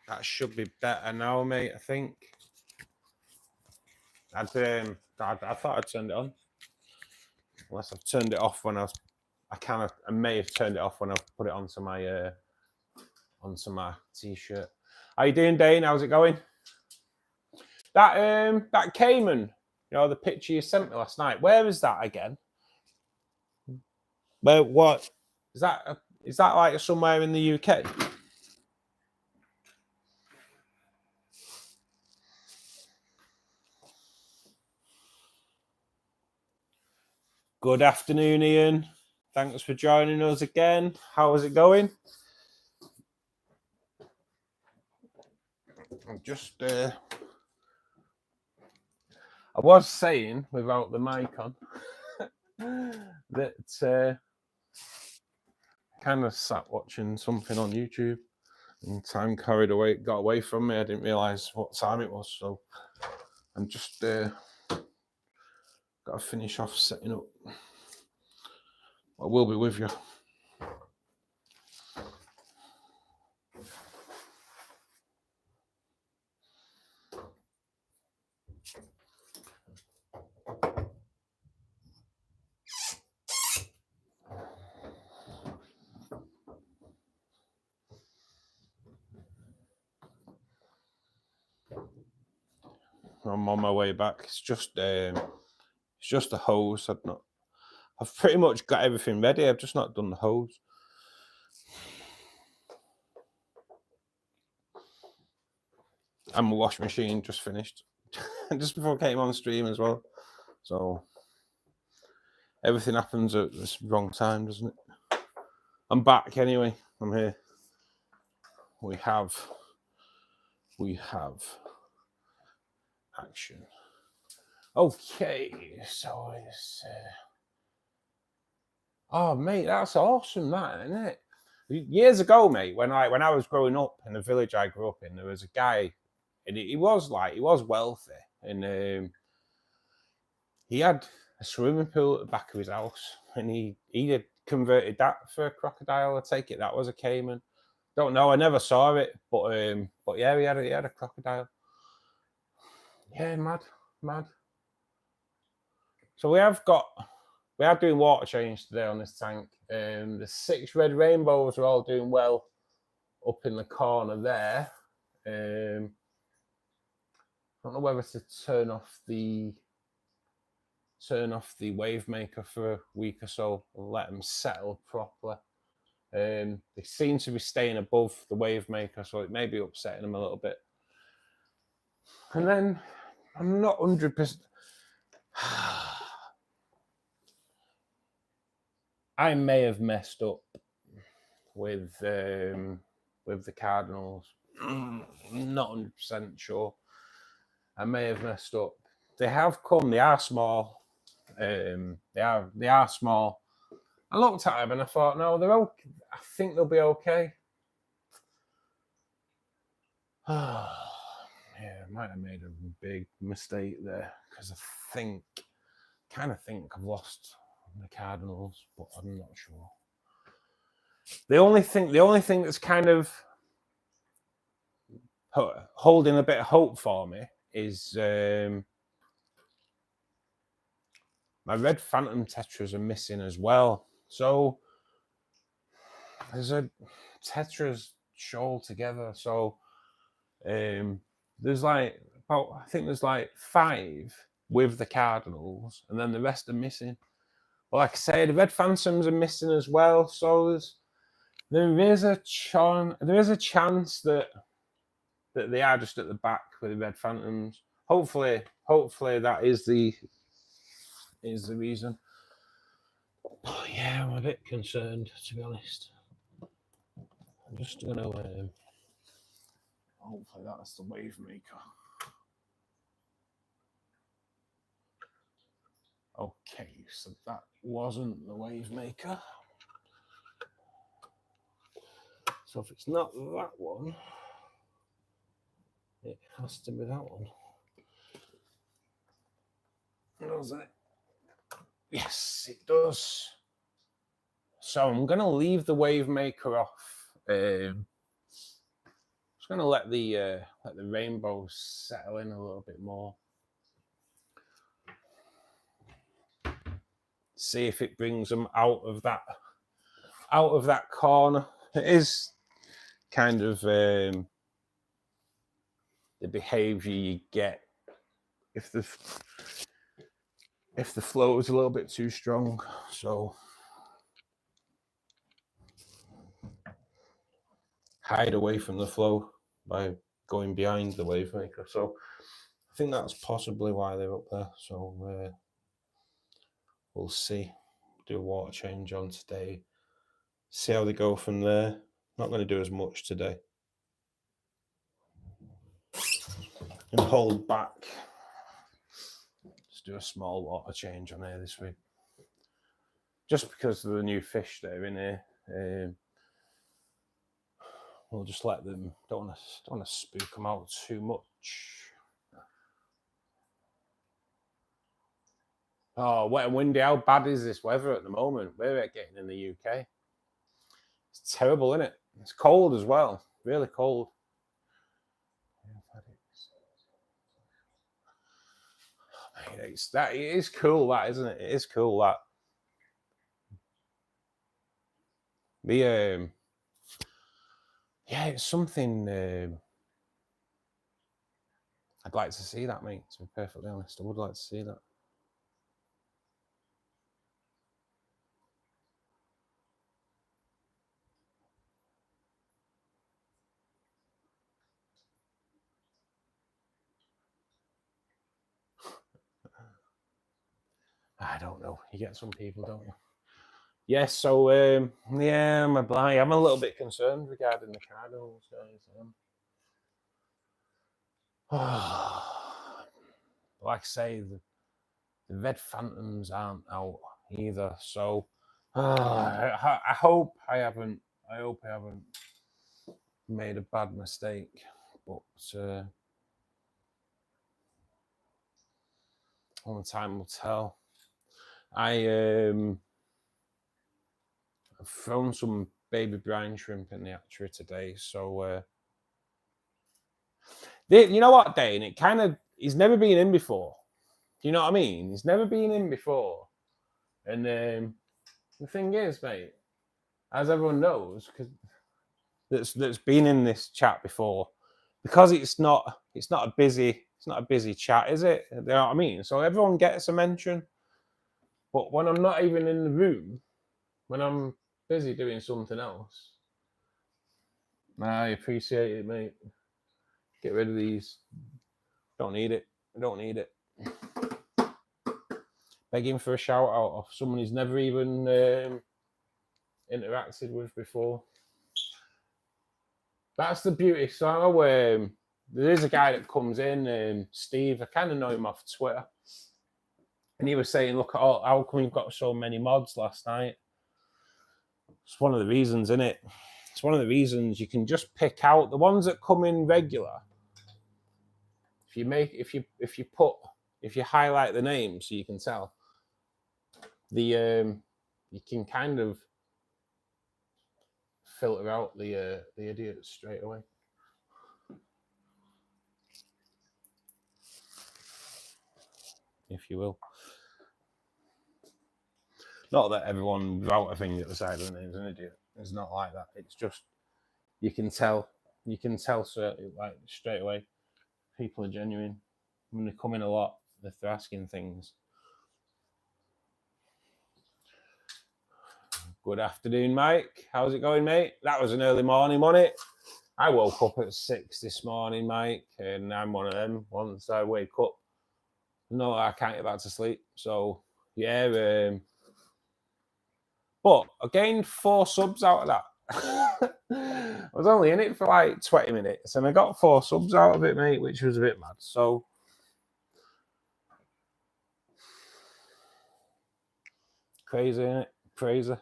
That should be better now, mate, I think. I thought I'd turned it on. Unless I've turned it off when I may have turned it off when I put it onto my t-shirt. How you doing, Dane? How's it going? That Cayman, you know, the picture you sent me last night. Where is that again? Where? What is that? Is that like somewhere in the UK? Good afternoon, Ian. Thanks for joining us again. How is it going? I'm just I was saying without the mic on that kind of sat watching something on YouTube and time got away from me. I didn't realise what time it was, so I'm just got to finish off setting up. I will be with you. I'm on my way back. It's just a hose. I've pretty much got everything ready. I've just not done the hose. And my wash machine just finished just before I came on stream as well. So everything happens at the wrong time, doesn't it? I'm back anyway. I'm here. We have action. Okay, so it's oh mate, that's awesome, that, isn't it? Years ago, mate, when I was growing up in the village I grew up in, there was a guy, and he was wealthy, and he had a swimming pool at the back of his house, and he had converted that for a crocodile. I take it that was a caiman. Don't know, I never saw it, but yeah, he had a crocodile. Yeah, mad. So we are doing water change today on this tank. The 6 red rainbows are all doing well up in the corner there. I don't know whether to turn off the wave maker for a week or so and let them settle properly. They seem to be staying above the wave maker, so it may be upsetting them a little bit. And then I'm not 100%. I may have messed up with the cardinals. Not 100% sure. I may have messed up. They have come. They are small. They are small. I looked at them and I thought, no, they're okay. I think they'll be okay. Yeah, I might have made a big mistake there because I kind of think I've lost the cardinals, but I'm not sure. The only thing that's kind of holding a bit of hope for me is my red phantom tetras are missing as well. So there's a tetras shoal together. So there's like I think there's like 5 with the cardinals, and then the rest are missing. But like I say, the red phantoms are missing as well. So there is a chance that they are just at the back with the red phantoms. Hopefully that is the reason. Oh, yeah, I'm a bit concerned, to be honest. I'm just gonna hopefully that's the wave maker. Okay, so that wasn't the wave maker. So if it's not that one, it has to be that one. Does it? Yes, it does. So I'm going to leave the wave maker off. So Just going to let the rainbow settle in a little bit more. See if it brings them out of that corner. It is kind of the behavior you get if the flow is a little bit too strong. So hide away from the flow by going behind the wave maker. So I think that's possibly why they're up there. So we'll see. Do a water change on today. See how they go from there. Not going to do as much today. And hold back. Just do a small water change on here this week. Just because of the new fish that are in here. We'll just let them. Don't want to spook them out too much. Oh, wet and windy. How bad is this weather at the moment? We're getting in the UK. It's terrible, isn't it? It's cold as well. Really cold. It is cool, that, isn't it? It is cool, that. Yeah, it's something I'd like to see that, mate, to be perfectly honest. I would like to see that. I don't know. You get some people, don't you? Yes, so yeah, I'm a little bit concerned regarding the Cardinals, guys. Like I say, the red phantoms aren't out either. So I hope I haven't made a bad mistake, but only time will tell. I've thrown some baby brine shrimp in the hatchery today, so you know what, Dane? He's never been in before. Do you know what I mean? He's never been in before, and the thing is, mate, as everyone knows, because that's been in this chat before, because it's not a busy chat, is it? You know what I mean? So everyone gets a mention, but when I'm not even in the room, when I'm busy doing something else, I appreciate it, mate. Get rid of these. Don't need it. I don't need it. Begging for a shout out of someone he's never even interacted with before. That's the beauty. So there is a guy that comes in, Steve. I kind of know him off Twitter, and he was saying, "Look, how come you've got so many mods last night?" It's one of the reasons, isn't it? It's one of the reasons you can just pick out the ones that come in regular. If you highlight the name so you can tell, you can kind of filter out the idiots straight away. If you will. Not that everyone without a thing at the side of the name is an idiot. It's not like that. It's just you can tell certainly, like, straight away people are genuine. When they come in a lot, if they're asking things. Good afternoon, Mike. How's it going, mate? That was an early morning, wasn't it? I woke up at 6 this morning, Mike, and I'm one of them. Once I wake up, no, I can't get back to sleep. So yeah, but I gained 4 subs out of that. I was only in it for like 20 minutes, and I got 4 subs out of it, mate, which was a bit mad. So crazy, isn't it? Crazy.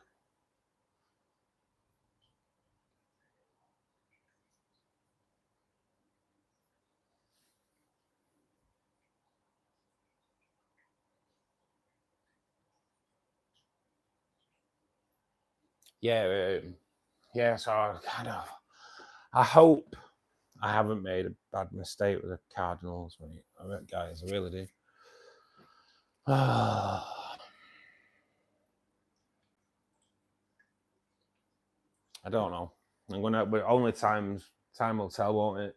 Yeah, so I hope I haven't made a bad mistake with the Cardinals, mate. I bet, guys, I really do. I don't know. But only time will tell, won't it?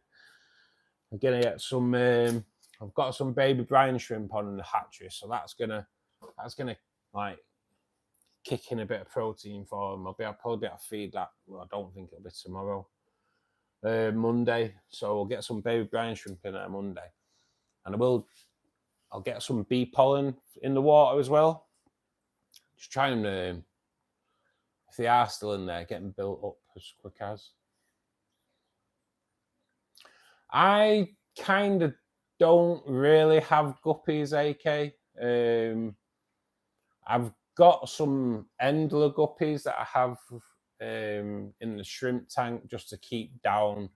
I'm gonna get some. I've got some baby brine shrimp on the hatchery, so that's gonna like kick in a bit of protein for them. I'll probably be able to feed that. Well, I don't think it'll be tomorrow, Monday. So we'll get some baby brine shrimp in on Monday, and I'll get some bee pollen in the water as well. Just try and, if they are still in there, get them built up as quick as. I kind of don't really have guppies, AK. I've got some endler guppies that I have in the shrimp tank just to keep down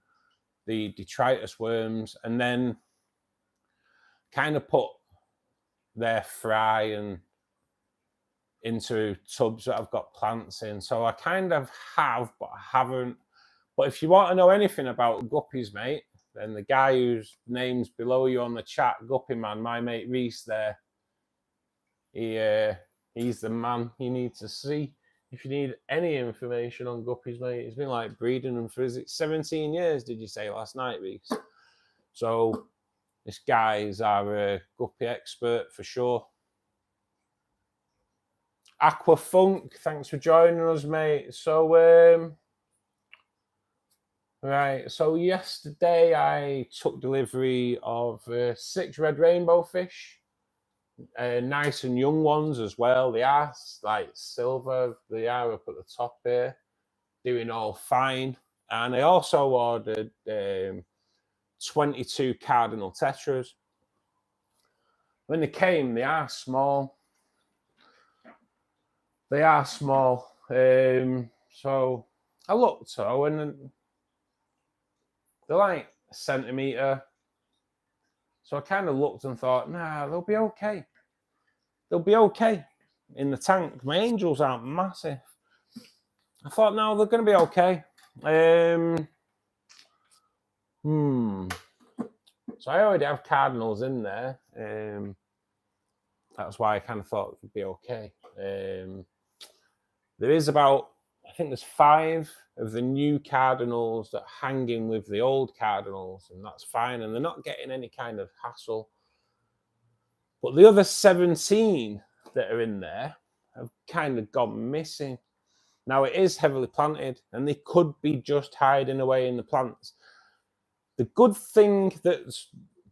the detritus worms, and then kind of put their fry and into tubs that I've got plants in. So I kind of have, but I haven't. But if you want to know anything about guppies, mate, then the guy whose name's below you on the chat, Guppy Man, my mate Reese there, he's the man you need to see if you need any information on guppies, mate. He's been like breeding them for, is it 17 years, did you say last night, Reese? So this guy is our guppy expert for sure. Aqua Funk, thanks for joining us, mate. So, right, so yesterday I took delivery of 6 red rainbow fish, nice and young ones as well. They are like silver, they are up at the top here, doing all fine. And I also ordered 22 cardinal tetras. When they came, they are small. They are small. So I looked, and they're like a centimetre. So I kind of looked and thought, nah, they'll be okay. They'll be okay in the tank. My angels aren't massive. I thought, no, they're going to be okay. So I already have cardinals in there. That's why I kind of thought it would be okay. There is about, I think there's 5 of the new cardinals that are hanging with the old cardinals, and that's fine. And they're not getting any kind of hassle. But the other 17 that are in there have kind of gone missing. Now, it is heavily planted, and they could be just hiding away in the plants. The good thing that's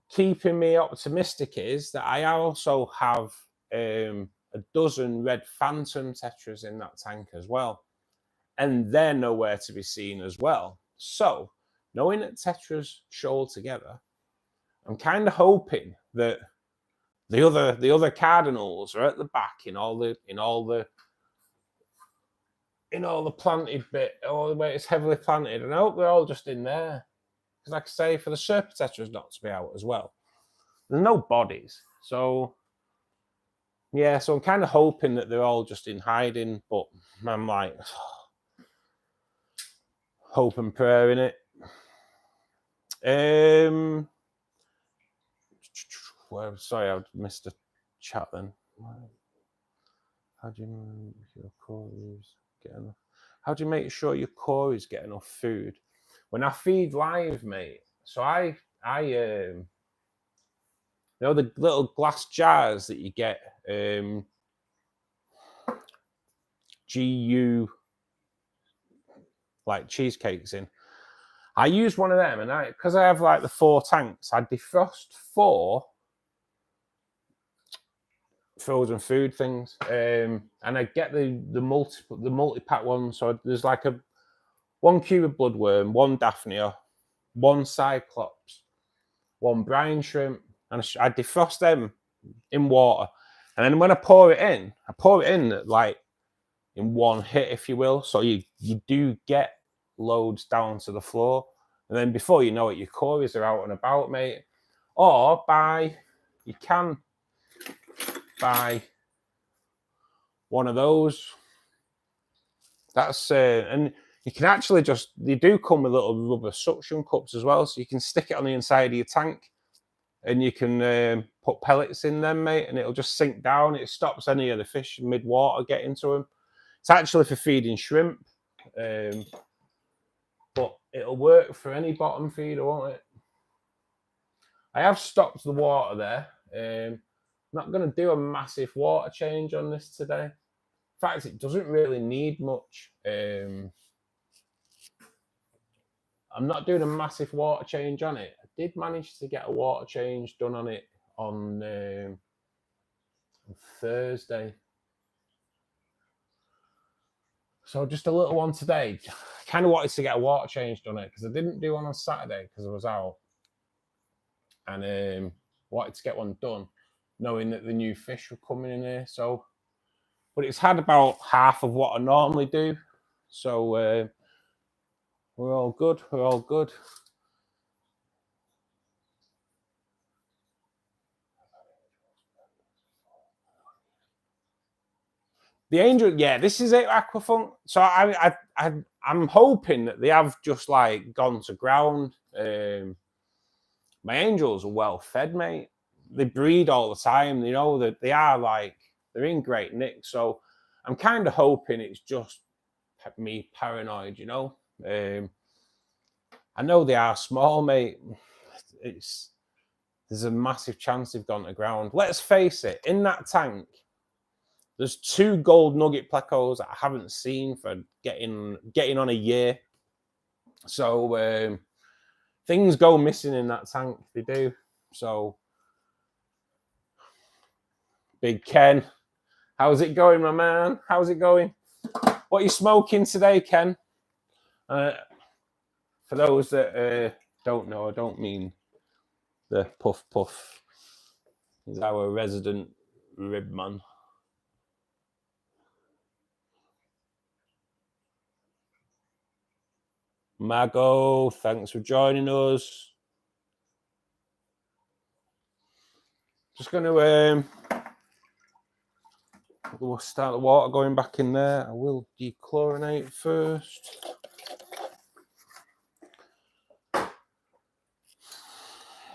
keeping me optimistic is that I also have a dozen red phantom tetras in that tank as well. And they're nowhere to be seen as well. So, knowing that tetras shoal together, I'm kind of hoping that the other cardinals are at the back in all the planted bit, all the way it's heavily planted, and I hope they're all just in there. Because, like I say, for the serpentetras not to be out as well, there's no bodies. So, yeah, so I'm kind of hoping that they're all just in hiding, but I'm like, hope and prayer in it. Well, sorry, I missed a chat then. How do you make your cories get enough? How do you make sure your cories get enough food? When I feed live, mate, so I you know the little glass jars that you get GU like cheesecakes in. I use one of them, and because I have like the 4 tanks, I defrost 4 frozen food things, and I get the multi-pack one. So there's like 1 cube of bloodworm, 1 daphnia, 1 cyclops, 1 brine shrimp, and I defrost them in water. And then when I pour it in like in one hit, if you will. So you do get loads down to the floor. And then before you know it, your cories are out and about, mate. Or you can buy one of those. That's and You can actually just, they do come with little rubber suction cups as well, so you can stick it on the inside of your tank and you can put pellets in them, mate, and it'll just sink down. It stops any of the fish mid-water getting to them. It's actually for feeding shrimp, but it'll work for any bottom feeder, won't it? I have stopped the water there. I'm not going to do a massive water change on this today. In fact, it doesn't really need much. I'm not doing a massive water change on it. I did manage to get a water change done on it on Thursday. So just a little one today. I kind of wanted to get a water change done it because I didn't do one on Saturday because I was out. And wanted to get one done, knowing that the new fish were coming in here. So, but it's had about half of what I normally do. So we're all good. We're all good. The angel, yeah, this is it, Aquafunk. So I'm hoping that they have just like gone to ground. My angels are well fed, mate. They breed all the time. You know that they are like, they're in great nick. So I'm kind of hoping it's just me paranoid, you know. I know they are small, mate. There's a massive chance they've gone to ground. Let's face it, in that tank, there's 2 gold nugget plecos that I haven't seen for getting on a year. So things go missing in that tank. They do. So Big Ken, how's it going, my man? How's it going? What are you smoking today, Ken? For those that don't know, I don't mean the Puff Puff. He's our resident rib man. Mago, thanks for joining us. Just going to we'll start the water going back in there. I will dechlorinate first.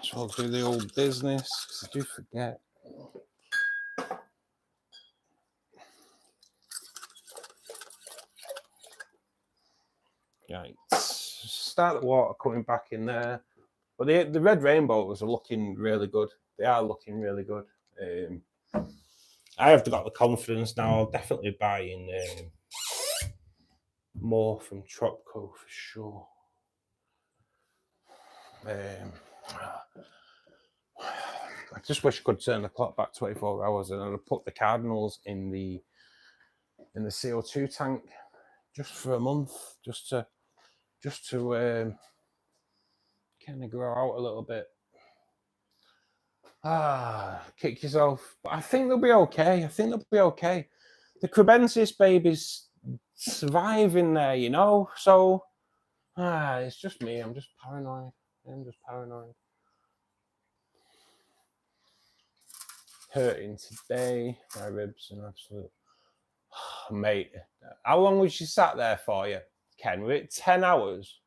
So I'll do the old business because I do forget. Right, start the water coming back in there. But the red rainbows are looking really good. They are looking really good. I have got the confidence now. I'll definitely buy in more from Tropco for sure. I just wish I could turn the clock back 24 hours and I'd put the cardinals in the CO2 tank just for a month, just to kind of grow out a little bit. Kick yourself. But I think they'll be okay. The Crebensis babies surviving there, you know. So it's just me. I'm just paranoid. Hurting today. My ribs are absolute. Mate, how long was you sat there for, you, Ken? Were it 10 hours?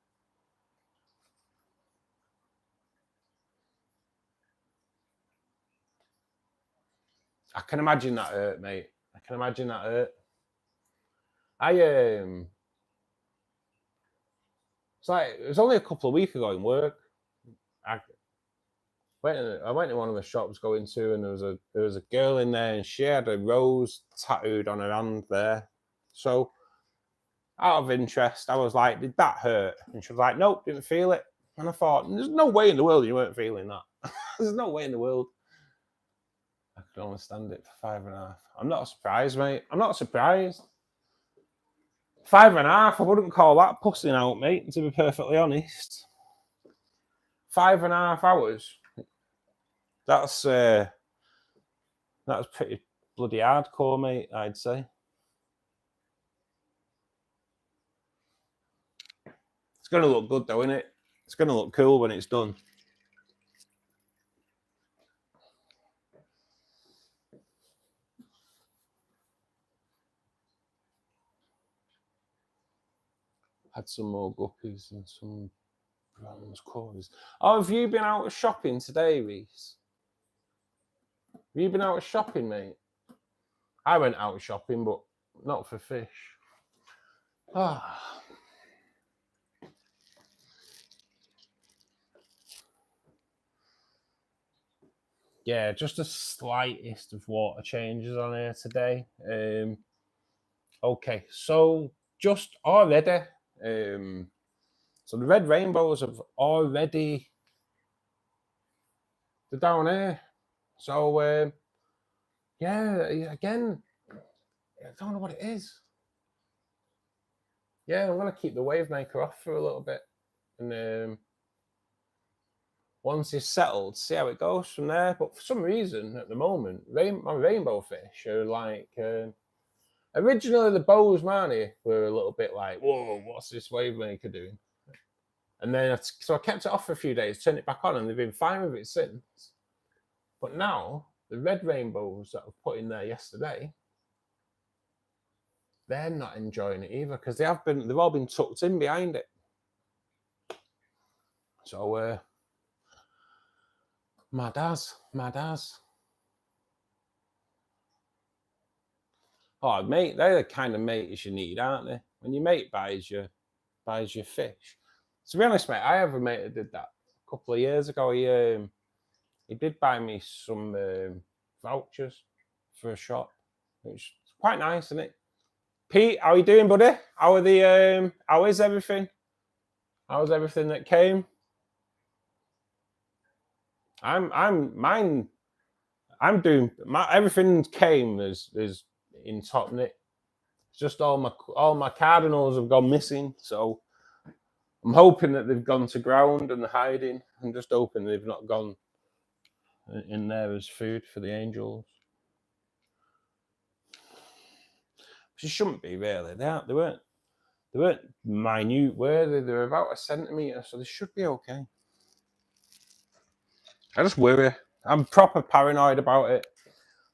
I can imagine that hurt, mate. I can imagine that hurt. It's like it was only a couple of weeks ago in work. I went to one of the shops going to, and there was a girl in there, and she had a rose tattooed on her hand there. So, out of interest, I was like, "Did that hurt?" And she was like, "Nope, didn't feel it." And I thought, "There's no way in the world you weren't feeling that. There's no way in the world." I could only stand it for 5.5. I'm not surprised, mate. I'm not surprised. 5.5, I wouldn't call that pussing out, mate, to be perfectly honest. 5.5 hours. That's pretty bloody hardcore, mate, I'd say. It's going to look good, though, isn't it? It's going to look cool when it's done. Had some more guppies and some bronze cores. Oh, have you been out shopping today, Reese? Have you been out shopping, mate? I went out shopping, but not for fish. Ah. Yeah, just the slightest of water changes on here today. Okay, so just already, so the red rainbows have already, they're down here. So yeah, again, I don't know what it is. Yeah, I'm gonna keep the wave maker off for a little bit, and once it's settled, see how it goes from there. But for some reason, at the moment, my rainbow fish are like. Originally, the bows, Marnie, were a little bit like, whoa, what's this wave maker doing? And then, so I kept it off for a few days, turned it back on, and they've been fine with it since. But now, the red rainbows that I put in there yesterday, they're not enjoying it either because they've all been tucked in behind it. So, mad as. Oh, mate, they're the kind of mates you need, aren't they? When your mate buys your fish. To be honest, mate, I have a mate that did that a couple of years ago. He did buy me some vouchers for a shop, which is quite nice, isn't it? Pete, how are you doing, buddy? How is everything? How's everything that came? I'm doing everything came is in top knit. It's just all my cardinals have gone missing, so I'm hoping that they've gone to ground and they're hiding. I'm just hoping they've not gone in there as food for the angels. She shouldn't be really. They weren't minute, were they? They were about a centimetre, so they should be okay. I just worry. I'm proper paranoid about it.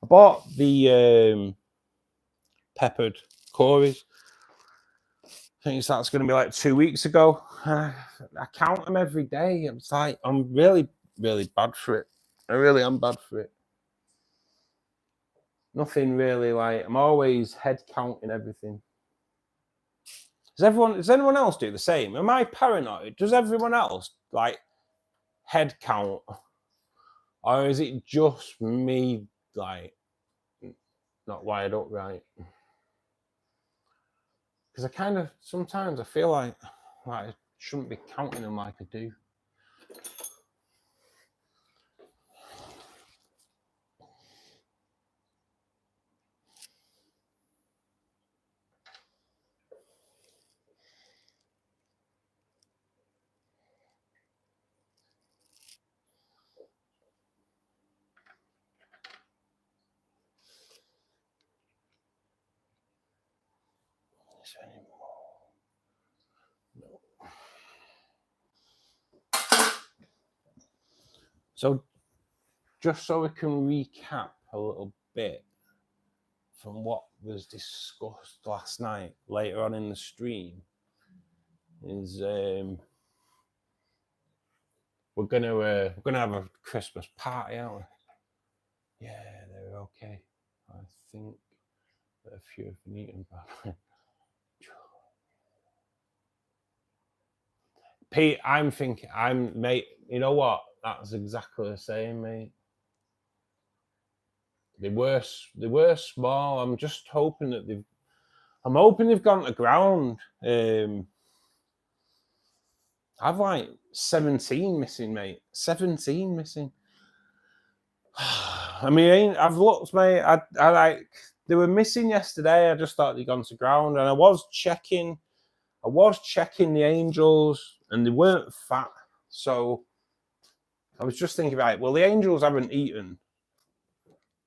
I bought the peppered cories. I think that's going to be like 2 weeks ago. I count them every day. It's like I'm really, really bad for it. I really am bad for it. Nothing really like. I'm always head counting everything. Does anyone else do the same? Am I paranoid? Does everyone else like head count, or is it just me like not wired up right? Because I kind of sometimes I feel like I shouldn't be counting them like I do. No. So just so we can recap a little bit from what was discussed last night, later on in the stream, is we're gonna have a Christmas party, aren't we? Yeah, they're okay. I think that a few have been eaten by. Pete, mate. You know what? That's exactly the same, mate. They were small. I'm just hoping that they've gone to ground. I've like 17 missing, mate. 17 missing. I mean, I've looked, mate. I like they were missing yesterday. I just thought they'd gone to ground, and I was checking the angels, and they weren't fat. So I was just thinking, right, well, the angels haven't eaten.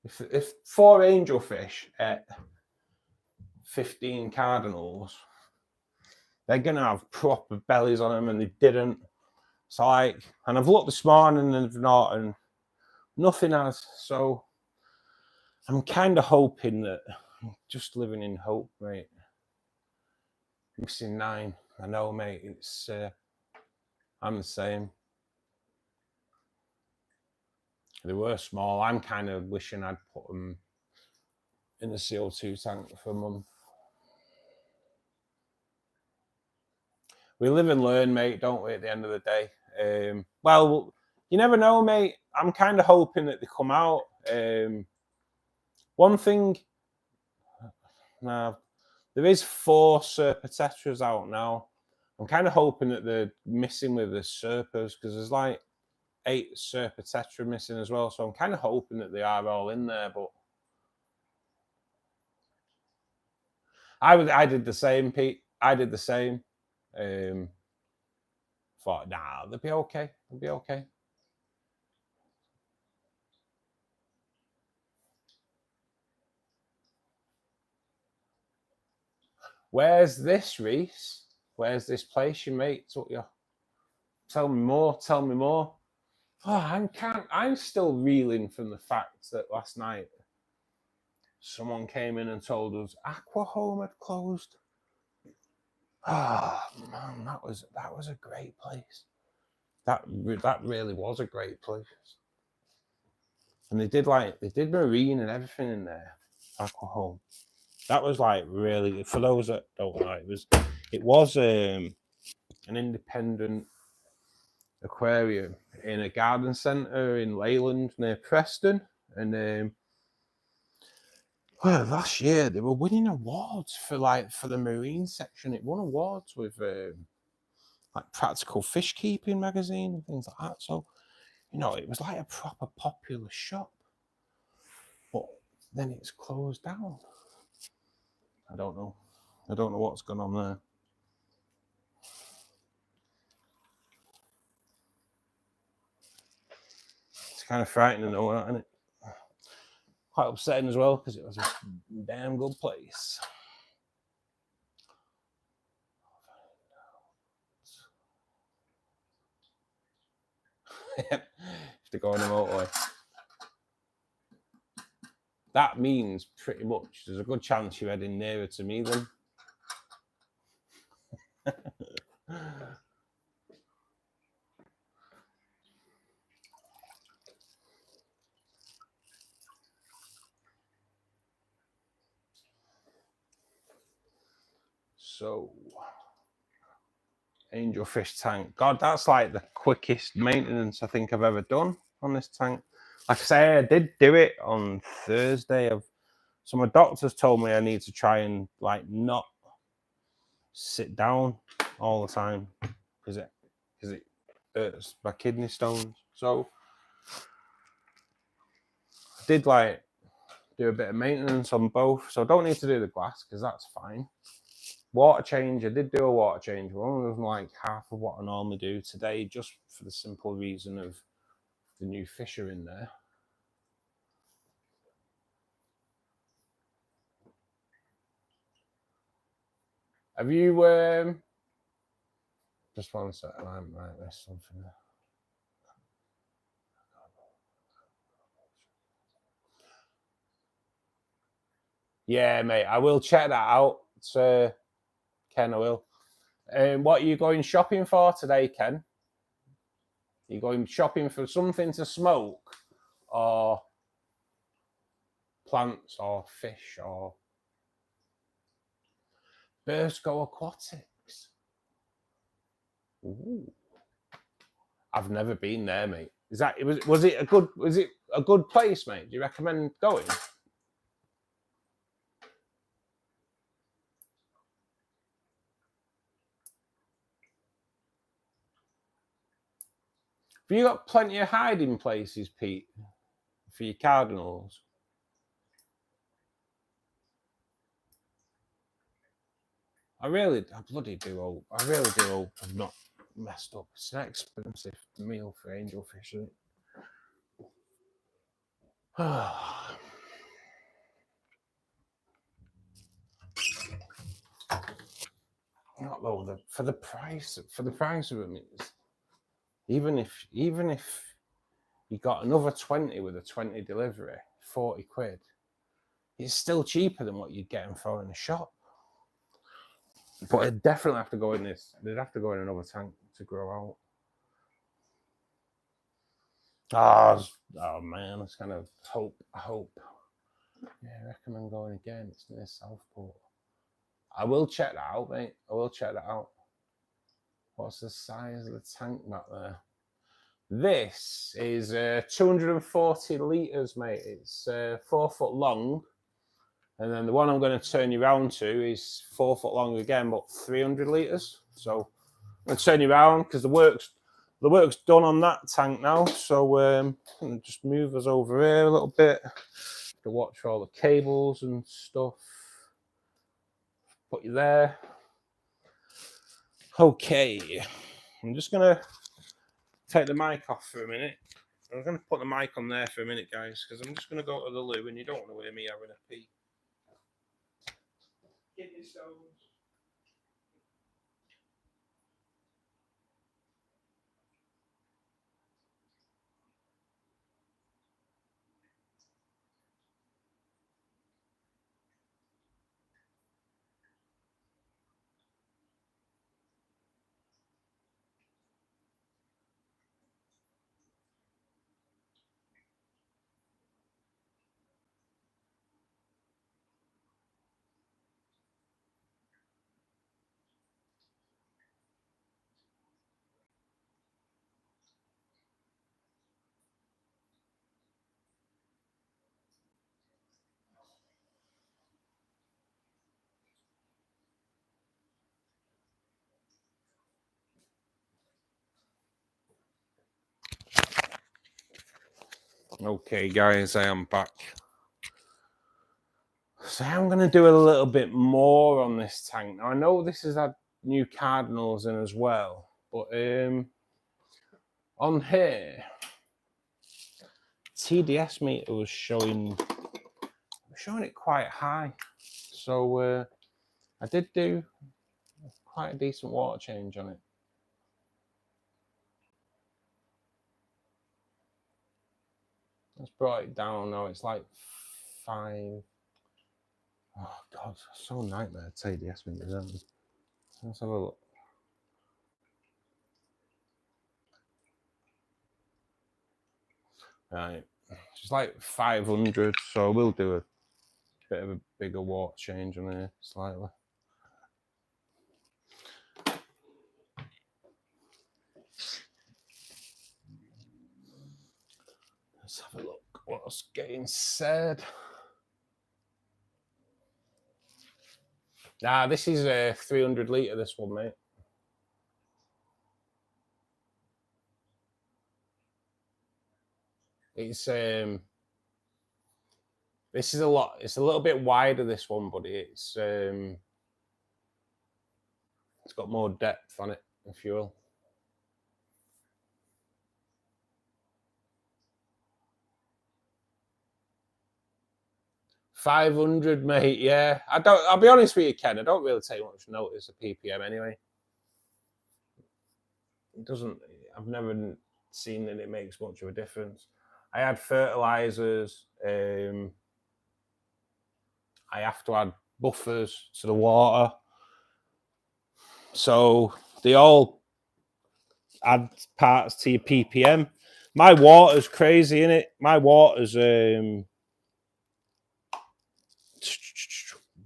If 4 angelfish ate 15 cardinals, they're gonna have proper bellies on them, and they didn't. So like, and I've looked this morning and they've not, and nothing has. So I'm kind of hoping that, just living in hope, mate. Missing 9. I know, mate. It's I'm the same. They were small. I'm kind of wishing I'd put them in the CO2 tank for a month. We live and learn, mate, don't we, at the end of the day? Well, you never know, mate. I'm kind of hoping that they come out. One thing, now, there is 4 Serpa out now. I'm kind of hoping that they're missing with the Serpas, because there's like 8 Serpa missing as well. So I'm kind of hoping that they are all in there, but I did the same, Pete. I did the same. Thought, nah, they'll be okay. They'll be okay. Where's this, Reese? Where's this place, you mate? Tell me more. Tell me more. Oh, I'm still reeling from the fact that last night someone came in and told us Aqua Home had closed. Oh man, that was a great place. That really was a great place. And they did marine and everything in there. Aqua Home. That was like really, for those that don't know, it was an independent aquarium in a garden centre in Leyland near Preston, and well, last year they were winning awards for the marine section. It won awards with like Practical Fish Keeping magazine and things like that. So, you know, it was like a proper popular shop. But then it's closed down. I don't know what's going on there. It's kind of frightening though, isn't it? Quite upsetting as well, because it was a damn good place. If they go on the motorway, that means pretty much there's a good chance you're heading nearer to me then. So, angelfish tank. God, that's like the quickest maintenance I think I've ever done on this tank. Like I say, I did do it on Thursday. So my doctors told me I need to try and like not sit down all the time because it hurts my kidney stones. So I did like do a bit of maintenance on both. So I don't need to do the glass because that's fine. Water change, I did do a water change. One was like half of what I normally do today, just for the simple reason of the new fish are in there. Have you just one second, I might miss something there. Yeah, mate, I will check that out. Ken, I will. What are you going shopping for today, Ken? Are you going shopping for something to smoke, or plants, or fish, or Bursco Aquatics? Ooh. I've never been there, mate. Was it a good place, mate? Do you recommend going? Have you got plenty of hiding places, Pete, for your cardinals? I bloody do hope. I really do hope I've not messed up. It's an expensive meal for angelfish, isn't it? Not though. For the price of them, even if you got another 20 with a 20 delivery, 40 quid, it's still cheaper than what you'd get them for in a shop. But it'd definitely have to go in this. They'd have to go in another tank to grow out. Oh man, that's kind of hope. Yeah, I recommend going again. It's near Southport. I will check that out, mate. I will check that out. What's the size of the tank back there? This is 240 litres, mate. It's 4 foot long. And then the one I'm going to turn you around to is 4 foot long again, but 300 litres. So I'm going to turn you around because the work's done on that tank now. So I'm going to just move us over here a little bit to watch all the cables and stuff. Put you there. Okay. I'm just going to take the mic off for a minute. I'm going to put the mic on there for a minute, guys, because I'm just going to go to the loo and you don't want to hear me having a pee. Kidney stones. Okay, guys, I am back. So I'm going to do a little bit more on this tank. Now, I know this has had new cardinals in as well, but on here, TDS meter was showing it quite high. So I did do quite a decent water change on it. Let's brought it down now. It's like 5. Oh God, so nightmare TDS meters, isn't it? Let's have a look. Right, it's like 500. So we'll do a bit of a bigger water change on here slightly. Let's have a look what's getting said. Nah, this is a 300 litre, this one, mate. It's this is a lot. It's a little bit wider, this one, but it's got more depth on it, if you will. 500, mate. Yeah, I'll be honest with you, Ken. I don't really take much notice of ppm anyway. It doesn't. I've never seen that it makes much of a difference. I add fertilizers. I have to add buffers to the water, so they all add parts to your ppm. My water's crazy, in it. My water's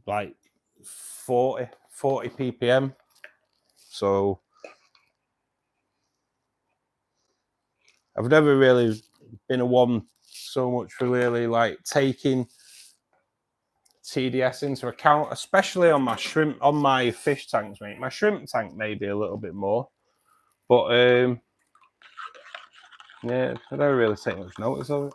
like 40 ppm. So I've never really been a one so much for really like taking TDS into account, especially on my shrimp, on my fish tanks, mate. My shrimp tank may be a little bit more, but yeah, I don't really take much notice of it.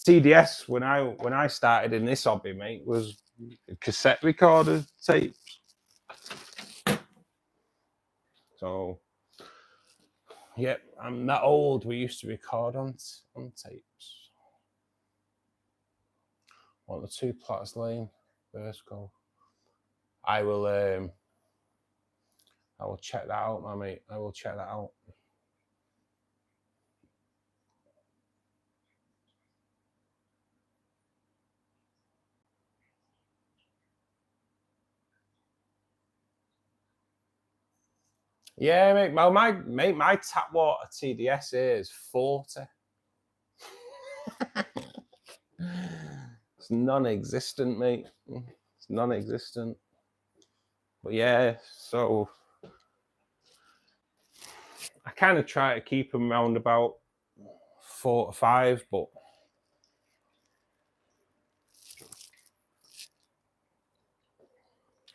TDS when I started in this hobby, mate, was cassette recorder tapes. So, yep, I'm that old. We used to record on tapes. Want the 2 plots lane first go. I will check that out, my mate. I will check that out. Yeah, mate. Well, my tap water TDS here is 40. It's non-existent, mate. It's non-existent. But yeah, so I kind of try to keep them around about 4 to 5, but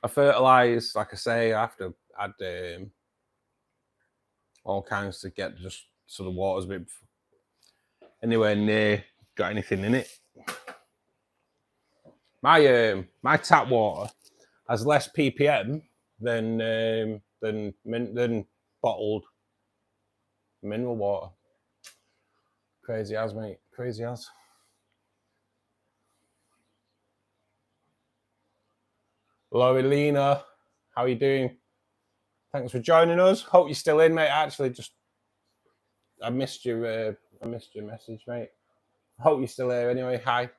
I fertilise, like I say, I have to add all kinds to get just so the water's a bit anywhere near got anything in it. My tap water has less ppm than bottled mineral water. Crazy as, mate. Crazy as. Hello, Elena. How are you doing? Thanks for joining us. Hope you're still in, mate. Actually, I missed your message, mate. Hope you're still here. Anyway, hi.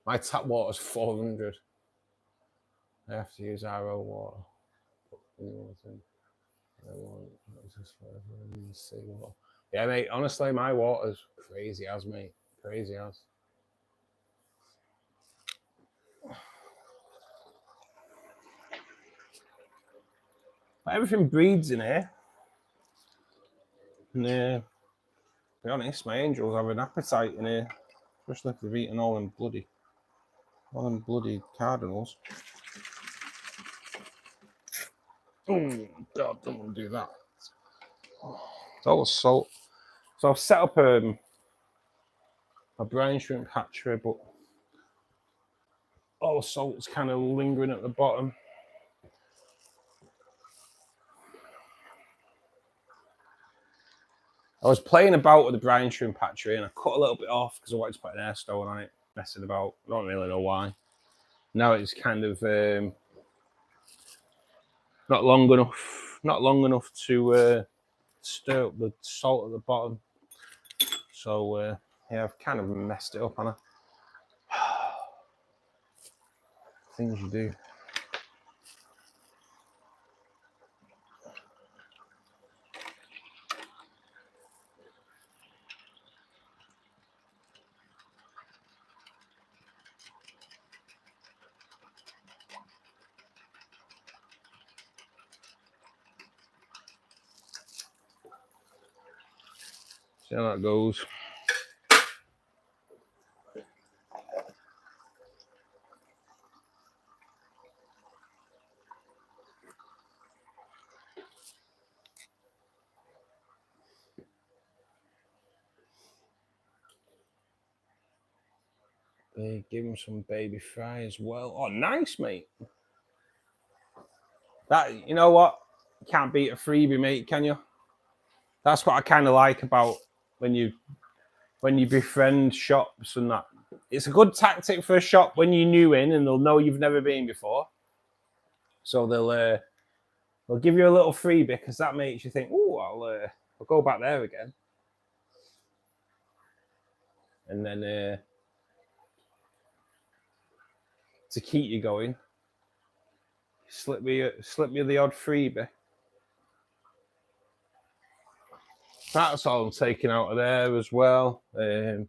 My tap water's 400. I have to use RO water. Yeah, mate. Honestly, my water's crazy as, mate. Crazy as. But everything breeds in here. And to be honest, my angels have an appetite in here, especially if they've eaten all them bloody cardinals. Oh God, don't want to do that. It's all salt. So I've set up a brine shrimp hatchery, but all the salt's kind of lingering at the bottom. I was playing about with the brine shrimp hatchery and I cut a little bit off because I wanted to put an air stone on it, messing about. I don't really know why. Now it's kind of not long enough to stir up the salt at the bottom. So yeah, I've kind of messed it up, haven't I? Things you do. See how that goes. Give him some baby fry as well. Oh, nice, mate. That, you know what? You can't beat a freebie, mate, can you? That's what I kind of like about when you befriend shops and that. It's a good tactic for a shop when you're new in and they'll know you've never been before. So they'll give you a little freebie because that makes you think, oh, I'll go back there again. And then to keep you going, slip me the odd freebie. That's all I'm taking out of there as well. I'll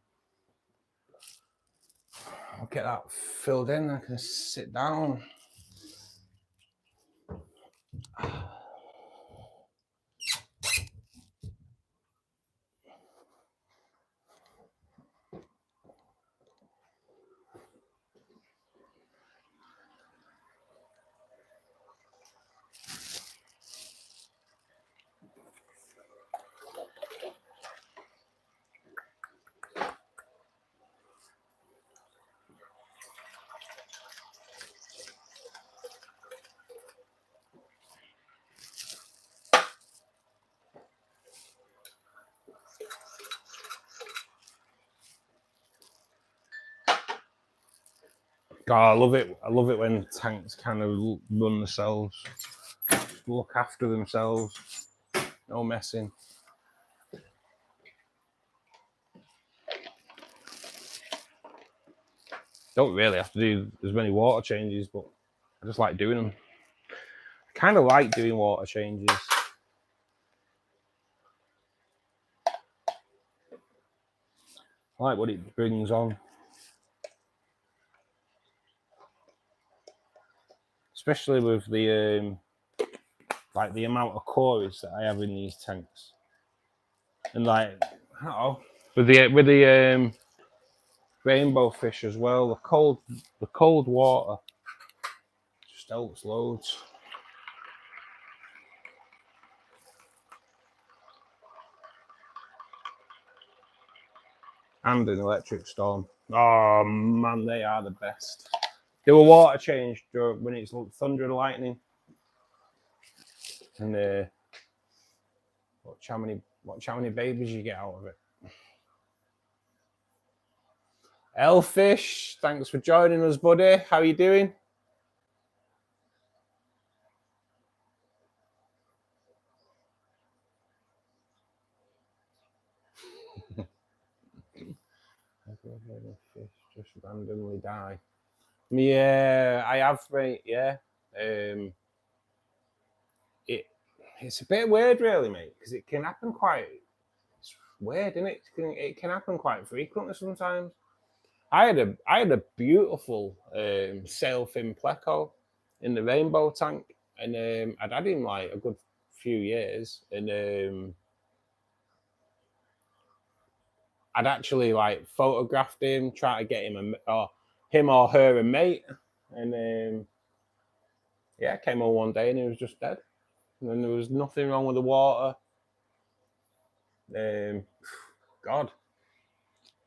get that filled in. I can sit down. God, I love it. I love it when tanks kind of run themselves, look after themselves, no messing. Don't really have to do as many water changes, but I just like doing them. I kind of like doing water changes. I like what it brings on. Especially with the like the amount of aquarists that I have in these tanks. And like, I don't know, with the rainbow fish as well, the cold water just helps loads. And an electric storm. Oh man, they are the best. Do a water change when it's thunder and lightning. And watch how many babies you get out of it. Elfish, thanks for joining us, buddy. How you doing? Fish just randomly die. Yeah, I have, mate. Yeah, it's a bit weird, really, mate, because it can happen quite. It's weird, isn't it? It can happen quite frequently sometimes. I had a beautiful sail fin pleco in the rainbow tank, and I'd had him like a good few years, and I'd actually like photographed him, try to get him or her a mate, and yeah, came on one day and he was just dead. And then there was nothing wrong with the water. God,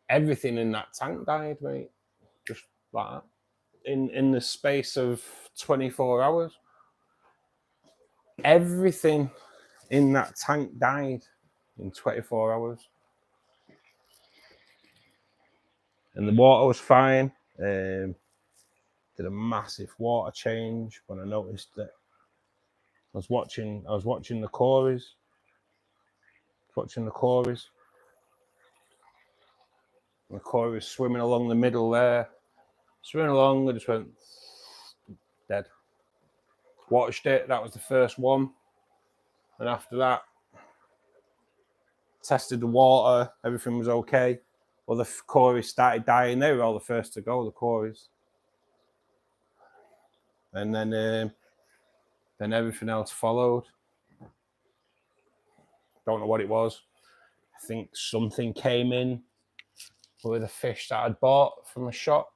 everything in that tank died, mate. Just like that. In the space of 24 hours. Everything in that tank died in 24 hours. And the water was fine. Did a massive water change when I noticed that I was watching the cories. And the cory was swimming along the middle there. Swimming along, I just went dead. Watched it, that was the first one. And after that, tested the water, everything was okay. Well, the cories started dying. They were all the first to go, the cories. And then everything else followed. Don't know what it was. I think something came in with a fish that I'd bought from a shop.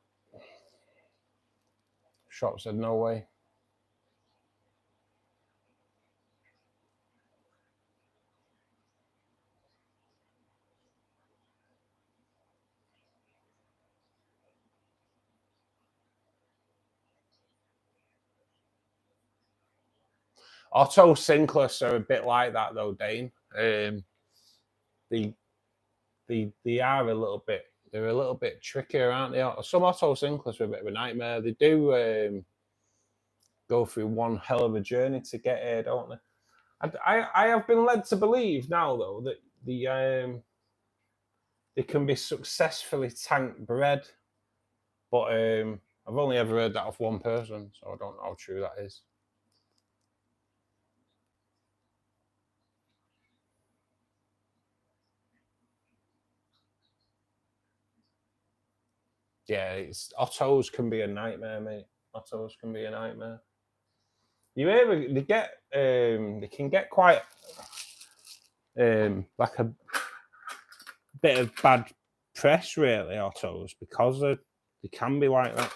Shop said no way. Otto Sinclair are a bit like that though, Dane. They are a little bit. They're a little bit trickier, aren't they? Some Otto Sinclairs are a bit of a nightmare. They do go through one hell of a journey to get here, don't they? I have been led to believe now though that they can be successfully tank bred, but I've only ever heard that of one person, so I don't know how true that is. Yeah, Ottos can be a nightmare, mate. Ottos can be a nightmare. They can get quite like a bit of bad press, really, Ottos, because they can be like that.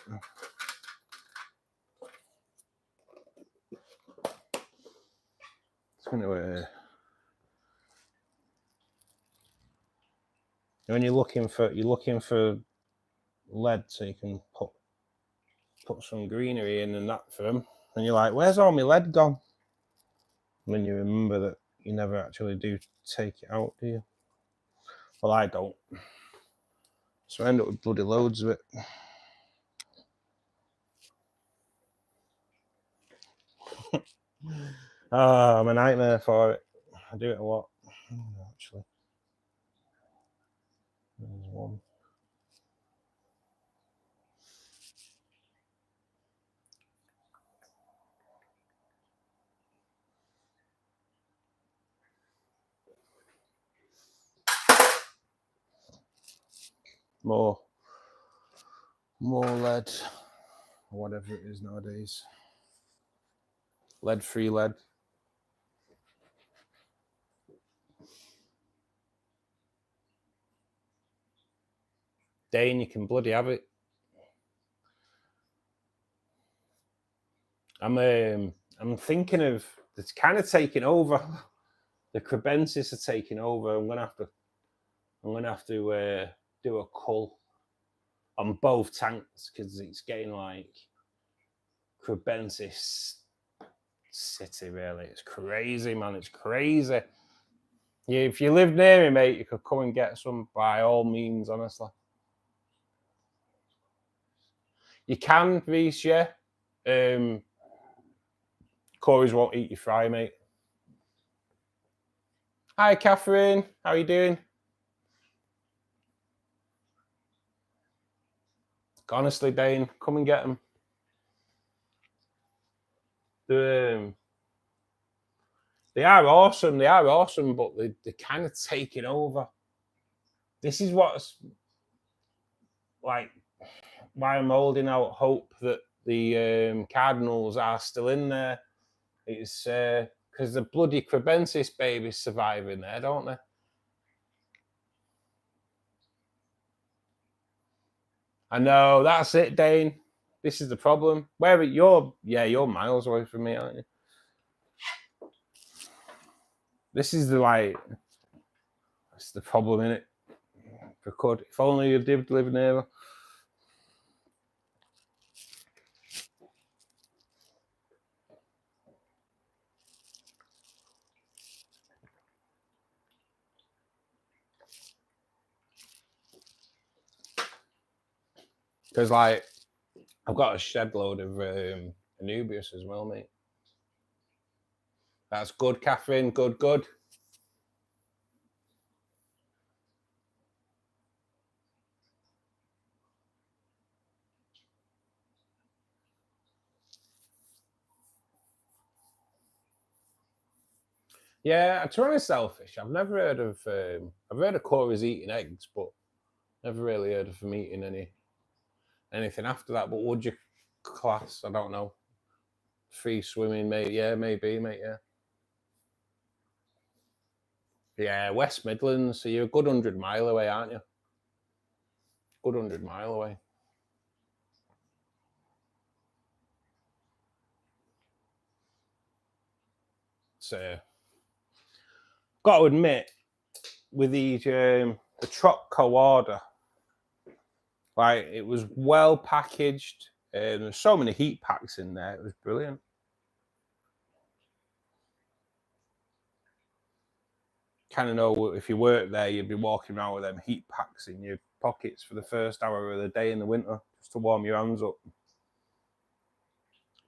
It's going to when you're looking for lead, so you can put some greenery in and that for them, and you're like, where's all my lead gone? And then you remember that you never actually do take it out, do you? Well, I don't. So I end up with bloody loads of it. I'm a nightmare for it. I do it a lot, actually. There's one. more lead, or whatever it is nowadays. Lead-free lead. Dane, you can bloody have it. I'm thinking of, it's kind of taking over. The crebensis are taking over. I'm gonna have to do a cull on both tanks because it's getting like crebensis city. Really, it's crazy, man. It's crazy. Yeah, if you live near me, mate, you could come and get some by all means. Honestly, you can, Reese. Yeah. Corey's won't eat your fry, mate. Hi, Catherine. How are you doing? Honestly, Dane, come and get them. They are awesome. They are awesome, but they're kind of taking over. This is what's like why I'm holding out hope that the Cardinals are still in there. It's because the bloody crebensis babies surviving there, don't they? I know, that's it, Dane. This is the problem. Where you're miles away from me, aren't you? This is that's the problem, innit? If only you did live near. Because like I've got a shed load of Anubias as well, mate. That's good, Catherine. Good. Yeah, to be honest, selfish. I've never heard of. I've heard of Corey's eating eggs, but never really heard of him eating anything after that. But would you class? I don't know. Free swimming, mate. Yeah, maybe, mate. Yeah. Yeah, West Midlands. So you're a good 100 mile away, aren't you? Good 100 mile away. So, got to admit, with these the Trotco order, like it was well packaged. There's so many heat packs in there. It was brilliant. Kind of know if you work there, you'd be walking around with them heat packs in your pockets for the first hour of the day in the winter, just to warm your hands up.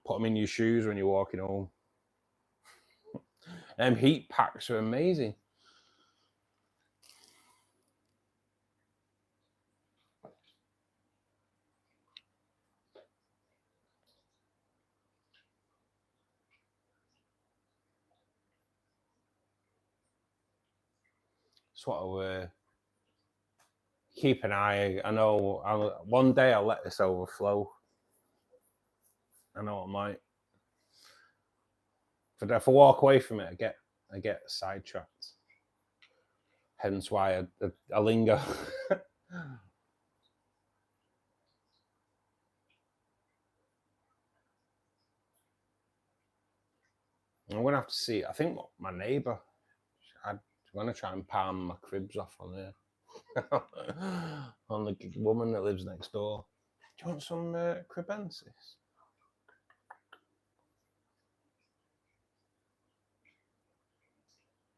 Put them in your shoes when you're walking home. Heat packs are amazing. That's what I'll keep an eye. I know one day I'll let this overflow. I know I might. But if I walk away from it, I get sidetracked. Hence why I linger. I'm gonna have to see. I think my neighbour. I'm gonna try and palm my cribs off on her, on the woman that lives next door. Do you want some crebensis?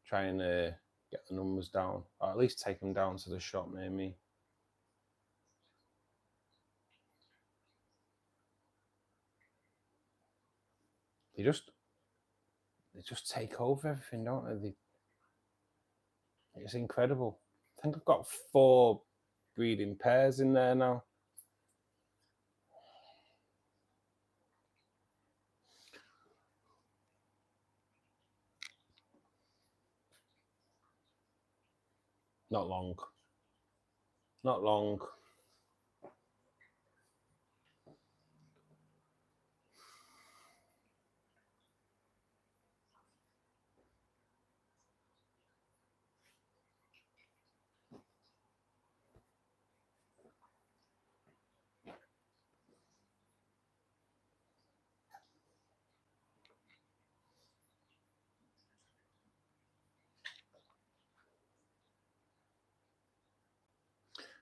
Try and get the numbers down, or at least take them down to the shop near me. They just take over everything, don't they? It's incredible. I think I've got 4 breeding pairs in there now. Not long.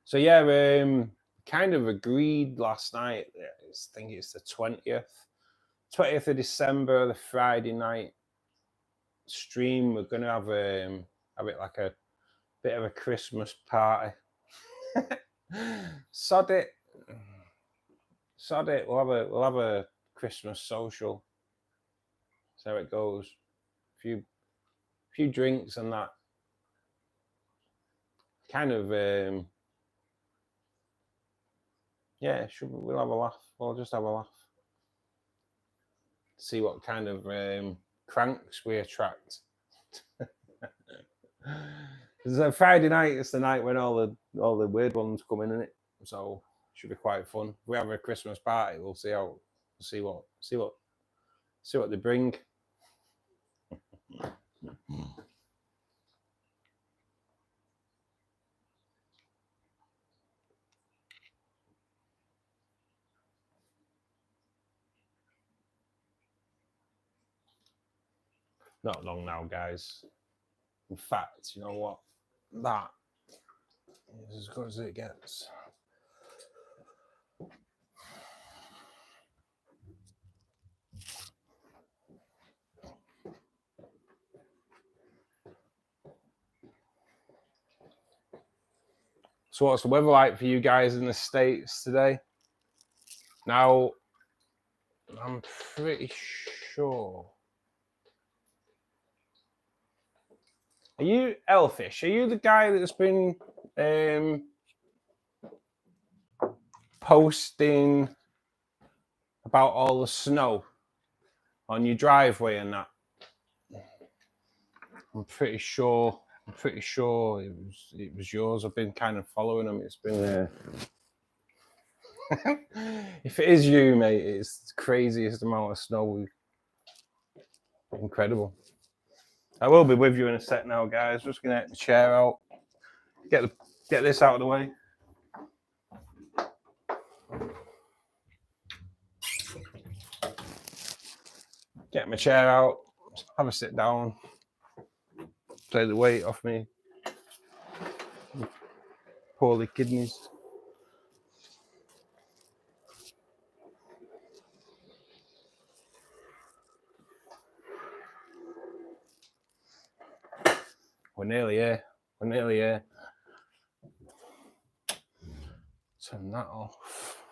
So yeah, kind of agreed last night. I think it's the 20th of December, the Friday night stream. We're gonna have it like a bit of a Christmas party. Sod it. We'll have a Christmas social. See how it goes. A few drinks and that. Kind of yeah, we'll have a laugh. We'll just have a laugh. See what kind of cranks we attract. Because a Friday night is the night when all the weird ones come in it, so it should be quite fun. If we have a Christmas party, we'll see what they bring. Not long now, guys. In fact, you know what? That is as good as it gets. So what's the weather like for you guys in the States today? Now, I'm pretty sure. Are you Elfish? Are you the guy that's been posting about all the snow on your driveway and that? I'm pretty sure it was yours. I've been kind of following them. It's been if it is you, mate, it's the craziest amount of snow. Incredible. I will be with you in a sec now, guys. Just gonna get the chair out, get this out of the way. Get my chair out, have a sit down, take the weight off me. Poorly kidneys. We're nearly here. Turn that off.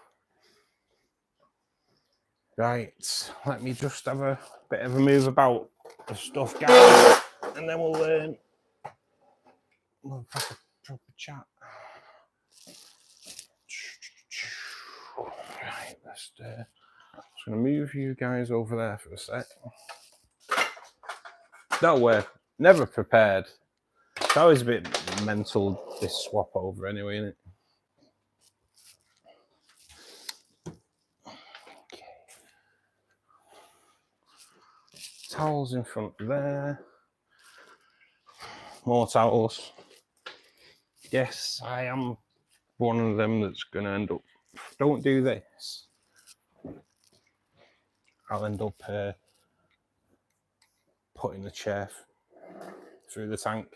Right, let me just have a bit of a move about the stuff, guys, and then we'll have a proper chat. Right, just gonna move you guys over there for a sec. Don't worry, never prepared. It's always a bit mental, this swap over anyway, isn't it? Okay. Towels in front there. More towels. Yes, I am one of them that's going to end up, don't do this, I'll end up putting the chair through the tank.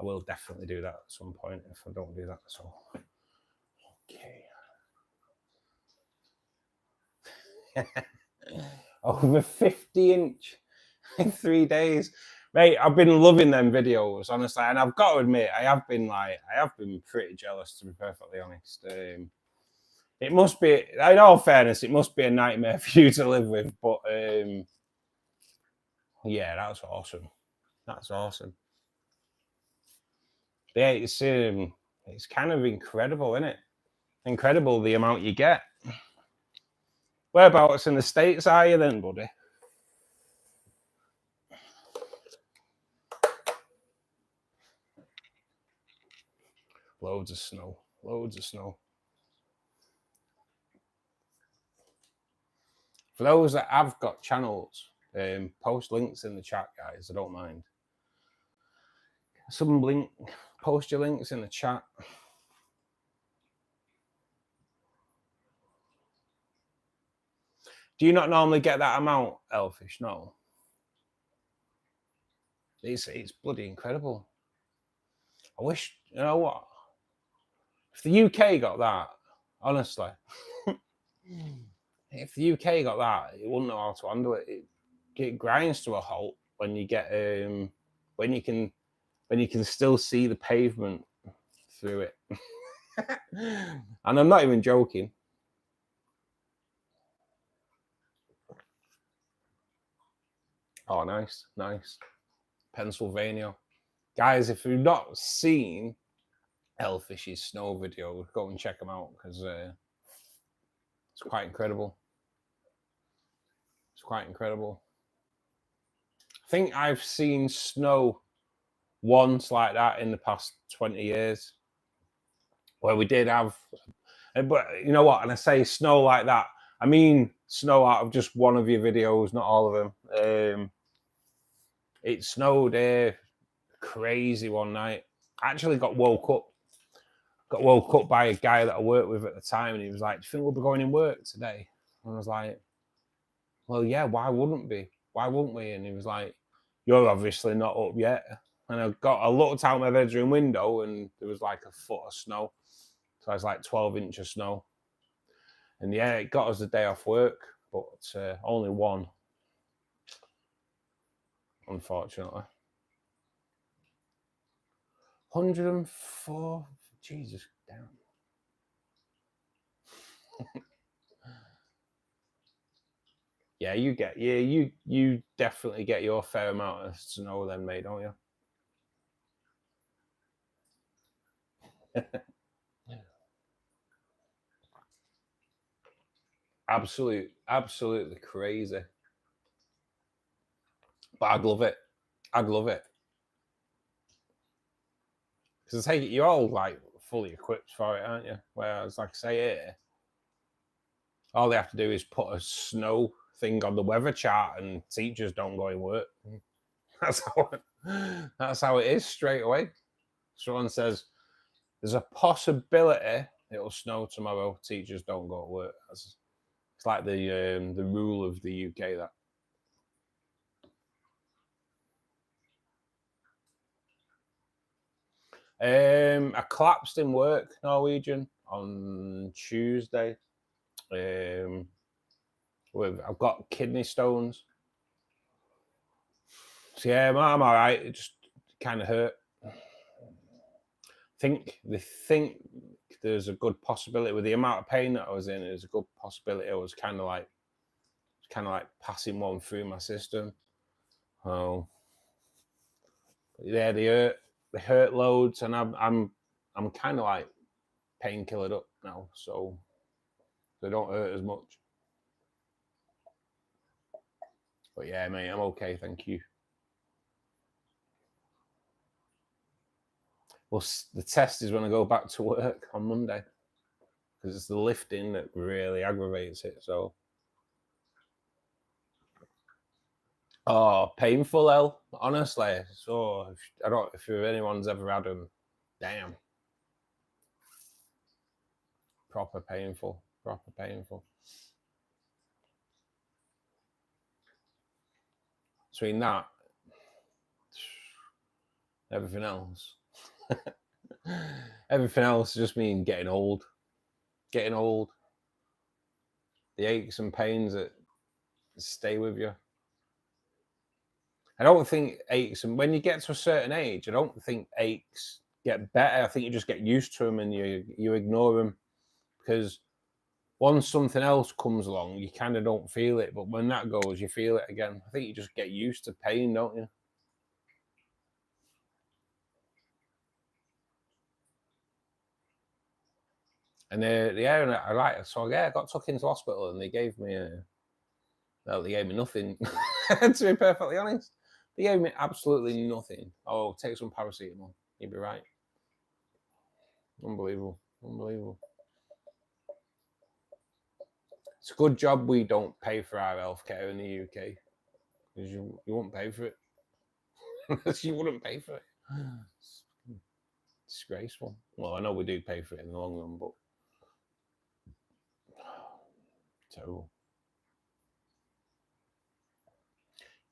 I will definitely do that at some point if I don't do that. So, okay. Over 50-inch in 3 days. Mate, I've been loving them videos, honestly, and I've got to admit, I have been pretty jealous, to be perfectly honest. It must be, in all fairness, it must be a nightmare for you to live with, but yeah, that's awesome. That's awesome. Yeah, it's kind of incredible, isn't it? Incredible the amount you get. Whereabouts in the States are you then, buddy? Loads of snow. Loads of snow. For those that have got channels, post links in the chat, guys. I don't mind. Post your links in the chat. Do you not normally get that amount, Elfish? No. It's bloody incredible. I wish, you know what? If the UK got that, honestly, if the UK got that, it wouldn't know how to handle it. It grinds to a halt when you get when you can still see the pavement through it. And I'm not even joking. Oh, nice, nice. Pennsylvania. Guys, if you've not seen Hellfish's snow video, go and check them out, because it's quite incredible. It's quite incredible. I think I've seen snow once like that in the past 20 years, where we did have, but you know what, and I say snow like that, I mean snow out of just one of your videos, not all of them. It snowed crazy one night. I actually got woke up by a guy that I worked with at the time, and he was like, "Do you think we'll be going in work today?" And I was like, "Well, yeah, why wouldn't we? And he was like, "You're obviously not up yet." And I looked out my bedroom window, and there was like a foot of snow. So I was like 12 inches of snow. And yeah, it got us a day off work, but only one, unfortunately. 104, Jesus, damn. Yeah, you definitely get your fair amount of snow then, mate, don't you? Absolutely crazy. But I'd love it. Because I take it you're all like fully equipped for it, aren't you? Whereas, like I say here, all they have to do is put a snow thing on the weather chart, and teachers don't go in work. That's how it is straight away. Someone says there's a possibility it'll snow tomorrow. Teachers don't go to work. It's like the rule of the UK. That I collapsed in work, Norwegian, on Tuesday. I've got kidney stones. So yeah, I'm all right. It just kind of hurt. They think there's a good possibility with the amount of pain that I was in. There's a good possibility I was kind of like passing one through my system. Oh, yeah, they hurt loads, and I'm kind of like painkillered up now, so they don't hurt as much. But yeah, mate, I'm okay, thank you. Well, the test is when I go back to work on Monday, because it's the lifting that really aggravates it. So, oh, painful, hell, honestly. So I don't, if anyone's ever had them, damn, proper painful. Between that, everything else, just mean getting old. The aches and pains that stay with you. I don't think aches, and when you get to a certain age, I don't think aches get better. I think you just get used to them, and you ignore them, because once something else comes along, you kind of don't feel it. But when that goes, you feel it again. I think you just get used to pain, don't you? And I got took into hospital, and they gave me nothing. To be perfectly honest, they gave me absolutely nothing. Oh, take some paracetamol, you'll be right. Unbelievable. It's a good job we don't pay for our healthcare in the UK, because you won't pay for it. You wouldn't pay for it. It's disgraceful. Well, I know we do pay for it in the long run, but terrible.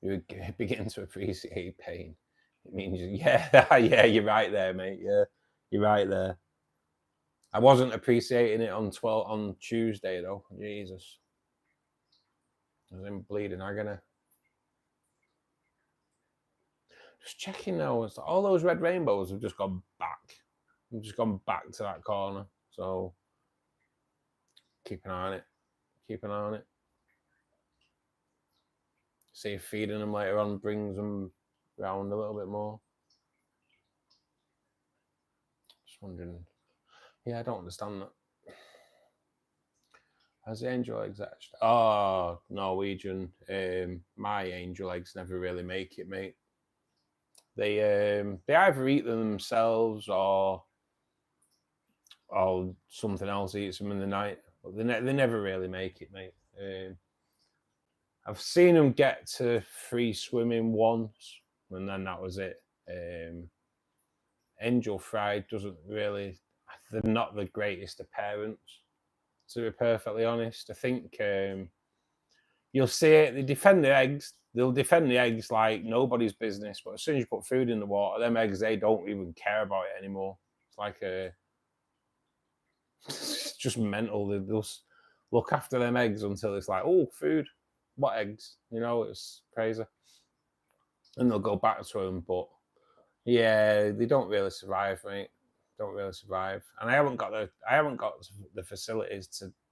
You begin to appreciate pain It means, yeah, yeah, you're right there, mate. Yeah, you're right there. I wasn't appreciating it on Tuesday though. Jesus, I was in bleeding agony. Just checking now, all those red rainbows have just gone back. We've just gone back to that corner. So keep an eye on it. Keep an eye on it. See if feeding them later on brings them round a little bit more. Just wondering. Yeah, I don't understand that. Has the angel eggs hatched? Oh, Norwegian. My angel eggs never really make it, mate. They either eat them themselves or something else eats them in the night. But they never really make it, mate. I've seen them get to free swimming once, and then that was it. Angel fried doesn't really. They're not the greatest of parents, to be perfectly honest. I think you'll see it. They defend the eggs. They'll defend the eggs like nobody's business. But as soon as you put food in the water, them eggs, they don't even care about it anymore. It's like it's just mental. They'll look after them eggs until it's like, oh, food. What eggs? You know, it's crazy. And they'll go back to them. But yeah, they don't really survive, mate. Don't really survive. And I haven't got the facilities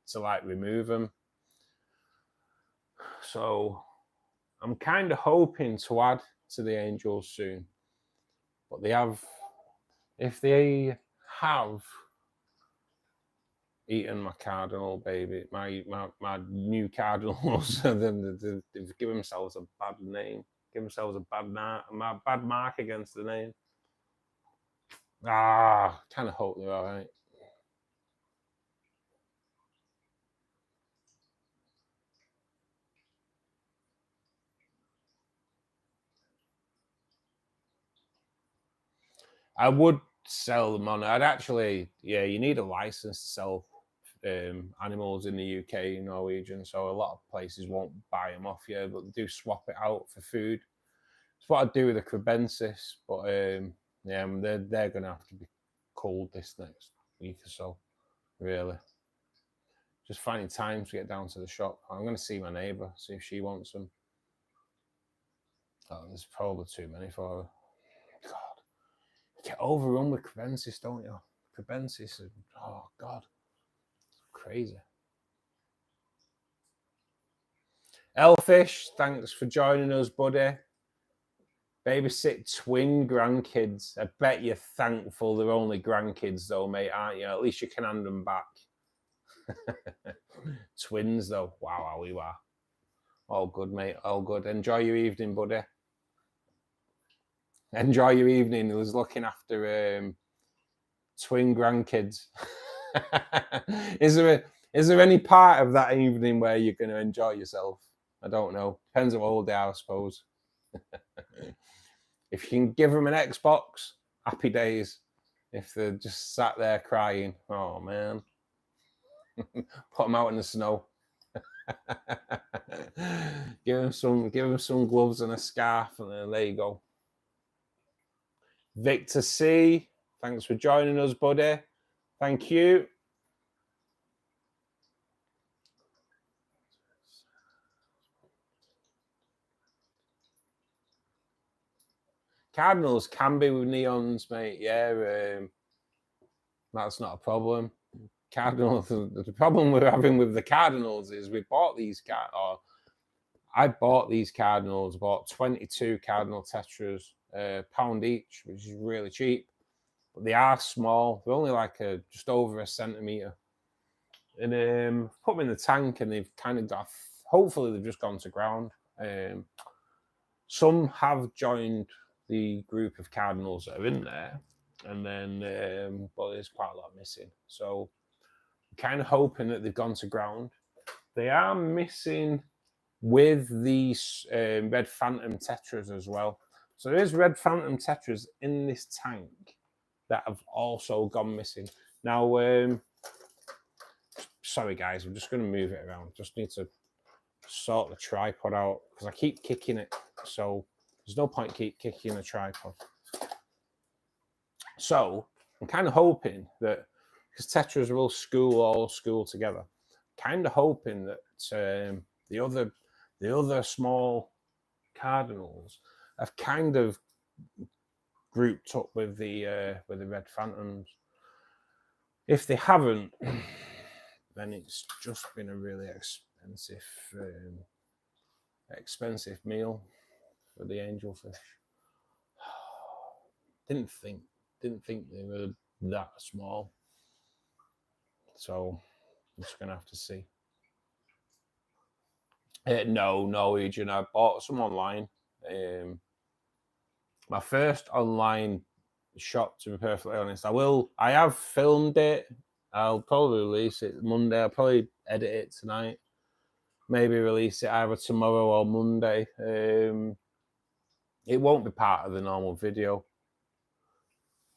to like remove them. So I'm kind of hoping to add to the angels soon. But if they have eaten my cardinal baby, my new cardinals, then they've given themselves a bad name, give themselves a bad mark against the name. Kind of hope they're all right. I would sell them on. I'd actually, yeah, you need a license to sell animals in the UK, Norwegian. So a lot of places won't buy them off you, but they do swap it out for food. It's what I do with the crebensis, but yeah, they're gonna have to be culled this next week or so. Really, just finding time to get down to the shop. I'm gonna see my neighbour, see if she wants them. Oh, there's probably too many for her. God, you get overrun with crebensis, don't you? Crebensis, oh God, crazy. Elfish, thanks for joining us, buddy. Babysit twin grandkids. I bet you're thankful they're only grandkids, though, mate, aren't you? At least you can hand them back. Twins, though. Wow, we were. All good, mate. All good. Enjoy your evening, buddy. Enjoy your evening. He was looking after twin grandkids. Is there any part of that evening where you're going to enjoy yourself? I don't know. Depends on how old they are, I suppose. If you can give them an Xbox, happy days. If they're just sat there crying, oh man. Put them out in the snow. give them some gloves and a scarf, and then there you go. Victor C, thanks for joining us, buddy. Thank you. Cardinals can be with neons, mate. Yeah, that's not a problem. Cardinals. The problem we're having with the Cardinals is we bought these I bought these Cardinals. Bought 22 Cardinal tetras, £1 each, which is really cheap. But they are small. They're only like just over a centimetre. And put them in the tank, and they've kind of got. Hopefully, they've just gone to ground. Some have joined the group of cardinals that are in there, and then but there's quite a lot missing. So I'm kind of hoping that they've gone to ground. They are missing with these red phantom tetras as well. So there is red phantom tetras in this tank that have also gone missing. Now, sorry guys, I'm just going to move it around. Just need to sort the tripod out because I keep kicking it. So There's no point keep kicking a tripod. So I'm kind of hoping that, because tetras are all school together, kind of hoping that the other small cardinals have kind of grouped up with the red phantoms. If they haven't, then it's just been a really expensive meal for the angelfish. Didn't think they were that small. So I'm just gonna have to see. No, Adrian. I bought some online. My first online shop, to be perfectly honest. I have filmed it. I'll probably release it Monday. I'll probably edit it tonight. Maybe release it either tomorrow or Monday. It won't be part of the normal video,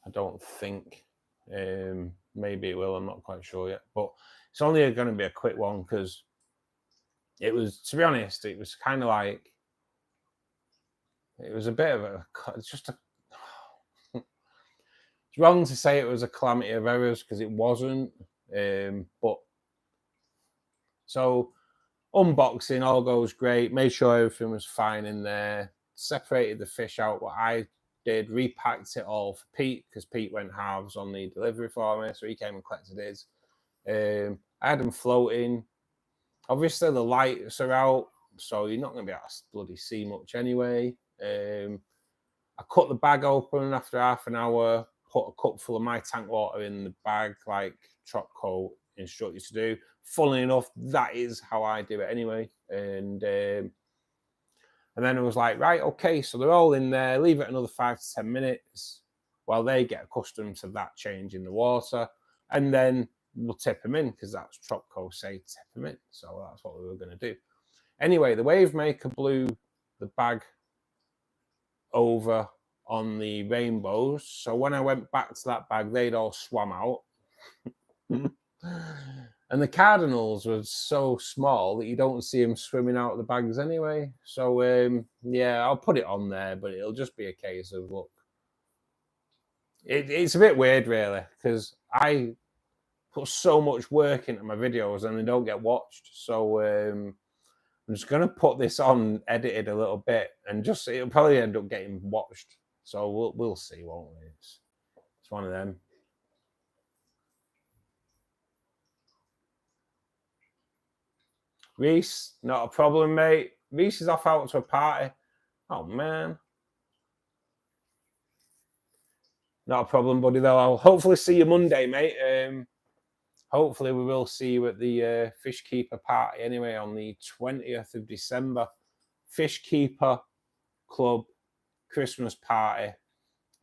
I don't think. Maybe it will. I'm not quite sure yet. But it's only going to be a quick one because it was, to be honest, it was kind of like, it was a bit of a, it's just a, it's wrong to say it was a calamity of errors because it wasn't. But so unboxing, all goes great. Made sure everything was fine in there. Separated the fish out. What I did, repacked it all for Pete because Pete went halves on the delivery for me, so he came and collected his. I had them floating. Obviously, the lights are out, so you're not going to be able to bloody see much anyway. I cut the bag open after half an hour, put a cup full of my tank water in the bag, like Tropco instruct you to do. Funnily enough, that is how I do it anyway. And then it was like, right, okay, so they're all in there. Leave it another 5 to 10 minutes while they get accustomed to that change in the water. And then we'll tip them in because that's Tropco say tip them in. So that's what we were going to do. Anyway, the wave maker blew the bag over on the rainbows. So when I went back to that bag, they'd all swam out. And the cardinals were so small that you don't see them swimming out of the bags anyway. So, yeah, I'll put it on there, but it'll just be a case of, look, it's a bit weird, really, because I put so much work into my videos and they don't get watched. So I'm just going to put this on edited a little bit and just, it'll probably end up getting watched. So we'll see, won't we? It's one of them. Reese, not a problem, mate. Reese is off out to a party. Oh, man. Not a problem, buddy, though. I'll hopefully see you Monday, mate. Hopefully we will see you at the Fishkeeper party anyway on the 20th of December. Fishkeeper Club Christmas party.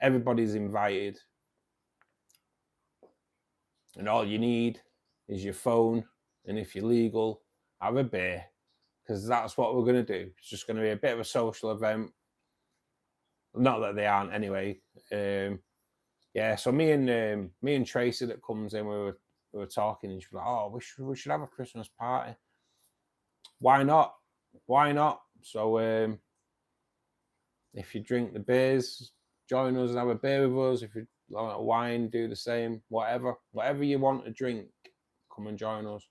Everybody's invited. And all you need is your phone. And if you're legal, have a beer, because that's what we're going to do. It's just going to be a bit of a social event. Not that they aren't anyway. Yeah, so me and Tracy that comes in, we were talking, and she was like, "Oh, we should have a Christmas party. Why not? Why not?" So if you drink the beers, join us and have a beer with us. If you like wine, do the same. Whatever you want to drink, come and join us.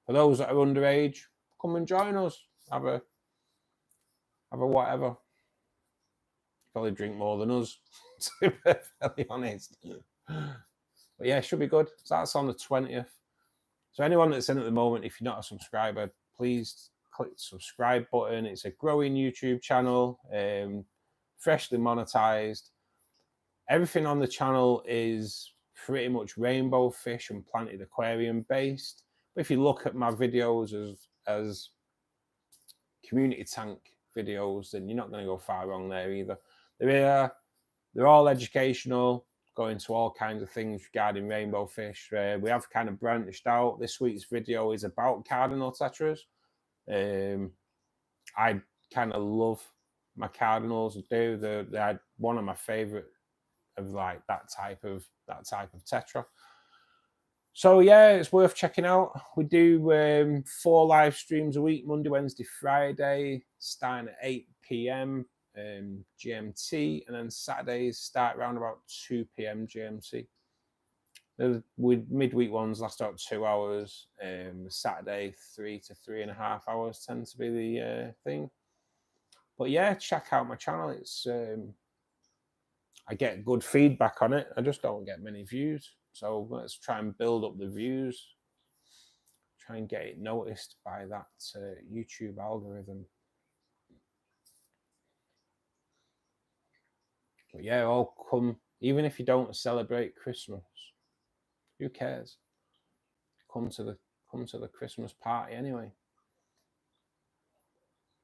For those that are underage, come and join us. Have a whatever. Probably drink more than us, to be perfectly honest. But yeah, it should be good. So that's on the 20th. So anyone that's in at the moment, if you're not a subscriber, please click the subscribe button. It's a growing YouTube channel, freshly monetized. Everything on the channel is pretty much rainbow fish and planted aquarium based. But if you look at my videos as community tank videos, then you're not going to go far wrong there either. They're all educational, go into all kinds of things regarding rainbow fish. We have kind of branched out. This week's video is about cardinal tetras. I kind of love my cardinals. They're one of my favorite of like that type of tetra. So yeah, it's worth checking out. We do 4 live streams a week, Monday, Wednesday, Friday, starting at 8 p.m. GMT, and then Saturdays start around about 2 p.m. GMT. With midweek ones last about 2 hours. Saturday 3 to 3.5 hours tend to be the thing. But yeah, check out my channel. It's I get good feedback on it. I just don't get many views. So let's try and build up the views. Try and get it noticed by that YouTube algorithm. But yeah, all come, even if you don't celebrate Christmas, who cares? Come to the Christmas party anyway.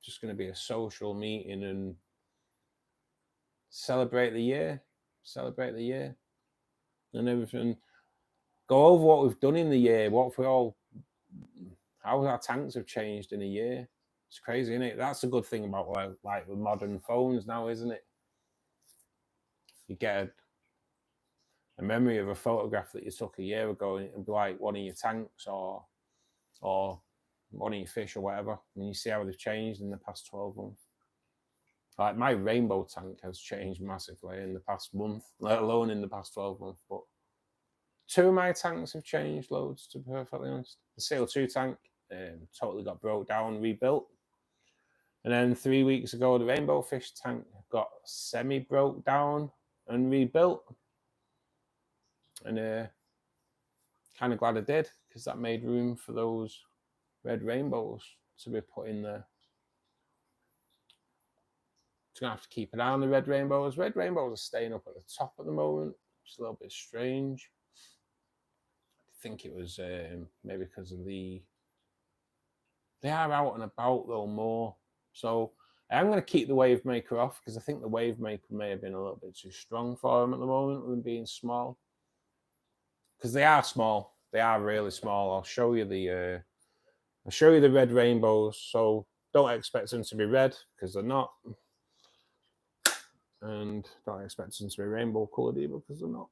Just going to be a social meeting and celebrate the year and everything. Go over what we've done in the year, how our tanks have changed in a year. It's crazy, isn't it? That's a good thing about like the modern phones now, isn't it? You get a memory of a photograph that you took a year ago, and it'll be like one of your tanks or one of your fish or whatever, and you see how they've changed in the past 12 months. Like my rainbow tank has changed massively in the past month, let alone in the past 12 months. But 2 of my tanks have changed loads, to be perfectly honest. The CO2 tank totally got broke down, rebuilt. And then 3 weeks ago, the rainbow fish tank got semi-broke down and rebuilt. And kind of glad I did, because that made room for those red rainbows to be put in there. Just gonna have to keep an eye on the red rainbows. Red rainbows are staying up at the top at the moment. It's a little bit strange. I think it was maybe because of they are out and about though more. So I'm going to keep the wave maker off, because I think the wave maker may have been a little bit too strong for them at the moment, with them being small. Because they are small. They are really small. I'll show you the red rainbows. So don't expect them to be red, because they're not. And don't expect them to be rainbow coloured either, because they're not.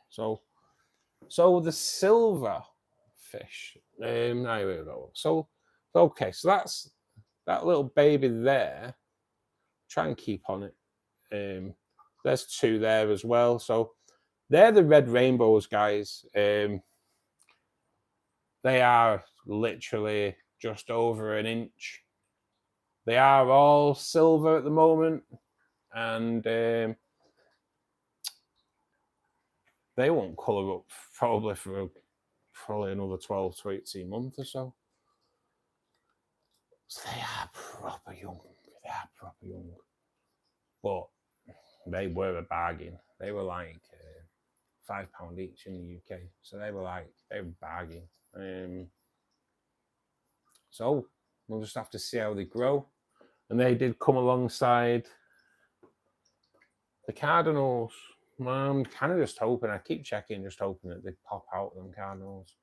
So the silver fish. Now here we go. So okay, so that's that little baby there. Try and keep on it. There's 2 there as well. So they're the red rainbows, guys. They are literally just over an inch. They are all silver at the moment, and they won't colour up probably for another 12 to 18 months or so. So they are proper young. But they were a bargain. They were like £5 each in the UK. So they were bargain. So we'll just have to see how they grow. And they did come alongside the cardinals. I'm kind of just hoping, I keep checking, just hoping that they pop out them cardinals.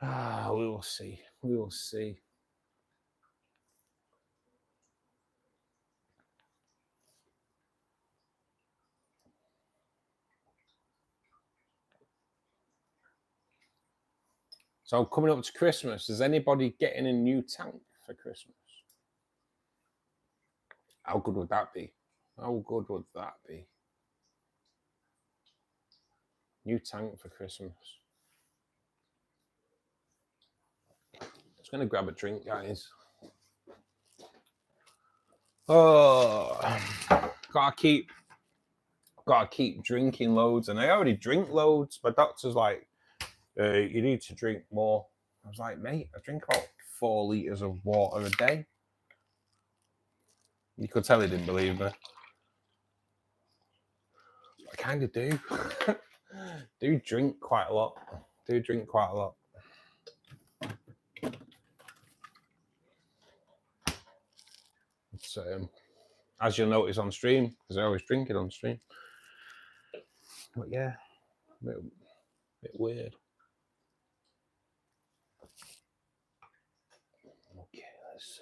We will see. We will see. So coming up to Christmas, is anybody getting a new tank for Christmas? How good would that be? How good would that be? New tank for Christmas. Just gonna grab a drink, guys. Oh, gotta keep drinking loads, and I already drink loads. My doctor's like, you need to drink more. I was like, mate, I drink about 4 litres of water a day. You could tell he didn't believe me. I kind of do. Do drink quite a lot. It's, as you'll notice on stream, because I always drink it on stream. But yeah, a bit weird. Okay, let's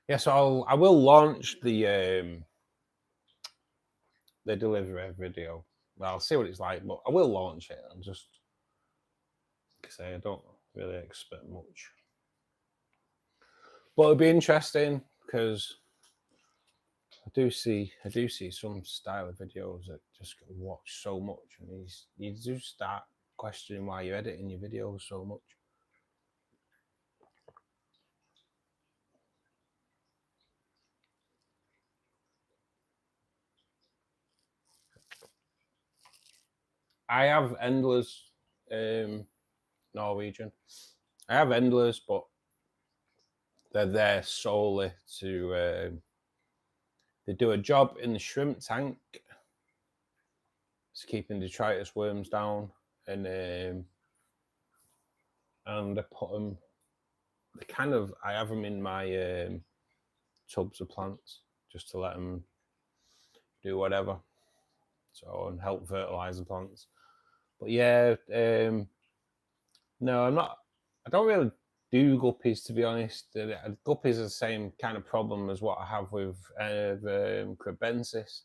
yeah, so I will launch the delivery video well, I'll see what it's like, but I will launch it. I'm just say I don't really expect much, but it'll be interesting because I do see some style of videos that just get watched so much, and you do start questioning why you're editing your videos so much. I have endless Norwegian. I have endless, but they're there solely to they do a job in the shrimp tank. It's keeping detritus worms down, and I put them. They kind of I have them in my tubs of plants just to let them do whatever. So and help fertilize the plants. But yeah, no, I'm not. I don't really do guppies, to be honest. Guppies are the same kind of problem as what I have with crebensis.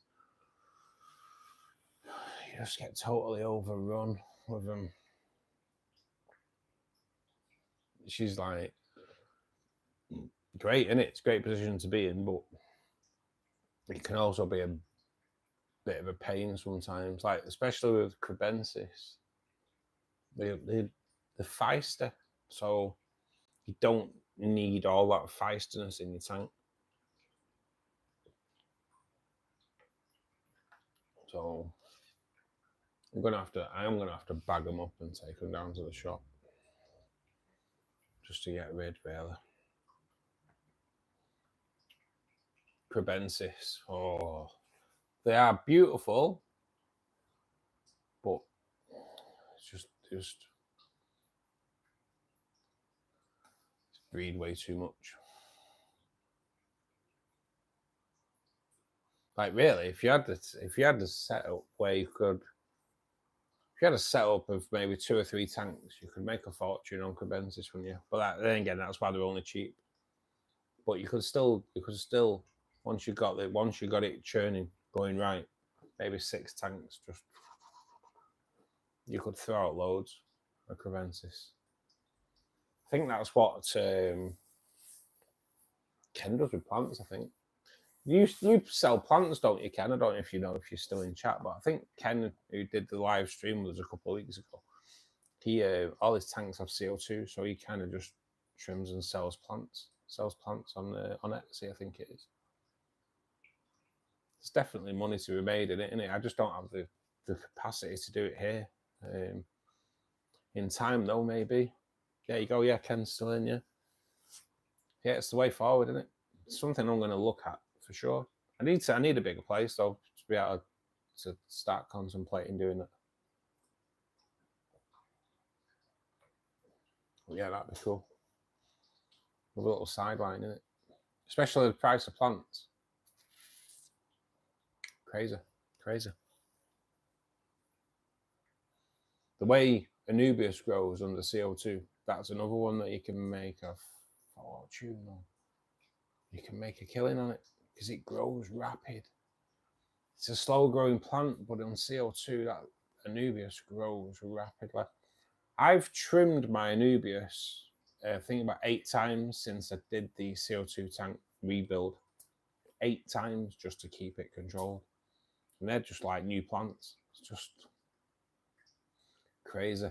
You just get totally overrun with them. She's like great, isn't it? It's a great position to be in, but it can also be a bit of a pain sometimes. Like especially with crebensis, they're feisty, so you don't need all that feistiness in your tank. So I am gonna have to bag them up and take them down to the shop just to get rid, really. Crebensis, oh, they are beautiful, but it's just breed way too much. Like really, if you had the setup where you could, if you had a setup of maybe 2 or 3 tanks, you could make a fortune on crebensis, wouldn't you? But then again, that's why they're only cheap. But you could still once you got it churning, going right, maybe 6 tanks, just you could throw out loads of crebensis. I think that's what Ken does with plants. I think you sell plants, don't you, Ken? I don't know if you're still in chat, but I think Ken, who did the live stream with us a couple of weeks ago, he all his tanks have CO2, so he kind of just trims and sells plants on Etsy, I think it is. There's definitely money to be made in it, innit? I just don't have the capacity to do it here. In time, though, maybe. There you go. Yeah, Ken's still in. Yeah, it's the way forward, isn't it? It's something I'm going to look at for sure. I need a bigger place though to be able to start contemplating doing that. Yeah, that'd be cool. With a little sideline in it, especially the price of plants. Crazy. The way Anubias grows under CO2, that's another one that you can make a fortune on. You can make a killing on it because it grows rapid. It's a slow-growing plant, but on CO2, that Anubias grows rapidly. I've trimmed my Anubias, I think about 8 times since I did the CO2 tank rebuild. 8 times just to keep it controlled. And they're just like new plants. It's just crazy.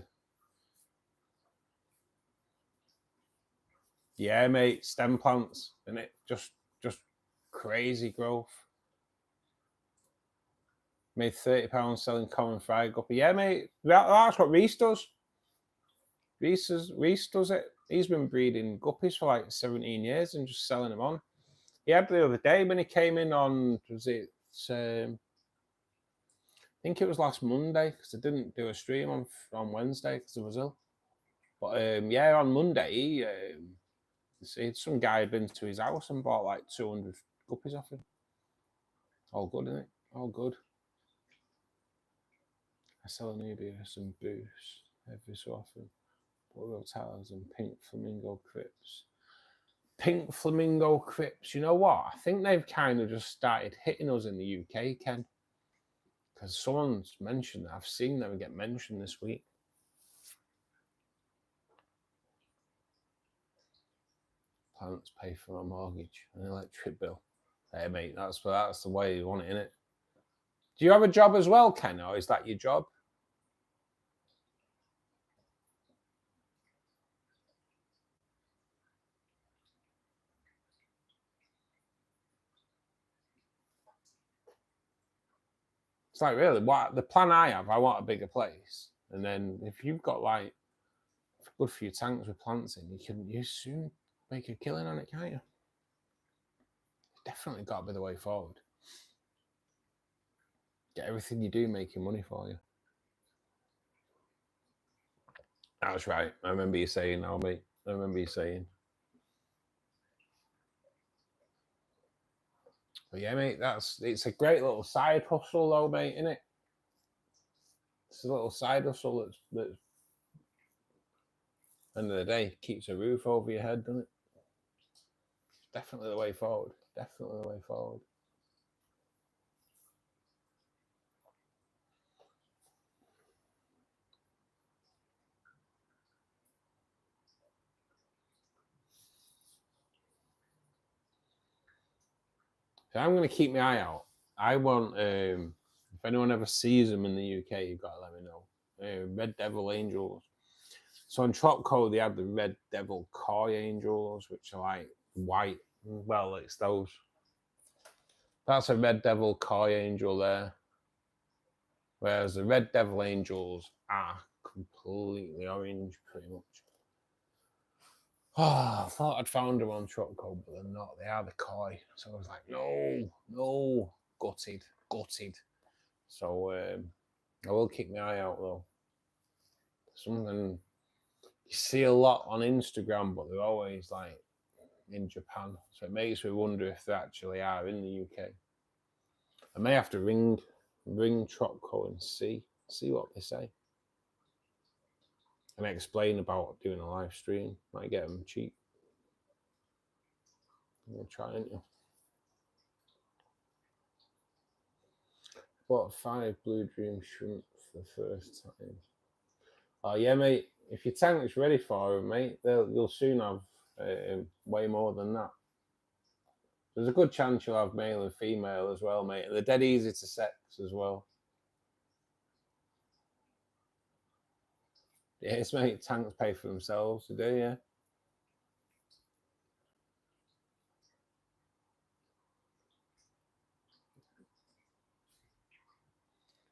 Yeah, mate, stem plants, isn't it? Just crazy growth. Made £30 selling common fried guppy. Yeah, mate, that's what Reese does. Reese does it. He's been breeding guppies for like 17 years and just selling them on. He had the other day when he came in on, was it, I think it was last Monday, because I didn't do a stream on Wednesday because I was ill. But yeah, on Monday, he some guy had been to his house and bought like 200 guppies off him. All good, isn't it? All good. I sell Anubias and booths every so often. Boreal towers and pink flamingo crypts. Pink flamingo crypts, you know what? I think they've kind of just started hitting us in the UK, Ken. Because someone's mentioned that. I've seen them get mentioned this week. Plants pay for a mortgage and electric bill. Hey, mate, that's the way you want it, innit? Do you have a job as well, Ken, or is that your job? It's like, really, what the plan I have, I want a bigger place. And then if you've got like good for your tanks with plants in, you soon make a killing on it, can't you? Definitely got to be the way forward. Get everything you do making money for you. That's right. I remember you saying, oh mate. I remember you saying. But yeah, mate, it's a great little side hustle though, mate, isn't it? It's a little side hustle that's end of the day keeps a roof over your head, doesn't it? Definitely the way forward. Definitely the way forward. So I'm going to keep my eye out. I want, if anyone ever sees them in the UK, you've got to let me know. Red Devil Angels. So on Tropco, they had the Red Devil Koi Angels, which are like white. Well, it's those. That's a Red Devil Koi Angel there. Whereas the Red Devil Angels are completely orange, pretty much. Oh, I thought I'd found them on Tropco, but they're not. They are the Koi. So I was like, no, gutted. So I will keep my eye out though. Something you see a lot on Instagram, but they're always like in Japan. So it makes me wonder if they actually are in the UK. I may have to ring Tropco and see what they say. And explain about doing a live stream. Might get them cheap. You'll try, ain't you? Bought 5 Blue Dream shrimp for the first time. Oh yeah, mate. If your tank's ready for them, mate, you'll soon have way more than that. There's a good chance you'll have male and female as well, mate. They're dead easy to sex as well. Yes, mate. Tanks pay for themselves to do, yeah.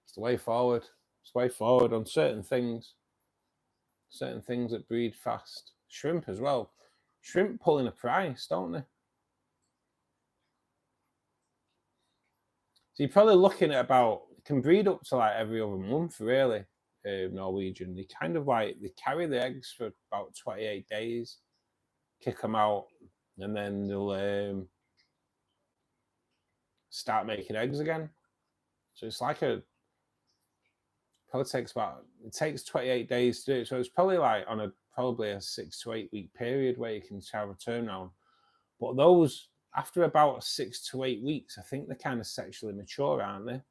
It's the way forward. It's the way forward on certain things. Certain things that breed fast. Shrimp as well. Shrimp pulling a price, don't they? So you're probably looking at about, can breed up to like every other month, really. Norwegian. They kind of like, they carry the eggs for about 28 days, kick them out, and then they'll start making eggs again. So it's like it takes 28 days to do it. So it's probably like on probably a 6 to 8 week period where you can have a turnaround. But those, after about 6 to 8 weeks, I think they're kind of sexually mature, aren't they?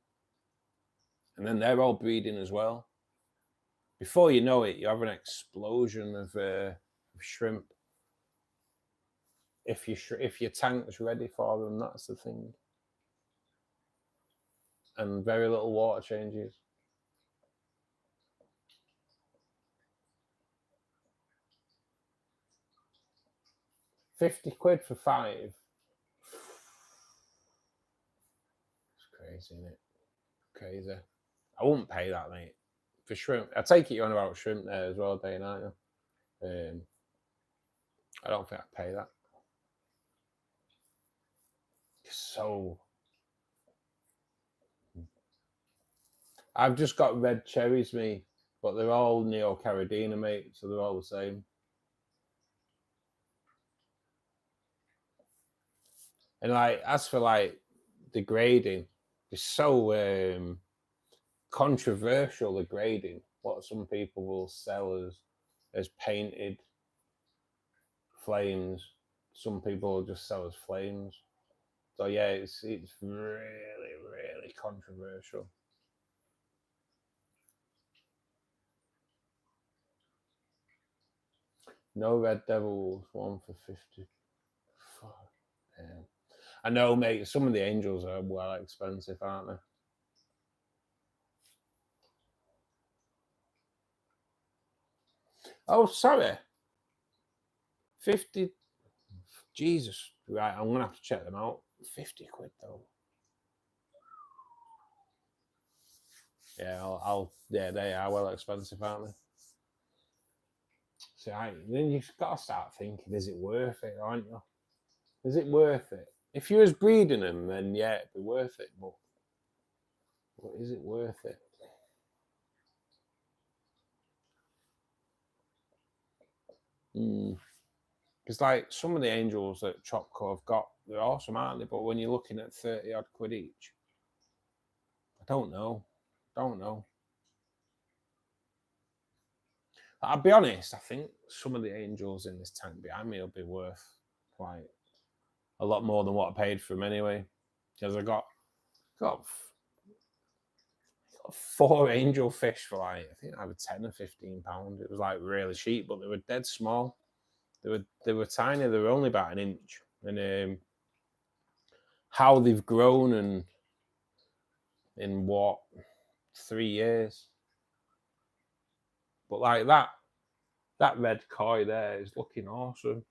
And then they're all breeding as well. Before you know it, you have an explosion of shrimp. If your tank's ready for them, that's the thing. And very little water changes. £50 for 5. It's crazy, isn't it? Crazy. I wouldn't pay that, mate. For shrimp. I take it you're on about shrimp there as well, Dane, aren't you? I don't think I'd pay that. So I've just got red cherries, me, but they're all Neo-Caridina, mate, so they're all the same. And like, as for like the grading, it's so controversial, the grading. What some people will sell as painted flames, some people will just sell as flames. So yeah, it's really, really controversial. No red devils, one for 50. Fuck, man. I know, mate, some of the angels are well expensive, aren't they? Oh, sorry. 50. Jesus. Right, I'm going to have to check them out. 50 quid, though. Yeah, yeah, they are well expensive, aren't they? So then you've got to start thinking, is it worth it, aren't you? Is it worth it? If you was breeding them, then yeah, it'd be worth it. But is it worth it? Because like some of the angels that Chopco have got, they're awesome, aren't they? But when you're looking at 30 odd quid each, I don't know. I'll be honest, I think some of the angels in this tank behind me will be worth like a lot more than what I paid for them anyway. Because I got 4 angel fish for like, I think I had 10 or 15 pounds. It was like really cheap, but they were dead small. They were tiny. They were only about an inch. And how they've grown and in what 3 years. But like that red koi there is looking awesome.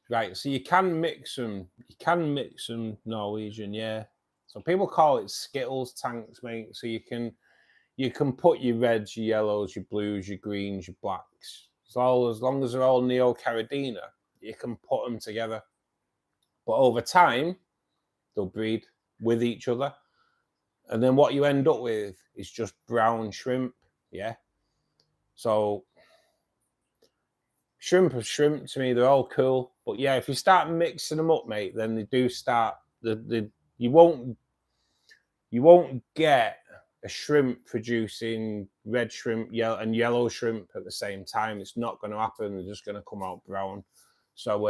Right, so you can mix them Norwegian, yeah. So people call it Skittles tanks, mate. So you can put your reds, your yellows, your blues, your greens, your blacks. So as long as they're all Neocaridina, you can put them together. But over time, they'll breed with each other. And then what you end up with is just brown shrimp, yeah? So shrimp are shrimp to me, they're all cool. But yeah, if you start mixing them up, mate, then they do start, you won't get a shrimp producing red shrimp and yellow shrimp at the same time. It's not going to happen. They're just going to come out brown. So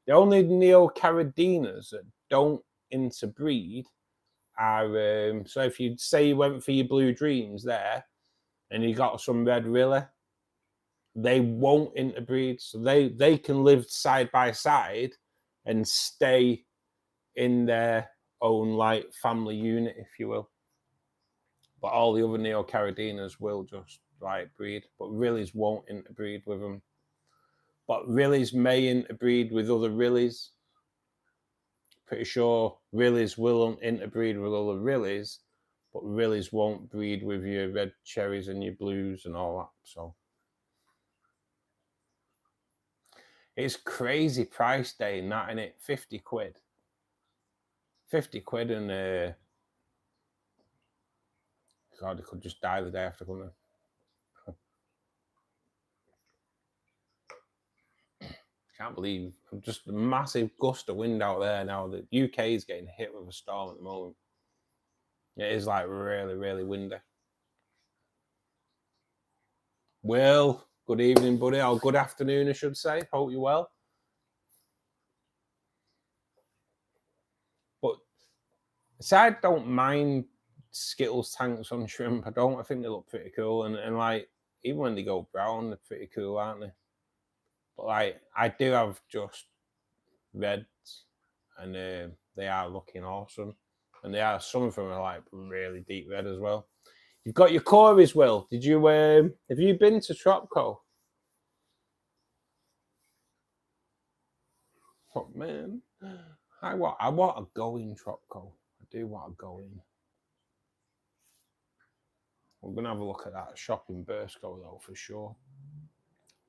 the only Neocaridinas that don't interbreed are, so if you say you went for your blue dreams there and you got some red rilla, they won't interbreed. So they can live side by side and stay in their own like family unit, if you will. But all the other Neocaridinas will just like breed, but Rillies won't interbreed with them. But Rillies may interbreed with other Rillies. Pretty sure Rillies will interbreed with other Rillies, but Rillies won't breed with your red cherries and your blues and all that. So it's crazy price day in that, innit? 50 quid. 50 quid and God, it could just die the day after, couldn't it? Can't believe just a massive gust of wind out there now. The UK is getting hit with a storm at the moment. It is like really, really windy. Will, good evening, buddy, or good afternoon, I should say. Hope you're well. But I don't mind Skittles tanks on shrimp. I think they look pretty cool. And like, even when they go brown, they're pretty cool, aren't they? But like, I do have just reds, and they are looking awesome. And they are, some of them are like really deep red as well. You've got your Corys, Will. Did you have you been to Tropco? Oh man, I want to go in Tropco. I do want to go in. We're gonna have a look at that shop in Burscough though for sure.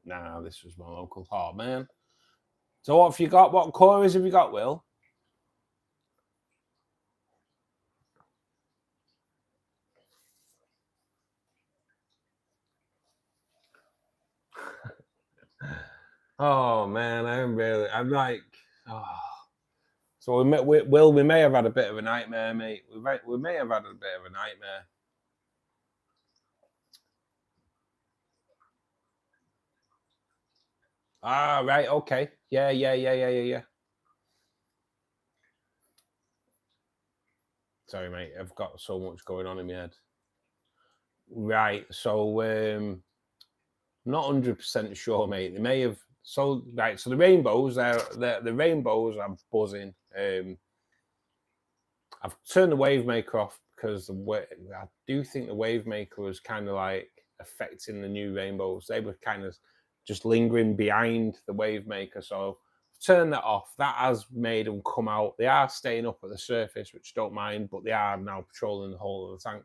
Nah, this was my local. Oh man. So what have you got? What Corys have you got, Will? Oh man, I'm like, oh. So we may have had a bit of a nightmare, mate. We may have had a bit of a nightmare. Ah, right, okay. Yeah. Sorry, mate, I've got so much going on in my head. Right, so not 100% sure, mate. They may have right. So the rainbows, the rainbows are buzzing. I've turned the wave maker off because I do think the wave maker was kind of like affecting the new rainbows. They were kind of just lingering behind the wave maker. So I've turned that off. That has made them come out. They are staying up at the surface, which don't mind, but they are now patrolling the whole of the tank.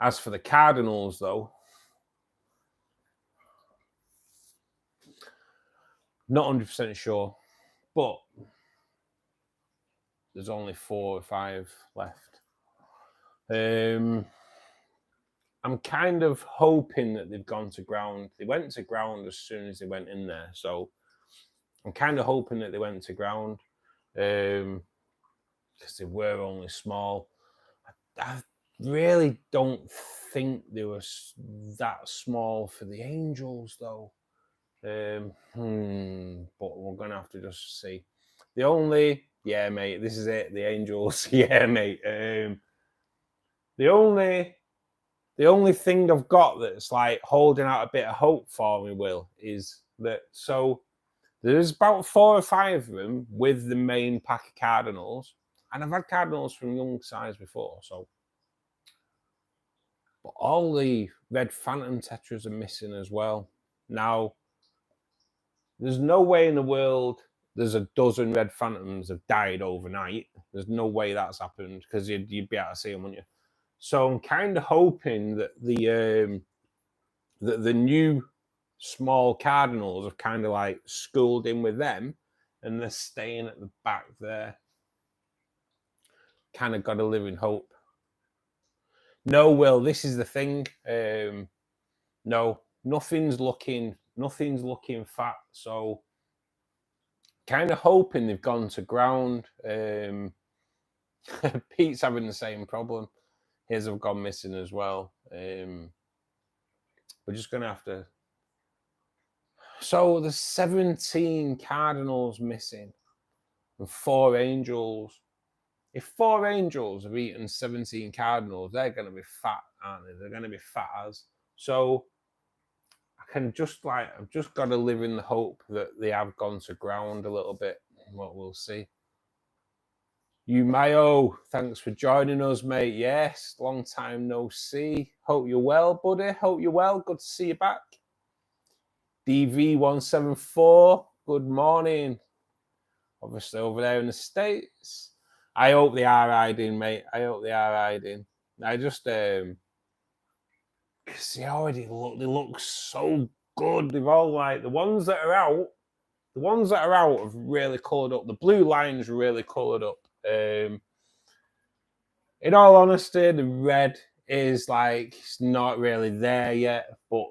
As for the cardinals, though, not 100% sure, but there's only 4 or 5 left. I'm kind of hoping that they've gone to ground. They went to ground as soon as they went in there, so I'm kind of hoping that they went to ground because they were only small. I really don't think they were that small for the angels, though. But we're gonna have to just see. Yeah, mate, this is it. The angels, yeah, mate. The only thing I've got that's like holding out a bit of hope for me, Will, is that so there's about 4 or 5 of them with the main pack of cardinals, and I've had cardinals from young size before, so but all the red phantom tetras are missing as well. Now, there's no way in the world there's a dozen red phantoms have died overnight. There's no way that's happened because you'd be able to see them, wouldn't you? So I'm kind of hoping that the new small cardinals have kind of like schooled in with them, and they're staying at the back there. Kind of got to live in hope. No, Will, this is the thing. No, nothing's looking fat. So kind of hoping they've gone to ground. Pete's having the same problem. His have gone missing as well. We're just gonna have to. So there's 17 cardinals missing and 4 angels. If 4 angels have eaten 17 cardinals, they're going to be fat, aren't they? They're going to be fat as. So I've just got to live in the hope that they have gone to ground a little bit. What we'll see. You Mayo, thanks for joining us, mate. Yes, long time no see. Hope you're well, buddy. Hope you're well. Good to see you back. DV174, good morning. Obviously over there in the States. I hope they are hiding, mate. I hope they are hiding. I just because they look so good. They've all like the ones that are out have really coloured up. The blue line's really coloured up. In all honesty, the red is like it's not really there yet, but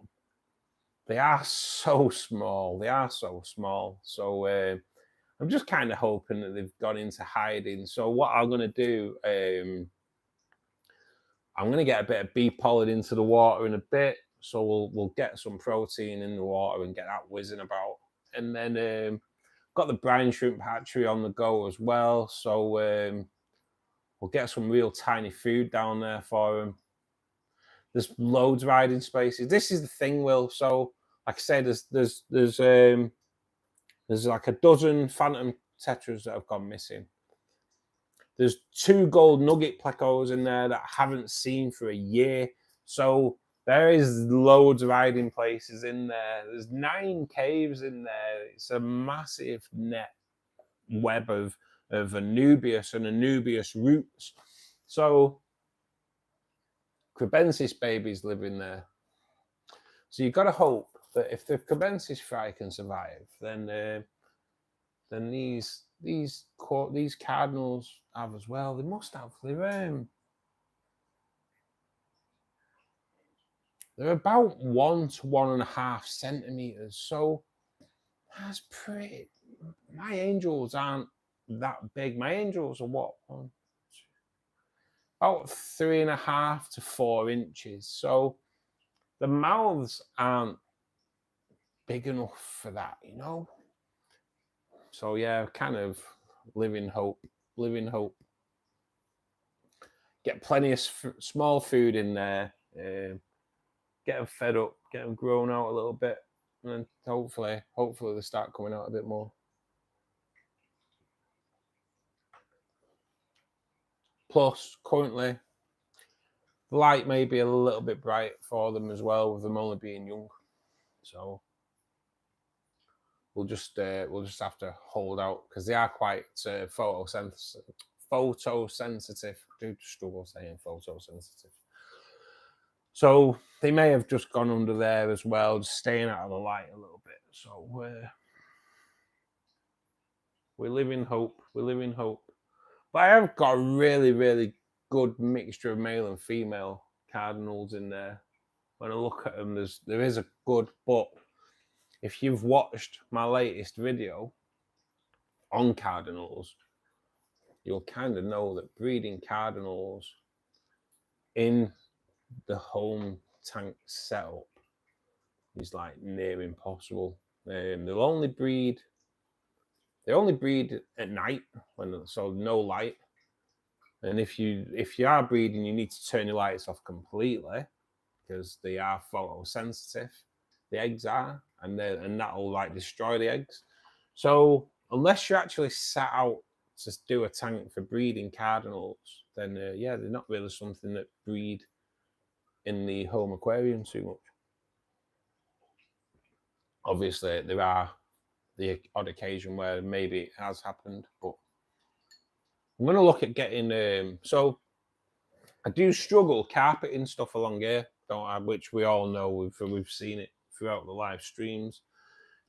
they are so small. They are so small. So I'm just kind of hoping that they've gone into hiding. So what I'm going to do, I'm going to get a bit of bee pollen into the water in a bit. So we'll get some protein in the water and get that whizzing about. And then got the brine shrimp hatchery on the go as well. So we'll get some real tiny food down there for them. There's loads of hiding spaces. This is the thing, Will. So like I said, there's like a dozen phantom tetras that have gone missing. There's 2 gold nugget plecos in there that I haven't seen for a year. So there is loads of hiding places in there. There's 9 caves in there. It's a massive net web of Anubias and Anubias roots. So Crebensis babies live in there. So you've got to hope that if the Crebensis fry can survive, then these cardinals have as well. They must have. They're about 1 to 1.5 centimeters. So that's pretty. My angels aren't that big. My angels are what? About 3.5 to 4 inches. So the mouths aren't big enough for that, you know. So yeah, kind of living hope, living hope. Get plenty of small food in there, get them fed up, get them grown out a little bit, and hopefully they start coming out a bit more. Plus, currently, the light may be a little bit bright for them as well, with them only being young. So we'll just have to hold out, because they are quite photosensitive. I do struggle saying photosensitive. So they may have just gone under there as well, just staying out of the light a little bit. So we live in hope. We live in hope. But I have got a really, really good mixture of male and female cardinals in there. When I look at them, there is a good, but if you've watched my latest video on cardinals, you'll kind of know that breeding cardinals in the home tank setup is like near impossible. They only breed at night, so no light. And if you are breeding, you need to turn your lights off completely, because they are photosensitive. The eggs are, and that'll like destroy the eggs. So unless you're actually sat out to do a tank for breeding cardinals, then yeah, they're not really something that breed in the home aquarium too much. Obviously, there are the odd occasion where maybe it has happened, but I'm going to look at getting so I do struggle carpeting stuff along here, don't I? Which we all know, we've seen it throughout the live streams.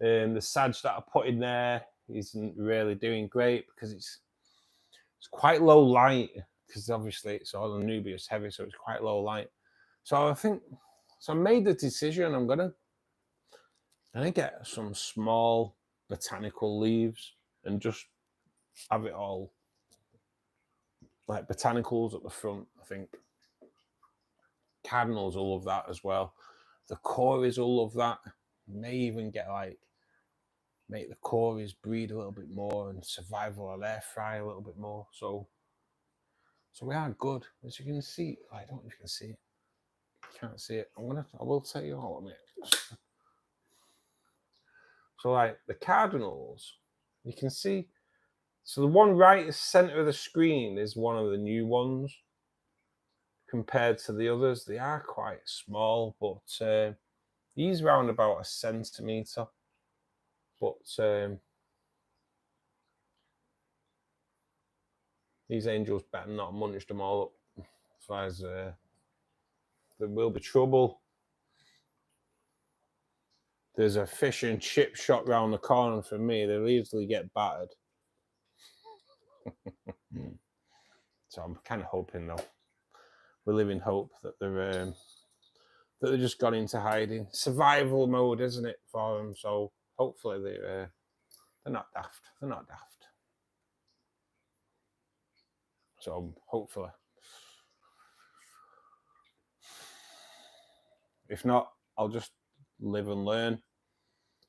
The sage that I put in there isn't really doing great, because it's quite low light, because obviously it's all Anubias heavy, so it's quite low light. So I made the decision, I'm gonna get some small botanical leaves and just have it all like botanicals at the front. I think cardinals will love that as well. The cories will love that. May even get make the cories breed a little bit more and survival of air fry a little bit more. So we are good, as you can see. I don't know if you can see it. Can't see it. I will tell you all of it. So like the cardinals, you can see. So the one right center of the screen is one of the new ones. Compared to the others, they are quite small, but he's around about 1 centimeter. But these angels better not munch them all up, otherwise there will be trouble. There's a fish and chip shop round the corner from me. They'll easily get battered. So I'm kind of hoping, though. We live in hope that they're just gone into hiding. Survival mode, isn't it, for them? So hopefully they're not daft. They're not daft. So hopefully. If not, I'll just live and learn.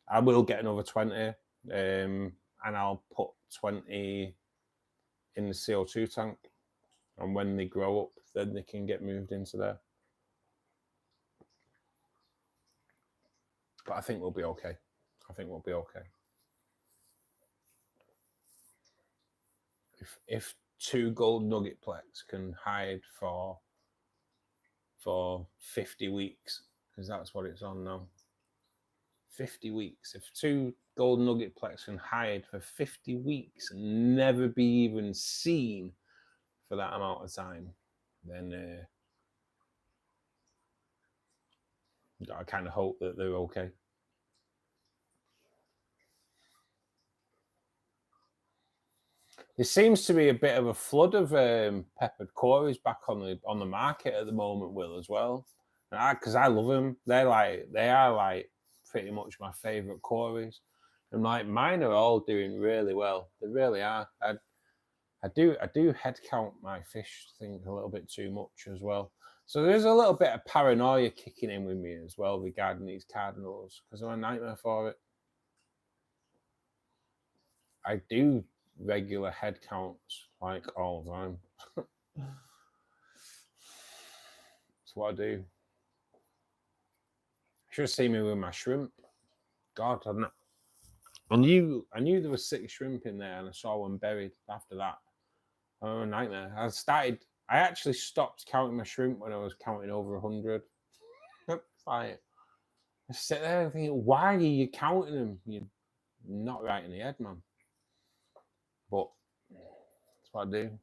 I will get another 20, and I'll put 20 in the CO2 tank. And when they grow up, then they can get moved into there. But I think we'll be okay. I think we'll be okay. If 2 gold nugget plex can hide for 50 weeks, because that's what it's on now. 50 weeks. If 2 gold nugget plex can hide for 50 weeks and never be even seen for that amount of time, then I kind of hope that they're okay. There seems to be a bit of a flood of peppered cories back on the market at the moment, Will, as well. Because I love them. They are like pretty much my favourite cories, and like mine are all doing really well. They really are. I do head count my fish thing a little bit too much as well. So there's a little bit of paranoia kicking in with me as well regarding these cardinals, because I'm a nightmare for it. I do regular head counts like all the time. That's what I do. Should have seen me with my shrimp. God, I knew there was 6 shrimp in there, and I saw one buried after that. Oh, a nightmare. I actually stopped counting my shrimp when I was counting over 100. It's like, I sit there and think, why are you counting them? You're not right in the head, man. But that's what I do.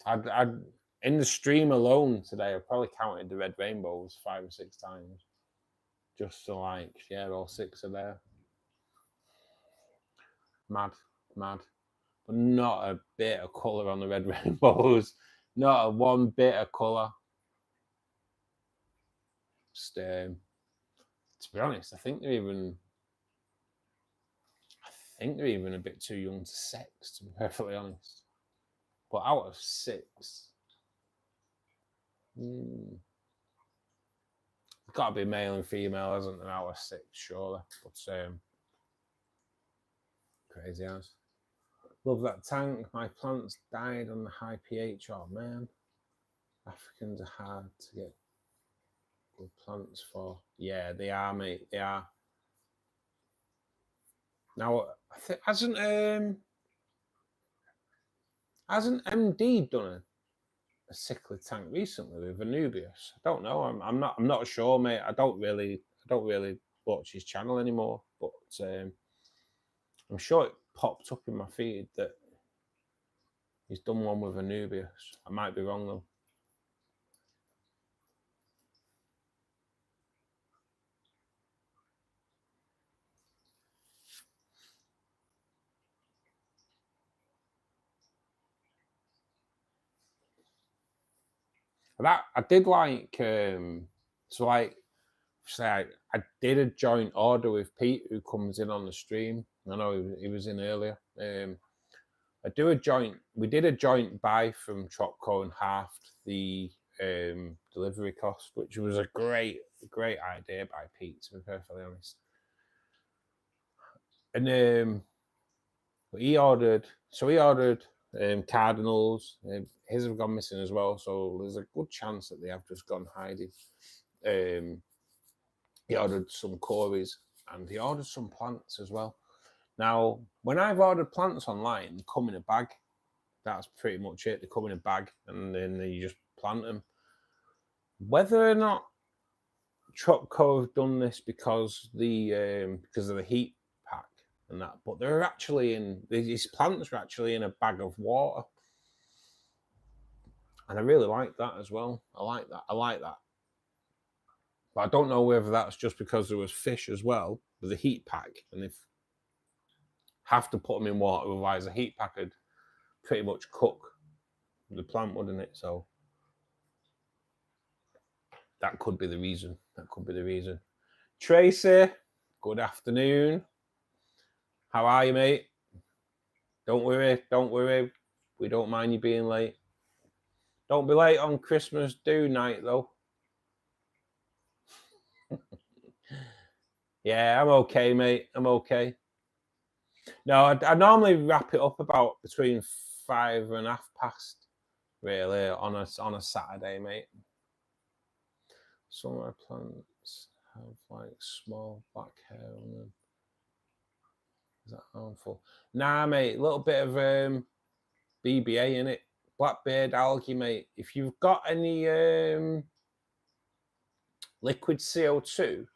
I'd in the stream alone today, I probably counted the red rainbows 5 or 6 times. Just so like, yeah, all 6 are there. Mad. But not a bit of colour on the red rainbows. Not a one bit of colour. Just, to be honest, I think they're even a bit too young to sex, to be perfectly honest. But out of 6, it's got to be male and female, hasn't there? Out of 6, surely. But crazy house. Love that tank. My plants died on the high pH. Oh man, Africans are hard to get good plants for. Yeah, they are, mate. They are. Now, I think hasn't MD done a cichlid tank recently with Anubias? I don't know. I'm not sure, mate. I don't really watch his channel anymore, but I'm sure it popped up in my feed that he's done one with Anubias. I might be wrong though. That I did like. So like, say I did a joint order with Pete, who comes in on the stream. I know he was in earlier. We did a joint buy from Tropco and halved the delivery cost, which was a great idea by Pete, to be perfectly honest. And he ordered cardinals. His have gone missing as well, so there's a good chance that they have just gone hiding. He ordered some cories and he ordered some plants as well. Now, when I've ordered plants online, they come in a bag. That's pretty much it. They come in a bag and then you just plant them. Whether or not Tropco have done this because of the heat pack and that, but they're actually these plants are actually in a bag of water. And I really like that as well. I like that. But I don't know whether that's just because there was fish as well with the heat pack, and they have to put them in water, otherwise the heat pack would pretty much cook the plant, wouldn't it? So that could be the reason. Tracy, good afternoon. How are you, mate? Don't worry. We don't mind you being late. Don't be late on Christmas do night, though. Yeah, I'm okay, mate. I'm okay. No, I normally wrap it up about between 5:30, really, on a Saturday, mate. Some of my plants have like small black hair on them. Is that harmful? Nah, mate. A little bit of BBA in it. Blackbeard algae, mate. If you've got any liquid CO2,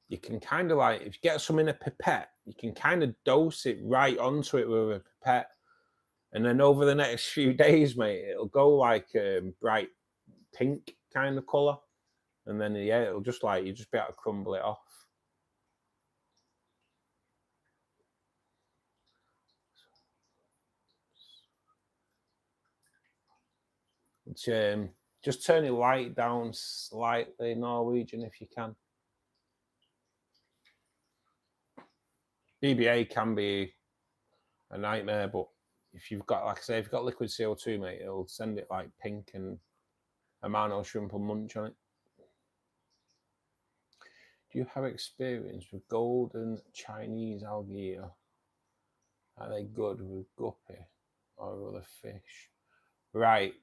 you can kind of like, if you get some in a pipette, you can kind of dose it right onto it with a pipette. And then over the next few days, mate, it'll go like bright pink kind of colour. And then, yeah, it'll just like, you just be able to crumble it off. Just turn your light down slightly, Norwegian, if you can. BBA can be a nightmare, but if you've got, like I say, if you've got liquid CO2, mate, it'll send it like pink, and a minnow shrimp will munch on it. Do you have experience with golden Chinese alligator? Are they good with guppy or other fish? Right,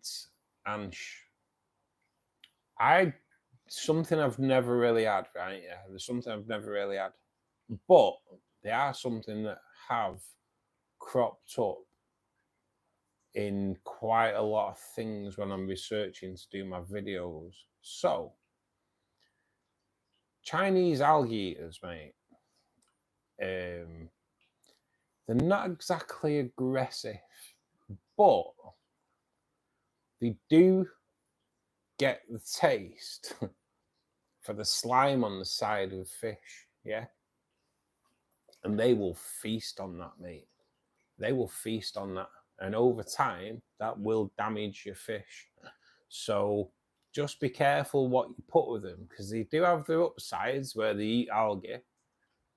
Ansh. Something I've never really had, right? Yeah, there's something I've never really had. But they are something that have cropped up in quite a lot of things when I'm researching to do my videos. So, Chinese alligators, mate, they're not exactly aggressive, but they do get the taste for the slime on the side of fish, yeah? And they will feast on that, mate. They will feast on that. And over time, that will damage your fish. So just be careful what you put with them, because they do have their upsides where they eat algae,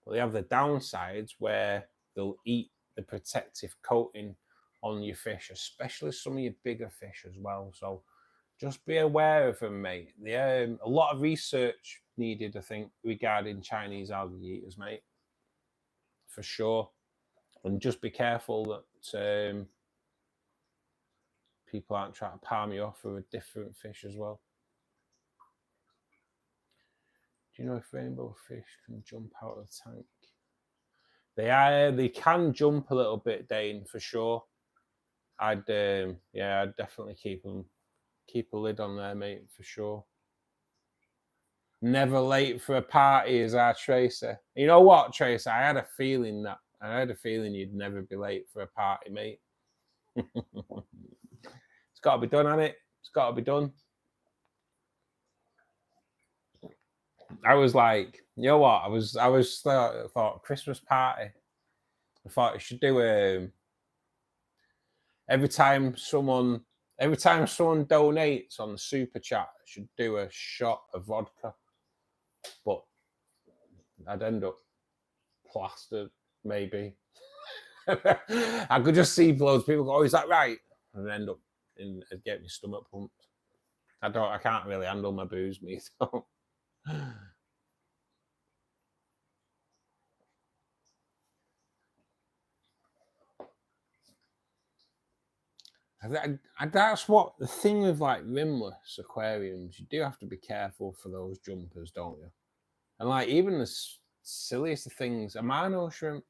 but they have the downsides where they'll eat the protective coating on your fish, especially some of your bigger fish as well. So just be aware of them, mate. A lot of research needed, I think, regarding Chinese alligators, mate, for sure. And just be careful that people aren't trying to palm you off with a different fish as well. Do you know if rainbow fish can jump out of the tank? They can jump a little bit, Dane, for sure. I'd definitely keep a lid on there, mate, for sure. Never late for a party is our Tracer. You know what, Tracer? I had a feeling you'd never be late for a party, mate. It's got to be done, hasn't it? It's got to be done. I was like, you know what? I thought Christmas party. I thought I should do every time someone donates on the super chat, I should do a shot of vodka. But I'd end up plastered, maybe. I could just see loads of people go, "Oh, is that right?" And end up get my stomach pumped. I can't really handle my booze, me. So. That's what the thing with like rimless aquariums. You do have to be careful for those jumpers, don't you? And like even the silliest of things, a minnow shrimp.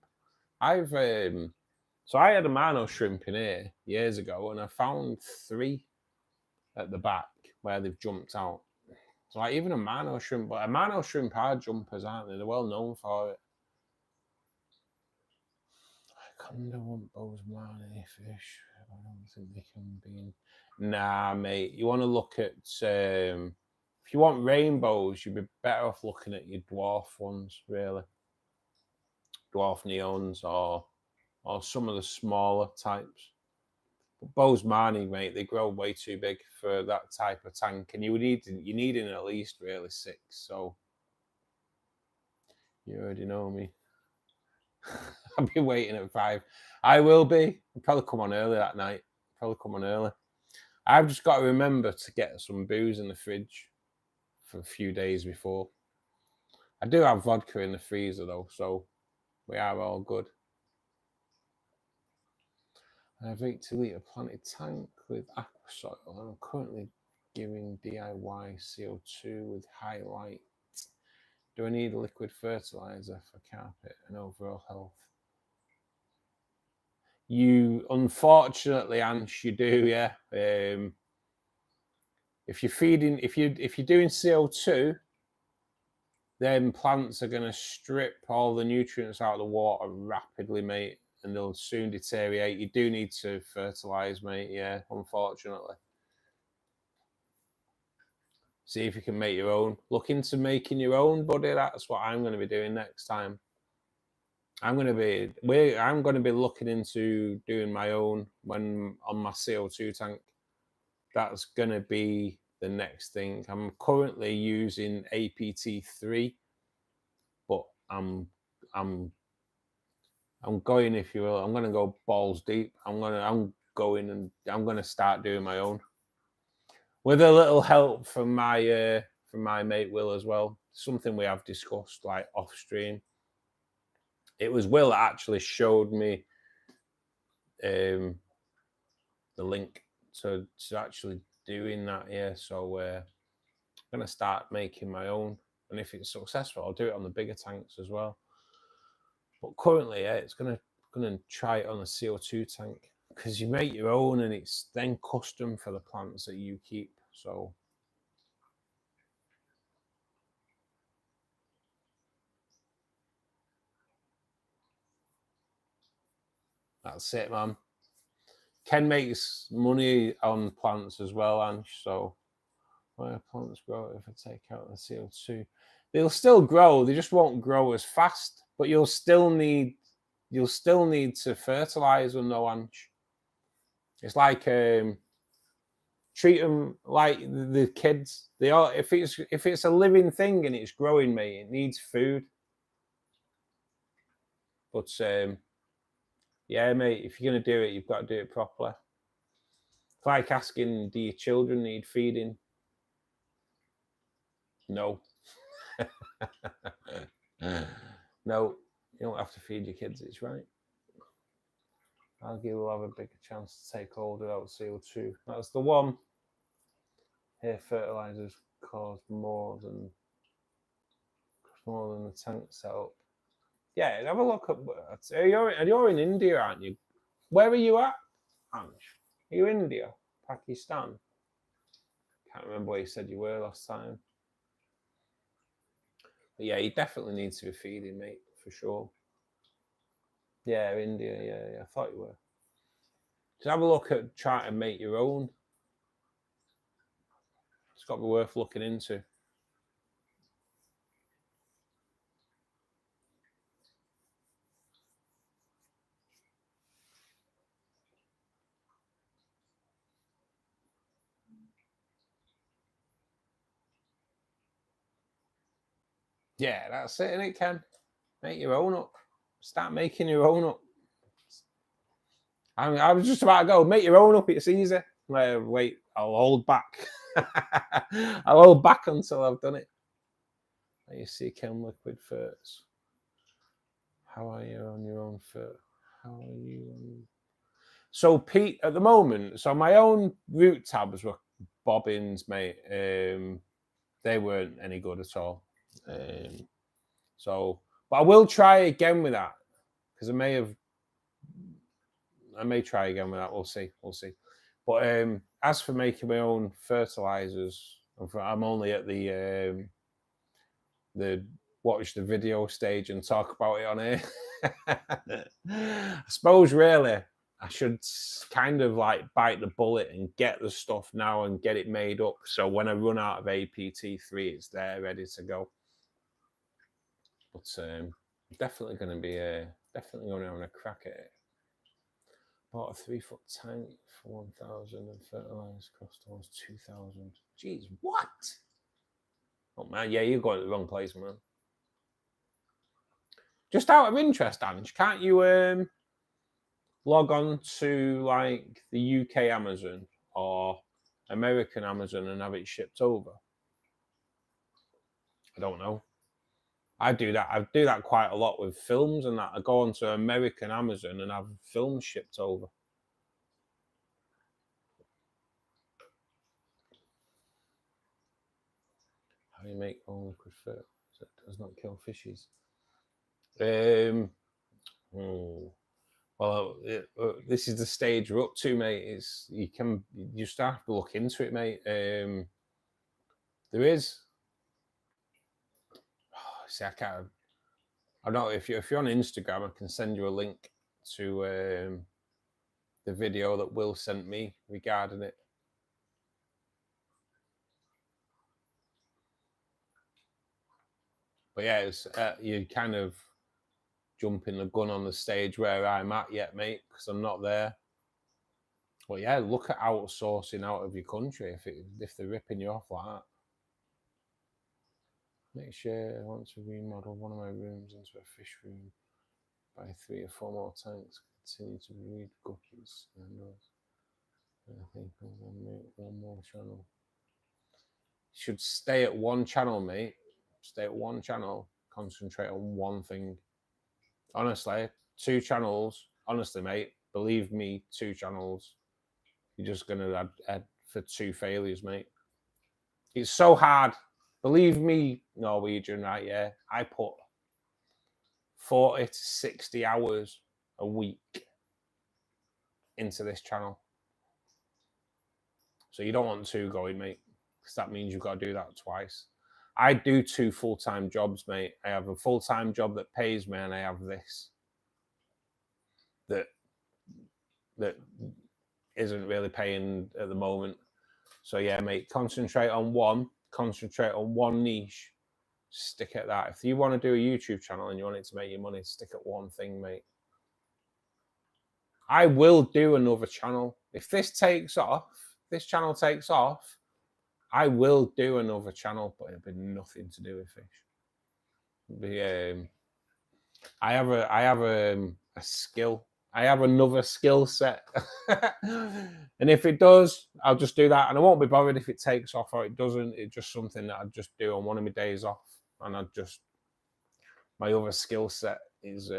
I had a minnow shrimp in here years ago, and I found 3 at the back where they've jumped out. So like even a minnow shrimp, but a minnow shrimp are jumpers, aren't they? They're well known for it. I kind of want those marley fish. I don't think they can be in. Nah, mate. You want to look at if you want rainbows, you'd be better off looking at your dwarf ones, really. Dwarf neons or some of the smaller types. But Bozeman, mate, they grow way too big for that type of tank, and you need at least really 6. So you already know me. I'll be waiting at 5. I will be. I'll probably come on early that night. I've just got to remember to get some booze in the fridge for a few days before. I do have vodka in the freezer though, so we are all good. I have 8-litre planted tank with aqua soil. I'm currently giving DIY CO2 with high light. Do I need a liquid fertilizer for carpet and overall health? You unfortunately, Ansh, you do, yeah. If you're doing CO2, then plants are going to strip all the nutrients out of the water rapidly, mate, and they'll soon deteriorate. You do need to fertilize, mate, yeah, unfortunately. See if you can make your own. Look into making your own, buddy. That's what I'm going to be doing next time. I'm going to be looking into doing my own when on my CO2 tank. That's going to be the next thing. I'm currently using APT3, but I'm I'm going, if you will. I'm going to go balls deep. I'm going and I'm going to start doing my own, with a little help from my mate Will as well. Something we have discussed like off stream. It was Will that actually showed me the link to actually doing that. Yeah, so I'm gonna start making my own, and if it's successful, I'll do it on the bigger tanks as well. But currently, yeah, it's gonna try it on a CO2 tank, because you make your own and it's then custom for the plants that you keep. So that's it, man. Ken makes money on plants as well, Ange. So where plants grow if I take out the CO2, they'll still grow. They just won't grow as fast. But you'll still need to fertilize them, no, Ange. It's like treat them like the kids. They are, if it's a living thing and it's growing, mate, it needs food. But yeah, mate, if you're gonna do it, you've got to do it properly. It's like asking, do your children need feeding? No. No, you don't have to feed your kids, it's right. Algae will have a bigger chance to take hold without CO2. That's the one. Here, fertilizers cause more than the tank setup. Yeah, have a look at. You're in India, aren't you? Where are you at, Ange? Are you India? Pakistan? Can't remember where you said you were last time. But yeah, you definitely need to be feeding, mate, for sure. Yeah, India, yeah, I thought you were. Just have a look at trying to make your own. It's got to be worth looking into. Yeah, that's it, innit, Ken? Make your own up. Start making your own up. I was just about to go, make your own up, it's easy. Wait, I'll hold back. I'll hold back until I've done it. You see Chem liquid ferts. How are you on your own fert? How are you on... So Pete, at the moment, so my own root tabs were bobbins, mate. They weren't any good at all. So, but I will try again with that, because I may try again with that. We'll see. But as for making my own fertilizers, I'm only at the watch the video stage and talk about it on here. I suppose really I should kind of like bite the bullet and get the stuff now and get it made up, so when I run out of APT3, it's there ready to go. But definitely going to be definitely going to have a crack at it. Bought a 3-foot tank for 1,000 and fertilized cost almost 2,000. Jeez, what? Oh man, yeah, you're going to the wrong place, man. Just out of interest, Ange, can't you log on to like the UK Amazon or American Amazon and have it shipped over? I don't know. I do that quite a lot with films and that. I go onto American Amazon and have films shipped over. How do you make own liquid fertilizer so it does not kill fishes? Well, this is the stage we're up to, mate. You just have to look into it, mate. There is. See, I can't. I don't know if you're on Instagram, I can send you a link to the video that Will sent me regarding it. But yeah, it's you kind of jumping the gun on the stage where I'm at yet, mate, because I'm not there. Well, yeah, look at outsourcing out of your country if they're ripping you off like that. Next year, I want to remodel one of my rooms into a fish room. Buy 3 or 4 more tanks. Continue to breed guppies. I think I'm gonna make 1 more channel. Should stay at 1 channel, mate. Stay at 1 channel. Concentrate on 1 thing. Honestly, 2 channels. Honestly, mate, believe me, 2 channels. You're just gonna add for 2 failures, mate. It's so hard. Believe me, Norwegian, right? Yeah, I put 40 to 60 hours a week into this channel. So you don't want 2 going, mate, because that means you've got to do that twice. I do 2 full-time jobs, mate. I have a full-time job that pays me, and I have this that isn't really paying at the moment. So yeah, mate, concentrate on 1. Concentrate on 1 niche. Stick at that. If you want to do a YouTube channel and you want it to make you money, stick at 1 thing, mate. I will do another channel. If this takes off, this channel takes off, I will do another channel, but it'll be nothing to do with fish. I have a skill. I have another skill set. And if it does, I'll just do that. And I won't be bothered if it takes off or it doesn't. It's just something that I just do on one of my days off. And my other skill set is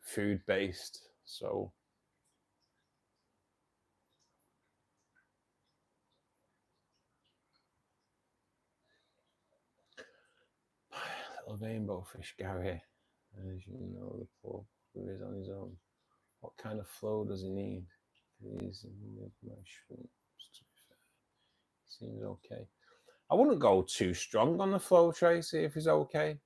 food based. So little rainbow fish, Gary. As you know, the poor is on his own. What kind of flow does he need? He's with my shrimps, to be fair. Seems okay. I wouldn't go too strong on the flow, Tracy, if he's okay.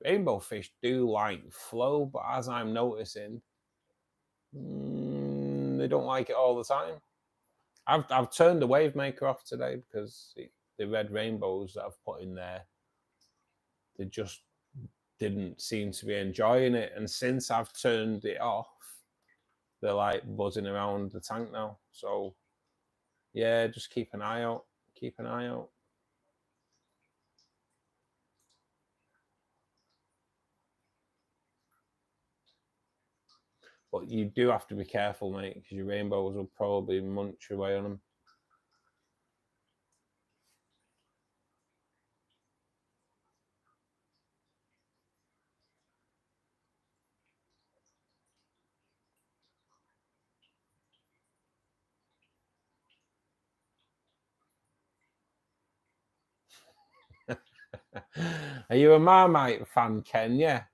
Rainbow fish do like flow, but as I'm noticing, they don't like it all the time. I've turned the wave maker off today because the red rainbows that I've put in there, they just didn't seem to be enjoying it. And since I've turned it off, they're like buzzing around the tank now. So yeah, just keep an eye out. Keep an eye out. But you do have to be careful, mate, because your rainbows will probably munch away on them. Are you a Marmite fan, Ken? Yeah.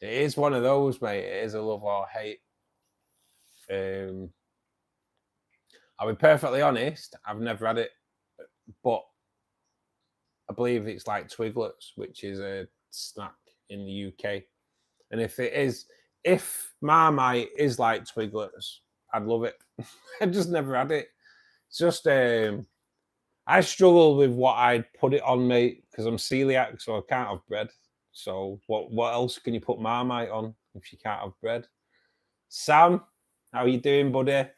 It is one of those, mate. It is a love or hate. I'll be perfectly honest, I've never had it, but I believe it's like Twiglets, which is a snack in the UK. And if Marmite is like Twiglets, I'd love it. I just never had it. It's just I struggle with what I'd put it on, mate, because I'm celiac, so I can't have bread. So what else can you put Marmite on if you can't have bread? Sam, how you doing, buddy?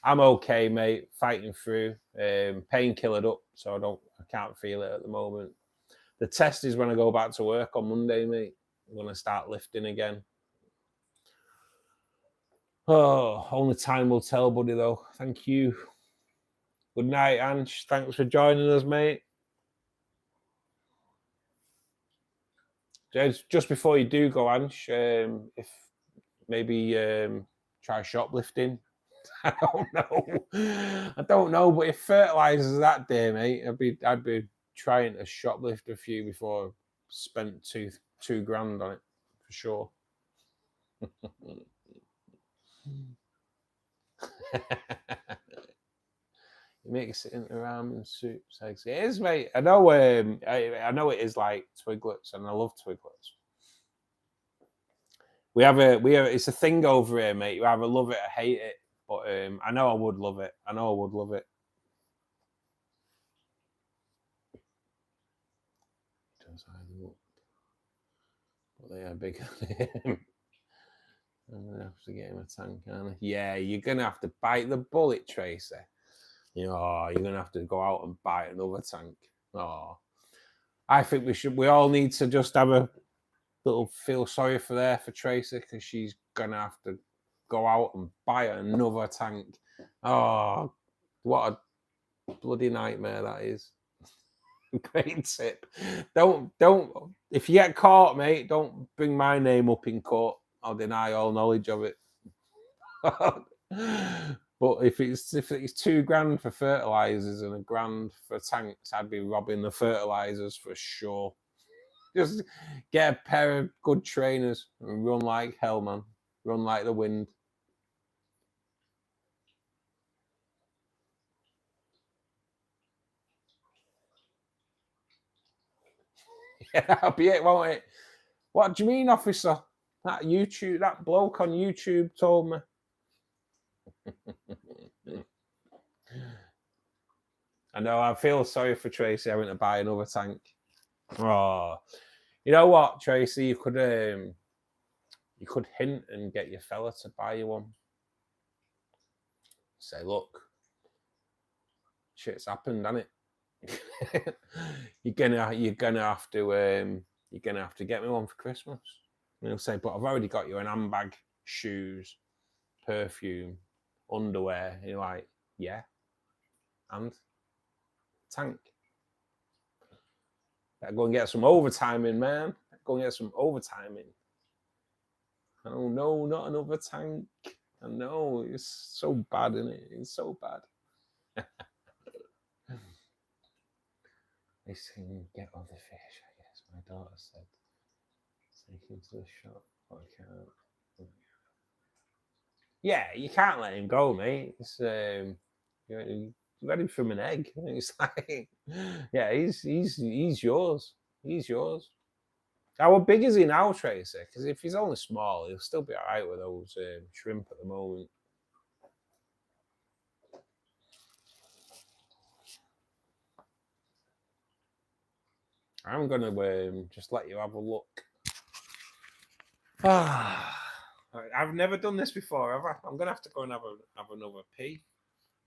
I'm okay, mate. Fighting through. Painkillered up, so I can't feel it at the moment. The test is when I go back to work on Monday, mate. I'm gonna start lifting again. Oh, only time will tell, buddy, though. Thank you. Good night, Ange. Thanks for joining us, mate. Just before you do go, Ange, if maybe try shoplifting. I don't know, but if fertilizers that day, mate, I'd be trying to shoplift a few before I spent two grand on it for sure. It makes it into ramen soup sexy. It is, mate. I know. I know it is like Twiglets, and I love Twiglets. We have it's a thing over here, mate. You either love it or hate it. But I know I would love it. I know I would love it. But they are bigger than him. I'm gonna have to get him a tank, aren't I? Yeah, you're gonna have to bite the bullet, Tracy. You're gonna have to go out and buy another tank. Oh, I think we all need to just have a little feel sorry for Tracy, because she's gonna have to go out and buy another tank. Oh, what a bloody nightmare that is. Great tip. Don't if you get caught, mate, don't bring my name up in court. I'll deny all knowledge of it. But if it's £2,000 for fertilizers and £1,000 for tanks, I'd be robbing the fertilizers for sure. Just get a pair of good trainers and run like hell, man. Run like the wind. Yeah, that'll be it, won't it? What do you mean, officer? That bloke on YouTube told me. I know, I feel sorry for Tracy having to buy another tank. Oh, you know what, Tracy? You could hint and get your fella to buy you one. Say, look, shit's happened, hasn't it? you're gonna have to get me one for Christmas. And he'll say, but I've already got you an handbag, shoes, perfume, underwear. And you're like, yeah, and tank. Better go and get some overtime in, man. Go and get some overtime in. Oh no, not another tank. I know, it's so bad, isn't it? It's so bad. They say get other fish, I guess. My daughter said. Take him to the shop. I can't. Yeah, you can't let him go, mate. It's you got him from an egg. It's like, yeah, he's yours. He's yours. How big is he now, Tracy? Because if he's only small, he'll still be all right with those shrimp at the moment. I'm gonna just let you have a look. I've never done this before, have I? I'm gonna have to go and have another pee.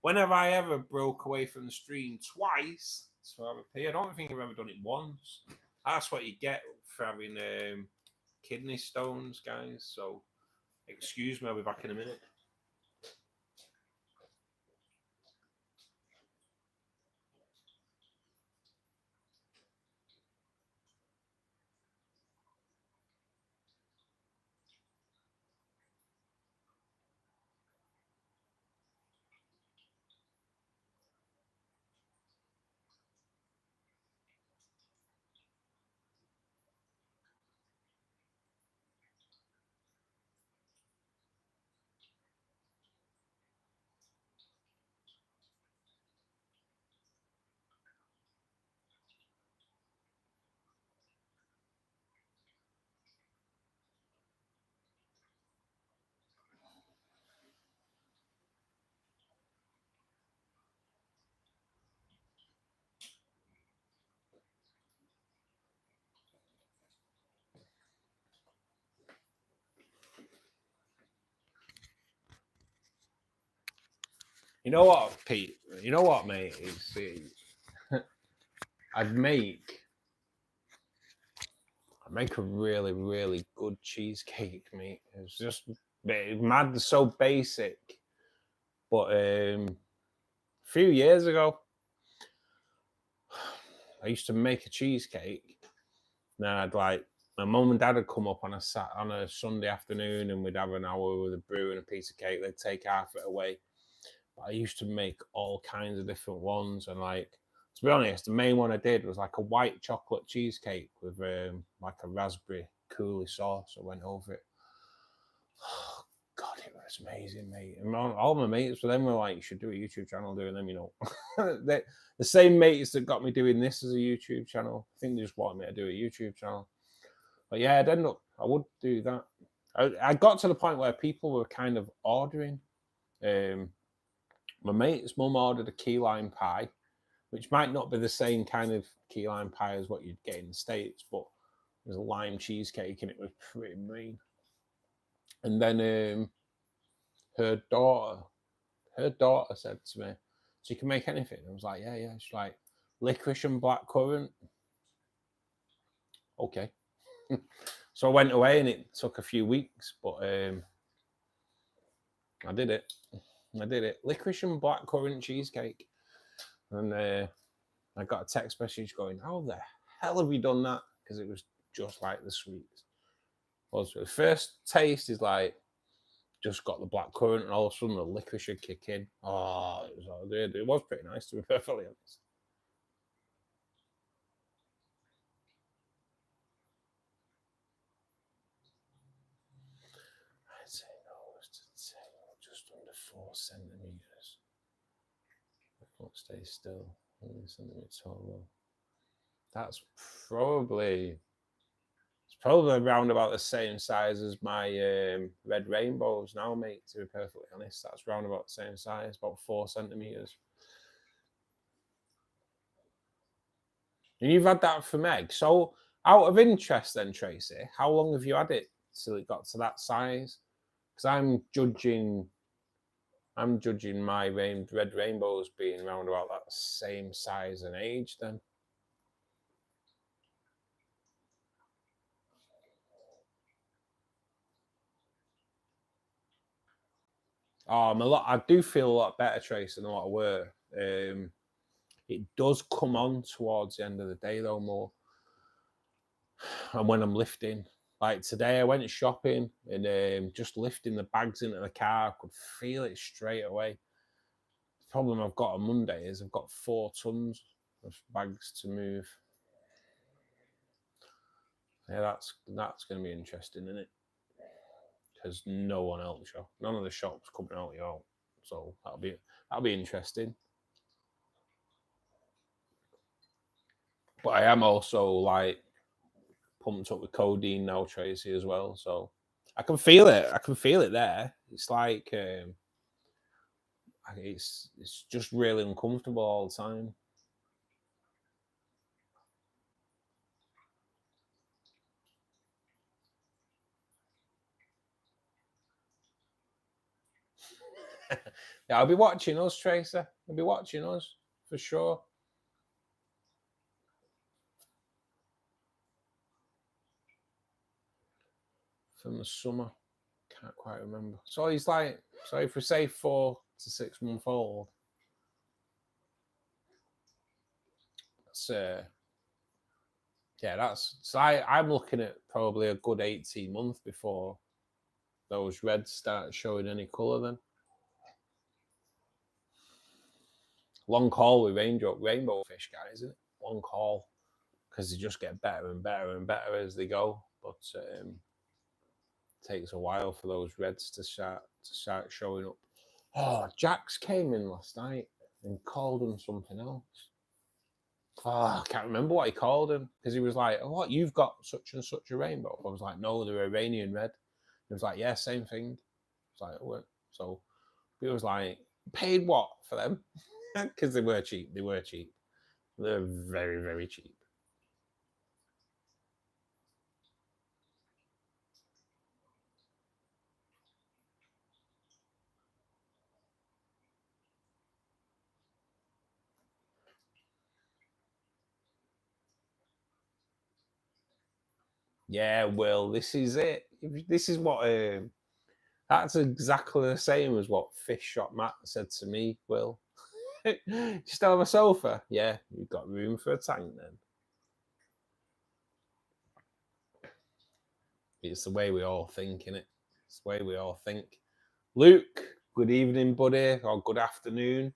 When have I ever broke away from the stream twice to have a pee? I don't think I've ever done it once. That's what you get for having kidney stones, guys. So excuse me, I'll be back in a minute. You know what, Pete? You know what, mate? I'd make a really, really good cheesecake, mate. It's just mad, so basic. But a few years ago, I used to make a cheesecake. Then I'd like, my mum and dad would come up on a Sunday afternoon, and we'd have an hour with a brew and a piece of cake. They'd take half it away. But I used to make all kinds of different ones, and like, to be honest, the main one I did was like a white chocolate cheesecake with like a raspberry coulis sauce. I went over it. Oh, God, it was amazing, mate. And all my mates for them were like, you should do a YouTube channel doing them, you know. The same mates that got me doing this as a YouTube channel. I think they just wanted me to do a YouTube channel. But yeah, I would do that. I got to the point where people were kind of ordering. My mate's mum ordered a key lime pie, which might not be the same kind of key lime pie as what you'd get in the States, but it was a lime cheesecake and it was pretty mean. And then her daughter said to me, so you can make anything? I was like, yeah. She's like, licorice and blackcurrant. Okay. So I went away and it took a few weeks, but I did it. Licorice and blackcurrant cheesecake. And I got a text message going, how the hell have you done that? Because it was just like the sweets. Well, so the first taste is like, just got the blackcurrant, and all of a sudden the licorice would kick in. Oh, it was pretty nice, to be perfectly honest. I'd say no, just under 4 centimeters. I can't stay still. 1 centimeter total. That's probably around about the same size as my red rainbows now, mate, to be perfectly honest. That's round about the same size, about 4 centimeters. And you've had that from egg. So out of interest then, Tracy, how long have you had it till it got to that size? Because I'm judging my red rainbows being around about that same size and age then. Oh, I do feel a lot better, Tracy, than what I were. It does come on towards the end of the day though more. And when I'm lifting, like today I went shopping and just lifting the bags into the car, I could feel it straight away. The problem I've got on Monday is I've got 4 tons of bags to move. Yeah, that's going to be interesting, isn't it? Because none of the shops coming out yet, so that'll be interesting. But I am also like pumped up with codeine now, Tracy, as well. So I can feel it. I can feel it there. It's like it's just really uncomfortable all the time. Yeah, I'll be watching us, Tracer. I'll be watching us for sure. From the summer, can't quite remember. So he's like, so if we say 4 to 6 month old, that's yeah, that's so I'm looking at probably a good 18 months before those reds start showing any colour then. Long haul with rainbow fish, guys, isn't it? Long haul, because they just get better and better and better as they go. But it takes a while for those reds to start showing up. Oh, Jax came in last night and called him something else. Oh, I can't remember what he called him because he was like, oh, "What, you've got such and such a rainbow?" I was like, "No, they're Iranian red." He was like, "Yeah, same thing." It's like, "Oh, so he was like, paid what for them?" Because they were cheap. They're very, very cheap. Yeah, well, this is it. This is what that's exactly the same as what Fish Shop Matt said to me. Will, you still have a sofa? Yeah, you've got room for a tank then. It's the way we all think, innit? It's the way we all think. Luke, good evening, buddy, or good afternoon.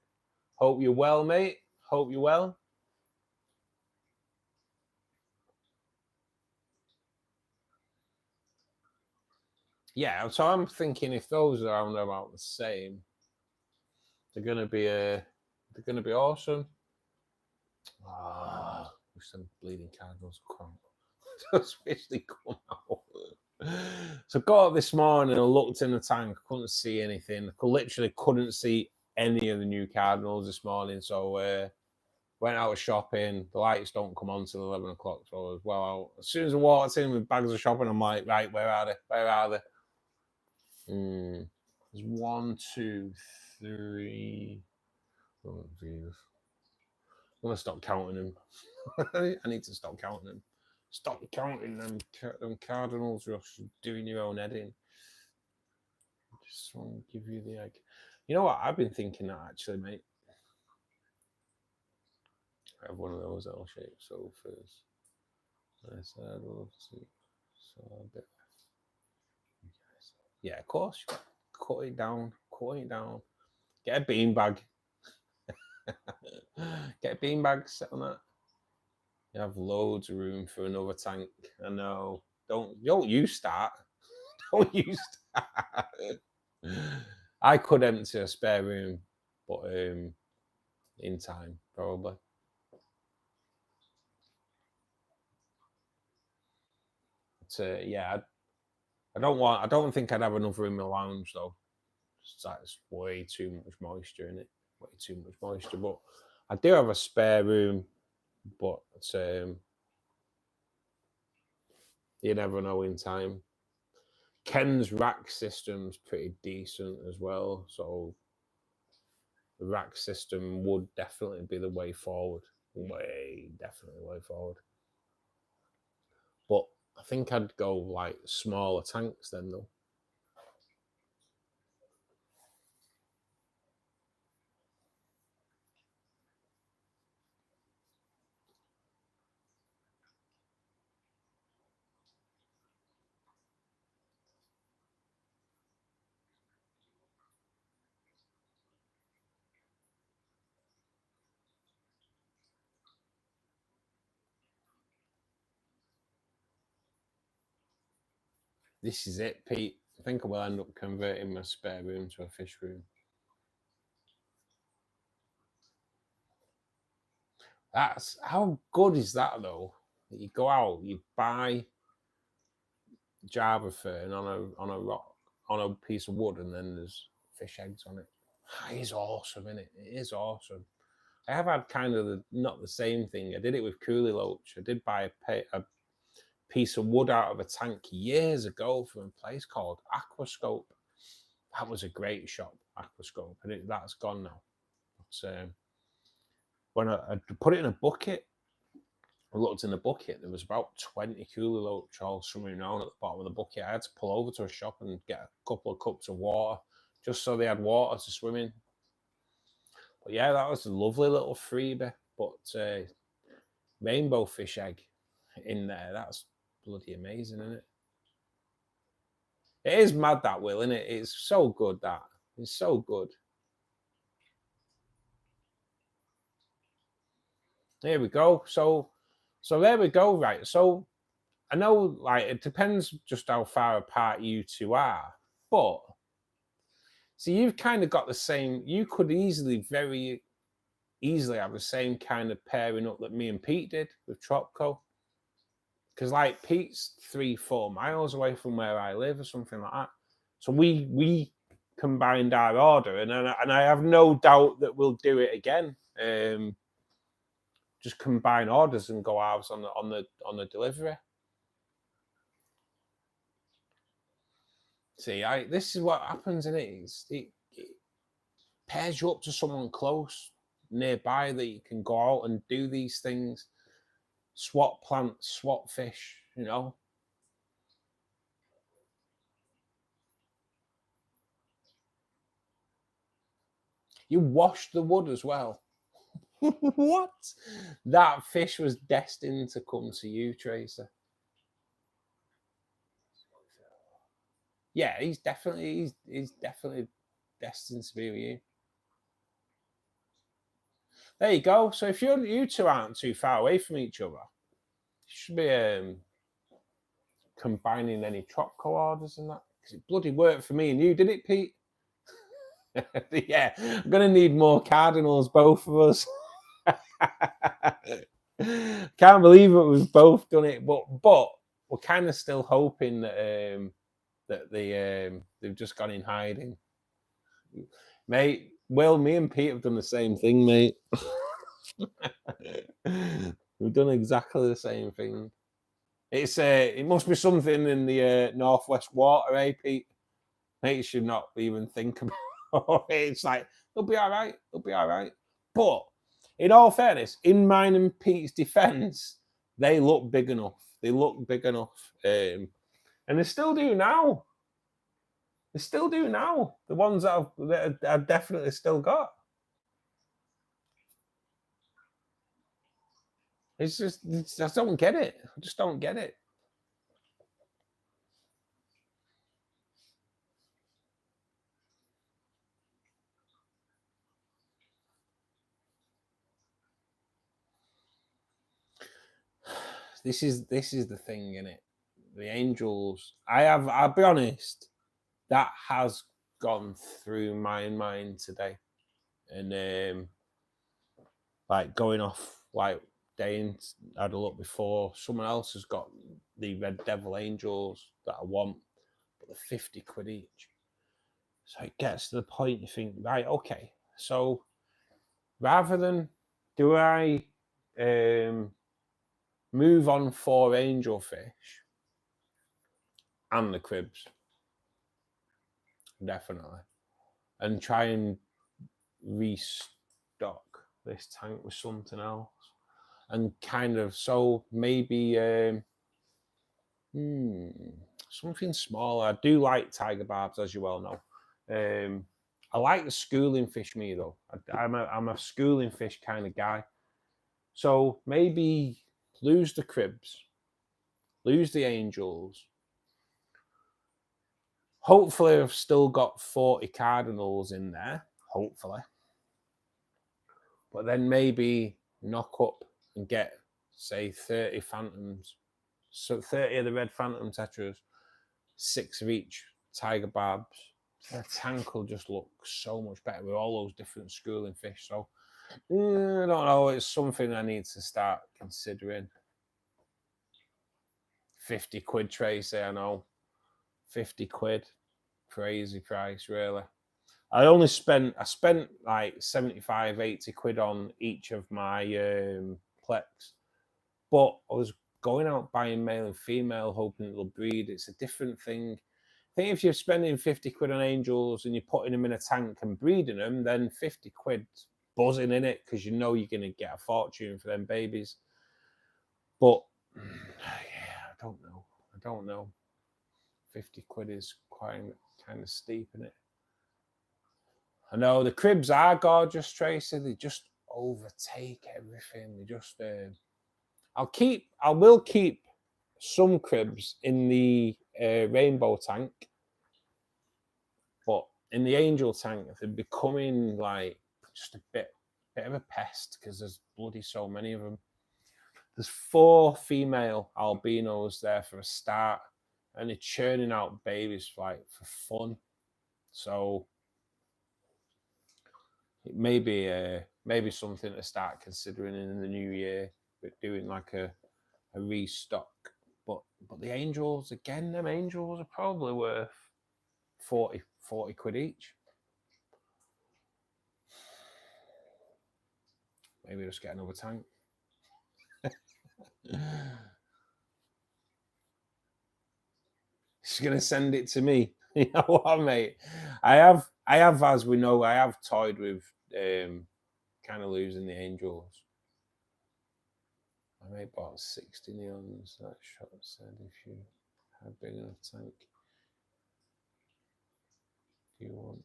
Hope you're well, mate. Hope you're well. Yeah, so I'm thinking if those are around about the same, they're gonna be awesome. Ah, wish some bleeding candles come. Just wish they come out. So got up this morning and looked in the tank. Couldn't see anything. Literally couldn't see any of the new cardinals this morning. So went out shopping. The lights don't come on till 11 o'clock. So I was well out. As soon as I walked in with bags of shopping, I'm like, right, where are they? Where are they? There's 1, 2, 3. Oh, Jesus. gonna stop counting them. I need to stop counting them. Stop counting them cardinals, Rush. You're doing your own head in. Just want to give you the egg. You know what? I've been thinking that actually, mate. I have one of those L-shaped sofas. Nice, I'd love to. So a bit. Yeah, of course. Cut it down. Cut it down. Get a beanbag. Get a beanbag. Sit on that. You have loads of room for another tank. I know. Don't you start. Don't you start. I could empty a spare room, but in time probably. But yeah, I don't think I'd have another in my lounge though. That's way too much moisture in it. Way too much moisture. But I do have a spare room, but you never know in time. Ken's rack system's pretty decent as well, so the rack system would definitely be the way forward. Definitely way forward. But I think I'd go like smaller tanks then though. This is it, Pete. I think I will end up converting my spare room to a fish room. That's how good is that though? You go out, you buy Java fern on a rock, on a piece of wood, and then there's fish eggs on it. That is awesome, isn't it? It is awesome. I have had kind of not the same thing. I did it with Coolie Loach. I did buy a piece of wood out of a tank years ago from a place called Aquascope. That was a great shop, Aquascope, and that's gone now. But when I put it in a bucket, I looked in the bucket, there was about 20 Coolie Loach all swimming around at the bottom of the bucket. I had to pull over to a shop and get a couple of cups of water just so they had water to swim in. But yeah, that was a lovely little freebie. But rainbow fish egg in there, that's bloody amazing, isn't it? It is mad, that, Will, isn't it? It's so good, that. It's so good. There we go. So there we go, right? So I know, like, it depends just how far apart you two are, but so you've kind of got the same. You could very easily have the same kind of pairing up that me and Pete did with Tropco, because like Pete's 3-4 miles away from where I live or something like that. So we combined our order, and I have no doubt that we'll do it again. Just combine orders and go out on the delivery. See, this is what happens, isn't it? It pairs you up to someone close nearby that you can go out and do these things, swap plants, swap fish, you know. You washed the wood as well. What? That fish was destined to come to you, Tracer. Yeah, he's definitely destined to be with you. There you go. So if you two aren't too far away from each other, you should be combining any Tropco orders and that, because it bloody worked for me and you, did it, Pete? Yeah, I'm gonna need more cardinals, both of us. Can't believe it, we've both done it, but we're kind of still hoping that they've just gone in hiding, mate. Well, me and Pete have done the same thing, mate. We've done exactly the same thing. It must be something in the northwest water, eh, Pete? Mate, you should not even think about it. It's like, they'll be all right. They'll be all right. But in all fairness, in mine and Pete's defence, they look big enough. They look big enough. And they still do now. They still do now. The ones that I've definitely still got. It's just, I just don't get it. I just don't get it. This is the thing, innit? The angels. I'll be honest, that has gone through my mind today. And like going off like Dane had a look before, someone else has got the Red Devil Angels that I want, but they're 50 quid each. So it gets to the point you think, right, okay, so rather than do I move on 4 angelfish and the cribs, definitely, and try and restock this tank with something else, and kind of, so maybe something smaller. I do like tiger barbs, as you well know. I like the schooling fish, me though. I'm a schooling fish kind of guy. So maybe lose the cribs, lose the angels. Hopefully I've still got 40 cardinals in there, hopefully. But then maybe knock up and get, say, 30 phantoms. So 30 of the red phantom tetras, 6 of each tiger barbs. The tank will just look so much better with all those different schooling fish. So I don't know, it's something I need to start considering. 50 quid, Tracy, I know. 50 quid. Crazy price, really. I spent like 75, 80 quid on each of my plex. But I was going out buying male and female, hoping it'll breed. It's a different thing. I think if you're spending 50 quid on angels and you're putting them in a tank and breeding them, then 50 quid buzzing in it, because you know you're going to get a fortune for them babies. But yeah, I don't know. 50 quid is quite kind of steep, isn't it? I know the cribs are gorgeous, Tracy. They just overtake everything. They just I will keep some cribs in the rainbow tank, but in the angel tank, they're becoming like just a bit of a pest, because there's bloody so many of them. There's 4 female albinos there for a start, and they're churning out babies for fun. So it may be something to start considering in the new year, but doing like a restock. But the angels, again, them angels are probably worth 40 quid each. Maybe just get another tank. She's gonna send it to me. You know what, mate? I have, as we know, I have toyed with kind of losing the angels. I may bought 60 neons. That shot said, if you have big enough tank, do you want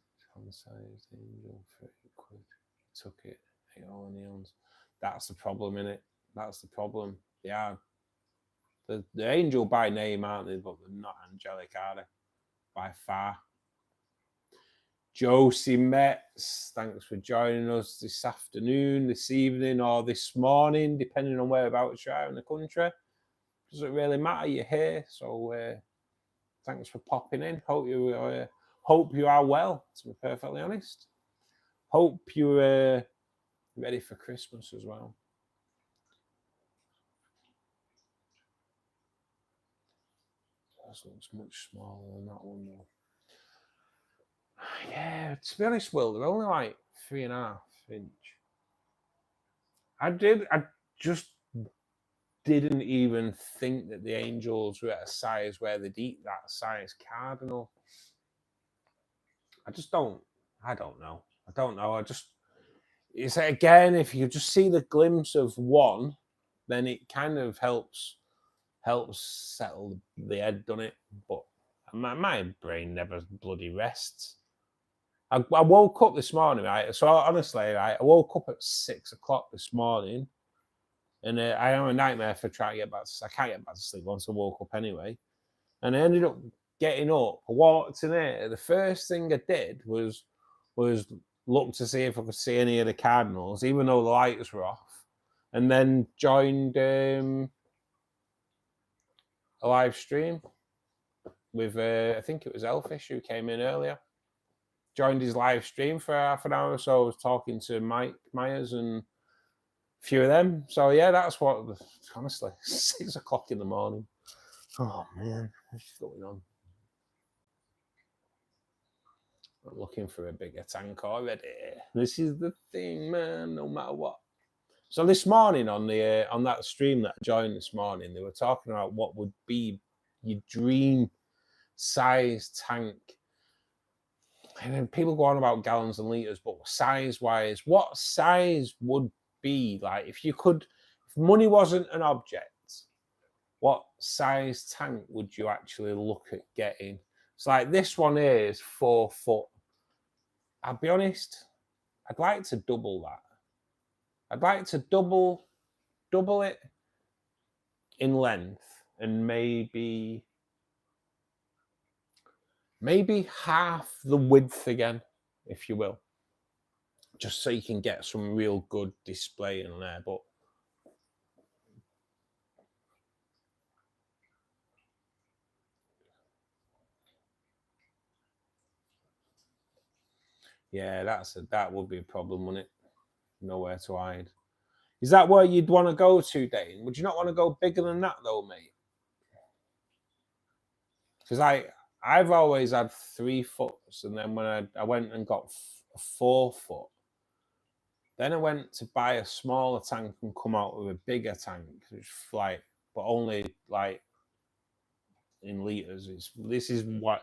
sized angel 30 quid? Took it, ate all the neons. That's the problem, innit? That's the problem. They are the angel by name, aren't they? But they're not angelic, are they? By far. Josie Metz, thanks for joining us this afternoon, this evening, or this morning, depending on whereabouts you are in the country. Doesn't really matter, you're here. So thanks for popping in. Hope you are well, to be perfectly honest. Hope you're ready for Christmas as well. This looks much smaller than that one though. Yeah, to be honest, Will, they're only like 3.5 inch. I just didn't even think that the angels were at a size where they'd eat that size cardinal. I don't know. it's again, if you just see the glimpse of one, then it kind of helps settle the head, doesn't it? But my brain never bloody rests. I woke up this morning, right? So honestly, right, I woke up at 6 o'clock this morning, and I have a nightmare for trying to get back to sleep. I can't get back to sleep once I woke up anyway. And I ended up getting up, I walked in there. The first thing I did was look to see if I could see any of the cardinals, even though the lights were off, and then joined a live stream with I think it was Elfish who came in earlier. Joined his live stream for half an hour or so. I was talking to Mike Myers and a few of them. So yeah, that's what, honestly, 6 o'clock in the morning. Oh man, what's going on? I'm looking for a bigger tank already. This is the thing, man, no matter what. So this morning on that stream that I joined this morning, they were talking about what would be your dream size tank. And then people go on about gallons and liters, but size-wise, what size would be, like, if money wasn't an object, what size tank would you actually look at getting? It's like this one here is 4 foot. I'll be honest, I'd like to double that. I'd like to double it in length and maybe half the width again, if you will, just so you can get some real good display in there. But yeah, that would be a problem, wouldn't it? Nowhere to hide. Is that where you'd want to go to, Dane? Would you not want to go bigger than that, though, mate? Because I've always had 3 foots, and then when I went and got a 4 foot, then I went to buy a smaller tank and come out with a bigger tank, which like, but only like in liters. This is what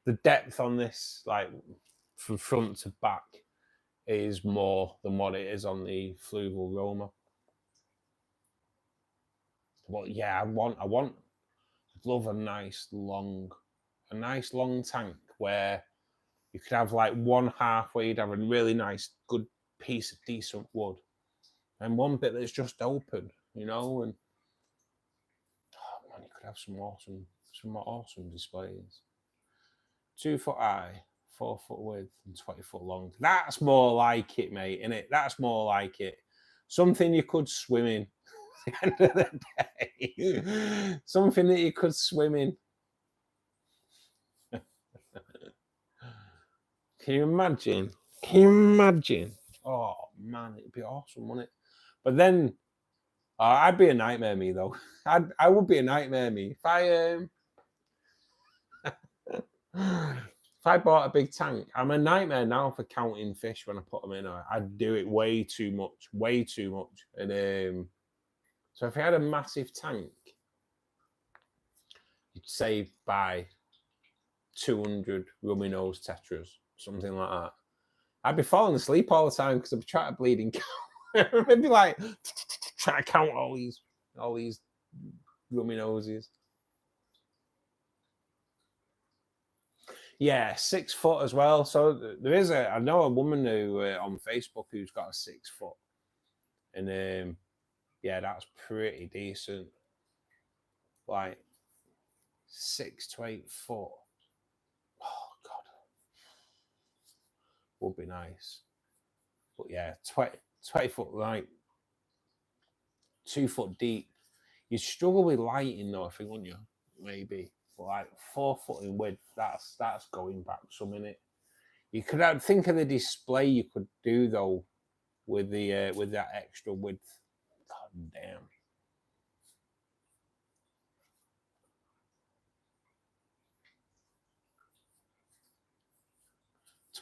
the depth on this, like from front to back, is more than what it is on the Fluval Roma. But yeah, I'd love a nice long tank where you could have like one half where you'd have a really nice, good piece of decent wood, and one bit that's just open, and oh man, you could have some awesome displays. 2 foot high, 4 foot width, and 20 foot long. That's more like it, mate, innit? That's more like it. Something you could swim in. At the end of the day, something that you could swim in. Can you imagine? Oh man, it'd be awesome, wouldn't it? But then I'd be a nightmare, me though. I would be a nightmare, me if I bought a big tank. I'm a nightmare now for counting fish when I put them in. I'd do it way too much. And so if I had a massive tank, you'd save by 200 rummy nose tetras, something like that. I'd be falling asleep all the time because I'd be trying to bleeding count. I'd be like trying to count all these rummy noses. Yeah, 6 foot as well. So there is I know a woman who on Facebook who's got a 6 foot, and yeah, that's pretty decent. Like 6 to 8 foot. Oh God, would be nice. But yeah, 20 foot, like 2 foot deep. You'd struggle with lighting though, I think, wouldn't you? Maybe. But like 4 foot in width, that's going back some in it. You could think of the display you could do though with that extra width. God damn.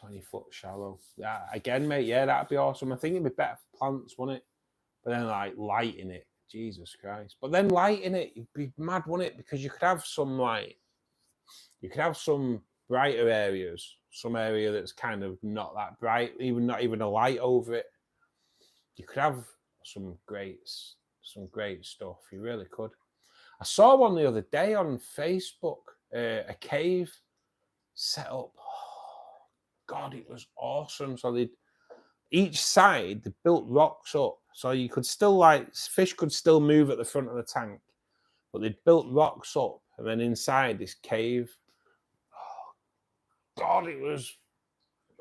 $20 foot shallow. Yeah, again, mate. Yeah, that'd be awesome. I think it'd be better for plants, wouldn't it? But then like lighting it, Jesus Christ. But then lighting it, you'd be mad, wouldn't it? Because you could have some brighter areas, some area that's kind of not that bright, not even a light over it. You could have some great stuff. You really could. I saw one the other day on Facebook, a cave set up. Oh, God, it was awesome. So each side they built rocks up, so you could still, like, fish could still move at the front of the tank, but they'd built rocks up, and then inside this cave. Oh, God, it was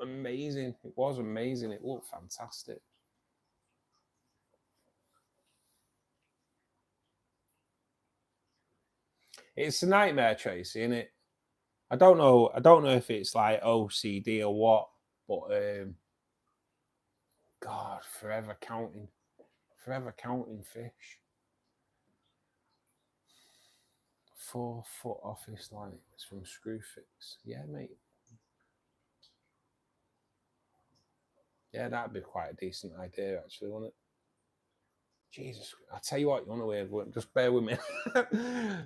amazing. It was amazing. It looked fantastic. It's a nightmare, Tracy, isn't it? I don't know if it's like OCD or what, but God, forever counting fish. 4-foot office lights from Screwfix. Yeah, mate. Yeah, that'd be quite a decent idea, actually, wouldn't it? Jesus, I tell you what, you want to wear, just bear with me,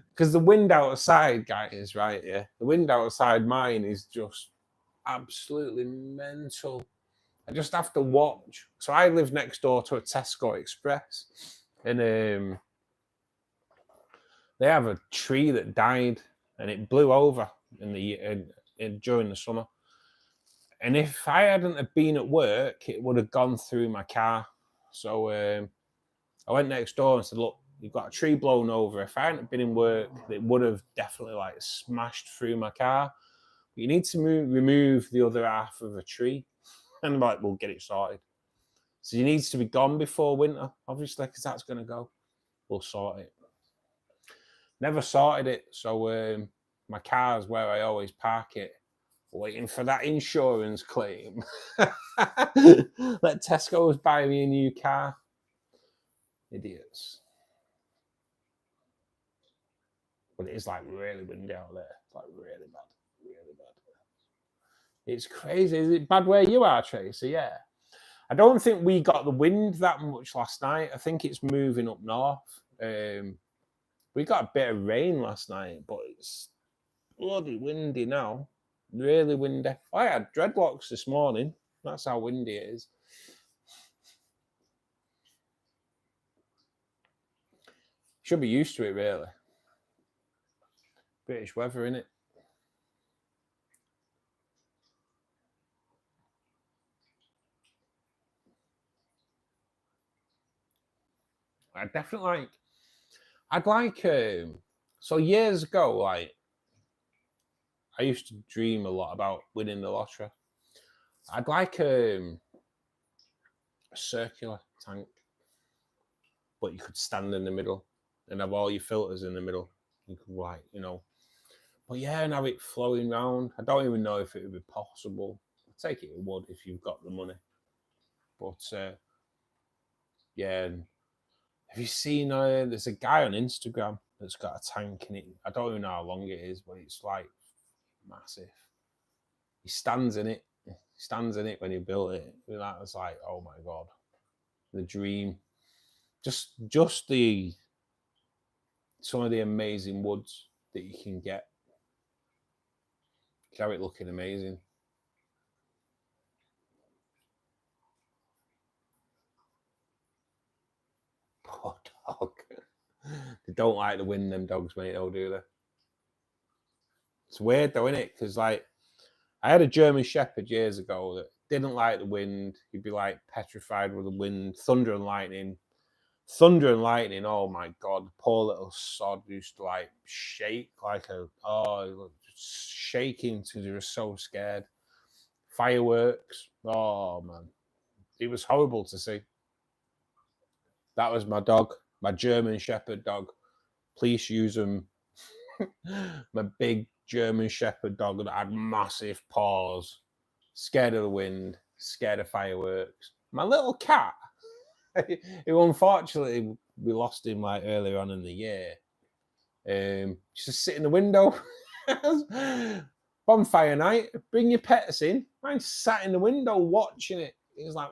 because the wind outside, guys, right? Yeah, the wind outside mine is just absolutely mental. I just have to watch. So I live next door to a Tesco Express, and they have a tree that died, and it blew over during the summer. And if I hadn't have been at work, it would have gone through my car. So I went next door and said, "Look, you've got a tree blown over. If I hadn't been in work, it would have definitely like smashed through my car. But you need to remove the other half of a tree." And I'm like, "We'll get it sorted." So it needs to be gone before winter, obviously, because that's going to go. We'll sort it. Never sorted it. So my car's where I always park it, waiting for that insurance claim. Let Tesco's buy me a new car. Idiots. But it is like really windy out there. It's like really bad. Really bad. It's crazy. Is it bad where you are, Tracy? Yeah. I don't think we got the wind that much last night. I think it's moving up north. We got a bit of rain last night, but it's bloody windy now. Really windy. I had dreadlocks this morning. That's how windy it is. Should be used to it, really. British weather, innit? I'd like, so years ago, like, I used to dream a lot about winning the lottery. I'd like a circular tank, but you could stand in the middle and have all your filters in the middle. You could, like, but yeah, and have it flowing round. I don't even know if it would be possible. I take it would if you've got the money. But yeah, have you seen? There's a guy on Instagram that's got a tank in it. I don't even know how long it is, but it's like massive. He stands in it. He stands in it when he built it. And that was like, oh my God, the dream. Just some of the amazing woods that you can get. Have it looking amazing. Poor dog. They don't like the wind, them dogs, mate, though, do they? It's weird though, isn't it? Because like I had a German Shepherd years ago that didn't like the wind. He'd be like petrified with the wind, thunder and lightning. Oh my God, the poor little sod used to like shake like shaking because he was so scared. Fireworks, oh man, it was horrible to see. That was my dog, my German Shepherd dog. Police use them. My big German Shepherd dog that had massive paws, scared of the wind, scared of fireworks. My little cat, who unfortunately we lost him like earlier on in the year, just sit in the window. Bonfire night, bring your pets in. I sat in the window watching it. He was like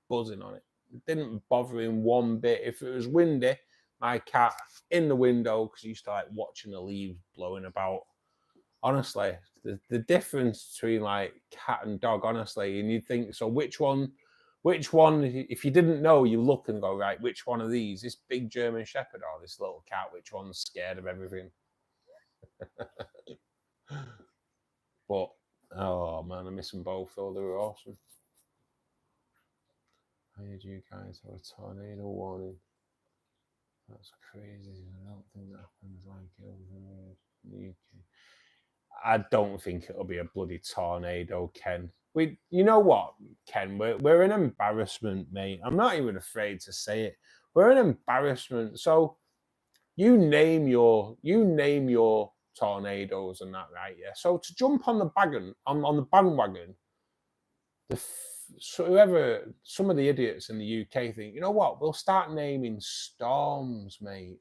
buzzing on it. It didn't bother him one bit. If it was windy, my cat in the window because he used to like watching the leaves blowing about. Honestly, the difference between like cat and dog, honestly, and you'd think, so which one Which one, if you didn't know, you look and go, right, which one of these, this big German Shepherd or this little cat, which one's scared of everything? But, oh man, I miss them both though, they were awesome. How did you guys have a tornado warning? That's crazy. I don't think that happens like it over in the UK. I don't think it'll be a bloody tornado, Ken. You know what, Ken? We're an embarrassment, mate. I'm not even afraid to say it. We're an embarrassment. So you name your tornadoes and that, right? Yeah. So to jump on the bandwagon, so some of the idiots in the UK think, you know what? We'll start naming storms, mate.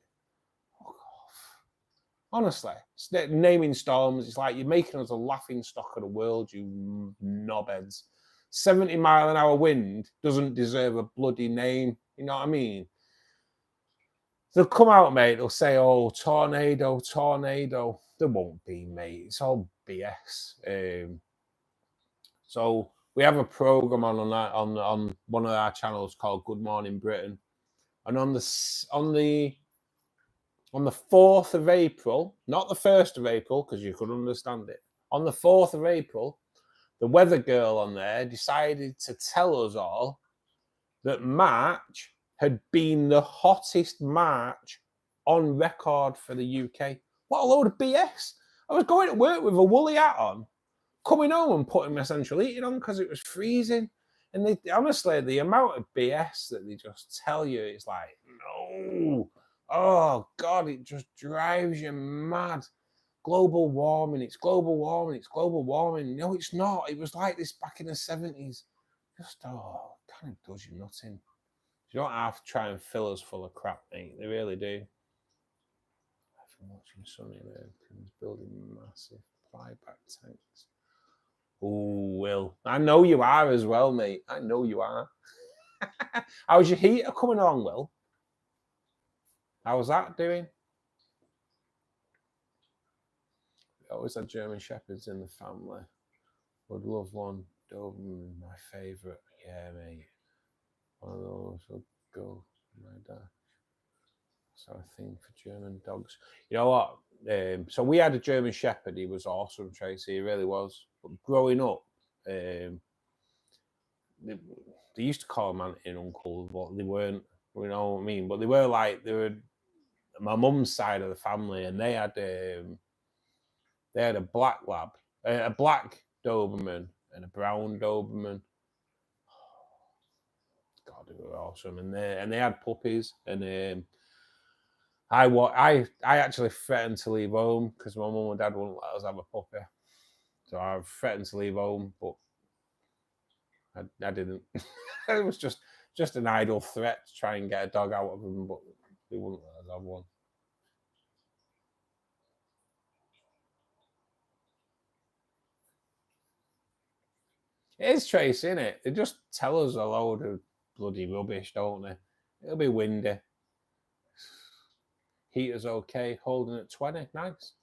Honestly, naming storms, it's like you're making us a laughing stock of the world, you knobheads. 70-mile-an-hour wind doesn't deserve a bloody name. You know what I mean? They'll come out, mate. They'll say, "Oh, tornado, tornado." There won't be, mate. It's all BS. So we have a program on one of our channels called Good Morning Britain, and on the 4th of April, not the 1st of April, because you could understand it. On the 4th of April, the weather girl on there decided to tell us all that March had been the hottest March on record for the UK. What a load of BS. I was going to work with a woolly hat on, coming home and putting my central heating on because it was freezing. And honestly, the amount of BS that they just tell you, it's like, no. Oh, God, it just drives you mad. Global warming, it's global warming, it's global warming. No, it's not. It was like this back in the 70s. Just, kind of does you nothing. You don't have to try and fill us full of crap, mate. They really do. I've been watching Sunny Americans building massive flyback tanks. Oh, Will. I know you are as well, mate. I know you are. How's your heater coming on, Will? How's that doing? We always had German Shepherds in the family. Would love one. Doberman, my favourite. Yeah, mate. One of those would go my dad. So I think for German dogs. You know what? So we had a German Shepherd. He was awesome, Tracy. He really was. But growing up, they used to call him auntie and uncle, but they weren't. You know what I mean? But they were my mum's side of the family, and they had a black lab, a black Doberman, and a brown Doberman. God, they were awesome, and they had puppies, and I actually threatened to leave home because my mum and dad wouldn't let us have a puppy, so I threatened to leave home, but I didn't. It was just an idle threat to try and get a dog out of them, but they wouldn't let us have one. It is Tracy, isn't it? They just tell us a load of bloody rubbish, don't they? It'll be windy. Heater's okay, holding at 20, nice.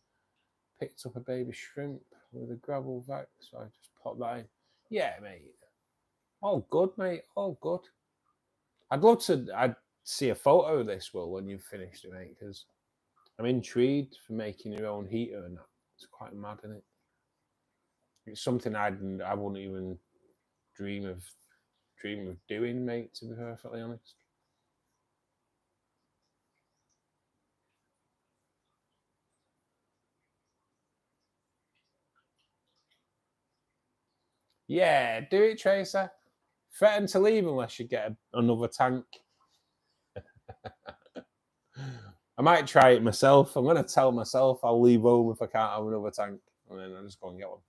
Picked up a baby shrimp with a gravel vac, so I just popped that in. Yeah, mate. All good, mate. All good. I'd see a photo of this, Will, when you've finished it, mate, because I'm intrigued for making your own heater and that. It's quite mad, isn't it? It's something I wouldn't even dream of doing, mate, to be perfectly honest. Yeah, do it, Tracer. Threaten to leave unless you get another tank. I might try it myself. I'm going to tell myself I'll leave home if I can't have another tank, and then I'll just go and get one.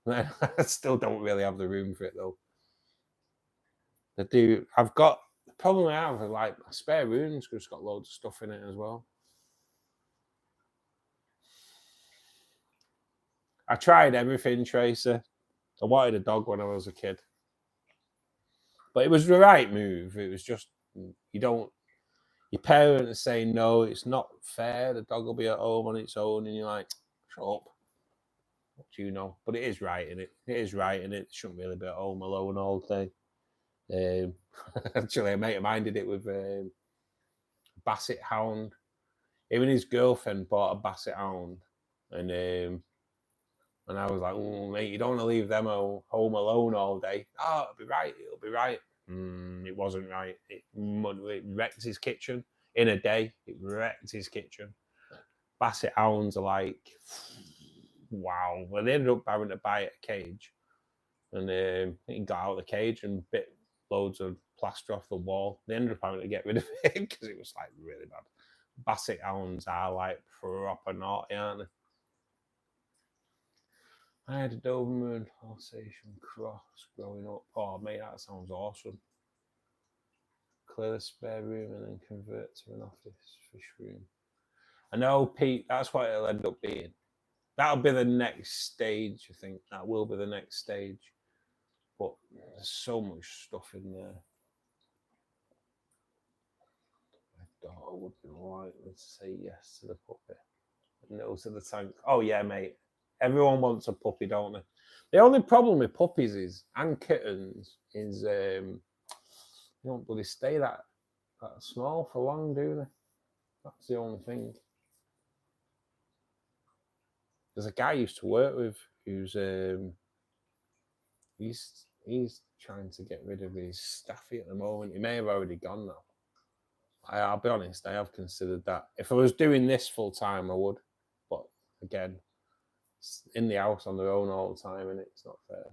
I still don't really have the room for it though. I've got the problem I have is like my spare room's just got loads of stuff in it as well. I tried everything, Tracer. I wanted a dog when I was a kid, but it was the right move. It was just your parents say no, it's not fair. The dog will be at home on its own, and you're like, shut up. What do you know? But it is right, innit? It is right, innit? Shouldn't really be at home alone all day. Actually, a mate of mine did it with Basset Hound. Him and his girlfriend bought a Basset Hound, and I was like, oh, mate, you don't want to leave them home alone all day. Oh, it'll be right. It'll be right. It wasn't right. It wrecked his kitchen in a day. It wrecked his kitchen. Basset Hounds are like, wow. Well, they ended up having to buy a cage, and he got out of the cage and bit loads of plaster off the wall. They ended up having to get rid of it because it was like really bad. Basset Hounds are like proper naughty, aren't they? I had a Doberman Alsatian cross growing up. Oh, mate, that sounds awesome. Clear the spare room and then convert to an office fish room. I know, Pete, that's what it'll end up being. That'll be the next stage, I think. That will be the next stage. But there's so much stuff in there. My daughter would be likely to say yes to the puppy. No to the tank. Oh, yeah, mate. Everyone wants a puppy, don't they? The only problem with puppies is, and kittens, is they don't bloody stay that small for long, do they? That's the only thing. There's a guy I used to work with who's he's trying to get rid of his staffy at the moment. He may have already gone now. I'll be honest, I have considered that. If I was doing this full time, I would. But again, it's in the house on their own all the time, and it's not fair.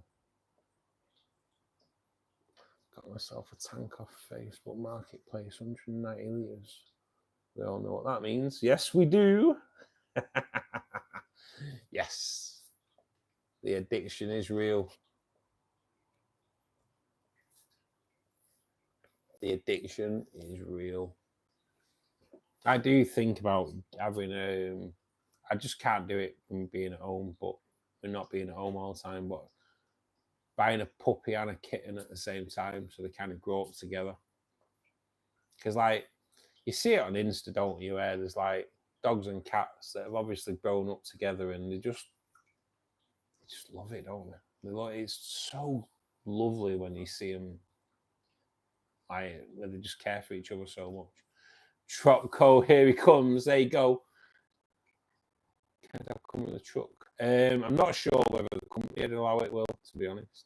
Got myself a tank off Facebook Marketplace, 190 litres. We all know what that means. Yes, we do. Yes. The addiction is real. The addiction is real. I do think about having I just can't do it from being at home, but we're not being at home all the time, but buying a puppy and a kitten at the same time so they kind of grow up together. Because, like, you see it on Insta, don't you, where there's, like, dogs and cats that have obviously grown up together and they just love it, don't they? It's so lovely when you see them, like, where they just care for each other so much. Tropco, here he comes. There you go. Can I come with a truck? I'm not sure whether the company will allow it, will, to be honest.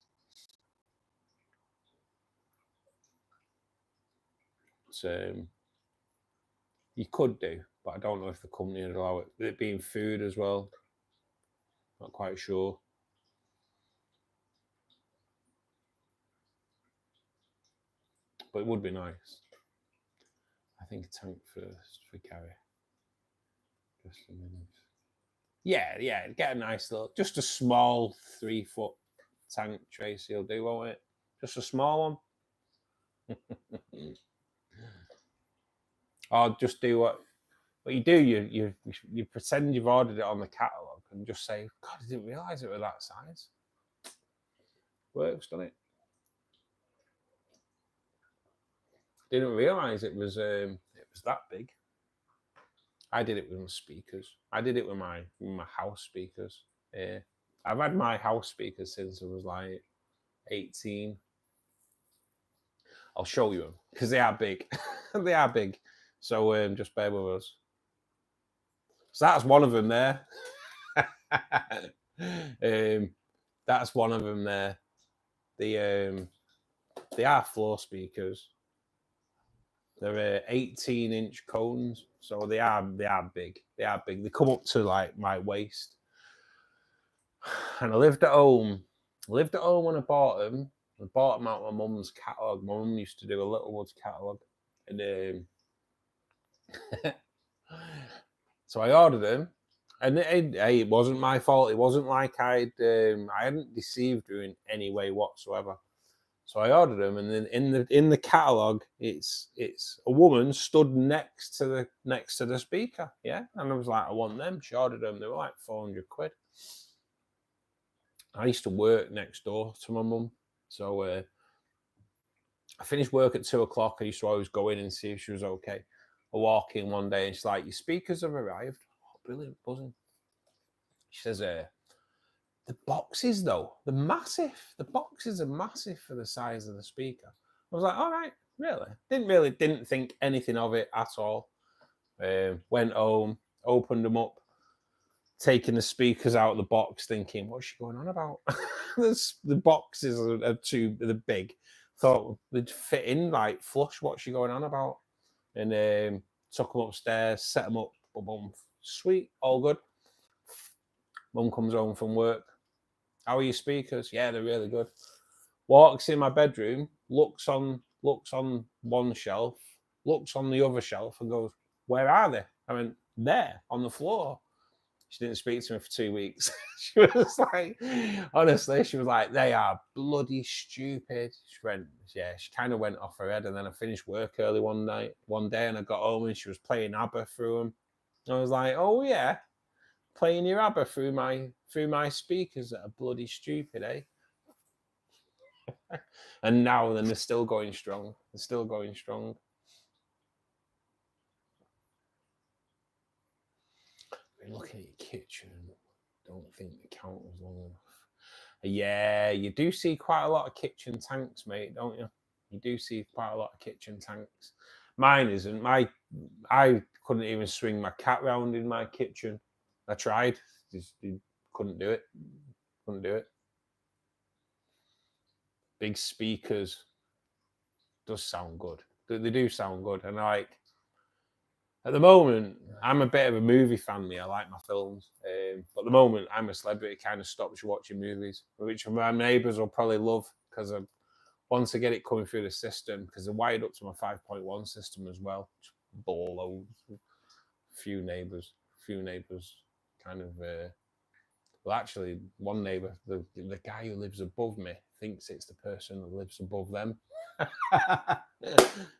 So, you could do, but I don't know if the company would allow it. With it being food as well, not quite sure. But it would be nice. I think a tank first for carry. Just a minute. Yeah, get a nice little, just a small 3-foot tank, Tracy will do, won't it? Just a small one. Or just do what you do. You pretend you've ordered it on the catalogue and just say, God, I didn't realise it was that size. Works, doesn't it? Didn't realise it was that big. I did it with my speakers. I did it with my house speakers. Yeah, I've had my house speakers since I was like 18. I'll show you them because they are big. They are big. So just bear with us. So that's one of them there. That's one of them there. They are floor speakers. They're 18-inch cones, so they are big. They are big. They come up to like my waist. And I lived at home. When I bought them. I bought them out of my mum's catalogue. My mum used to do a Littlewoods catalogue, and so I ordered them. And it wasn't my fault. It wasn't like I hadn't deceived her in any way whatsoever. So I ordered them, and then in the catalogue, it's a woman stood next to the speaker, yeah. And I was like, I want them. She ordered them. They were like 400 quid. I used to work next door to my mum, so I finished work at 2:00. I used to always go in and see if she was okay. I walk in one day, and she's like, "Your speakers have arrived." Oh, brilliant, buzzing. She says, The boxes, though, they're massive. The boxes are massive for the size of the speaker. I was like, all right, really? Didn't think anything of it at all. Went home, opened them up, taking the speakers out of the box, thinking, what's she going on about? The boxes are big. Thought they'd fit in like flush. What's she going on about? And took them upstairs, set them up. Boom, boom. Sweet, all good. Mum comes home from work. How are your speakers? Yeah, they're really good. Walks in my bedroom, looks on one shelf, looks on the other shelf, and goes, "Where are they?" I went, "There, on the floor." She didn't speak to me for 2 weeks. She was like, honestly, she was like, "They are bloody stupid." She went, yeah, she kind of went off her head. And then I finished work early one day, and I got home and she was playing ABBA through them. I was like, "Oh yeah, playing your ABBA through my speakers that are bloody stupid, eh?" And now then they're still going strong. They're still going strong. Been looking at your kitchen. Don't think the count was long enough. Yeah, you do see quite a lot of kitchen tanks, mate, don't you? You do see quite a lot of kitchen tanks. Mine isn't. I couldn't even swing my cat round in my kitchen. I tried. Just couldn't do it. Couldn't do it. Big speakers does sound good. They do sound good. And like at the moment, I'm a bit of a movie fan. Me, I like my films. But at the moment, I'm a celebrity. Kind of stops you watching movies, which my neighbours will probably love because once I get it coming through the system, because they're wired up to my 5.1 system as well. Ball loads. Few neighbours kind of. Well, actually, one neighbour, the guy who lives above me, thinks it's the person that lives above them.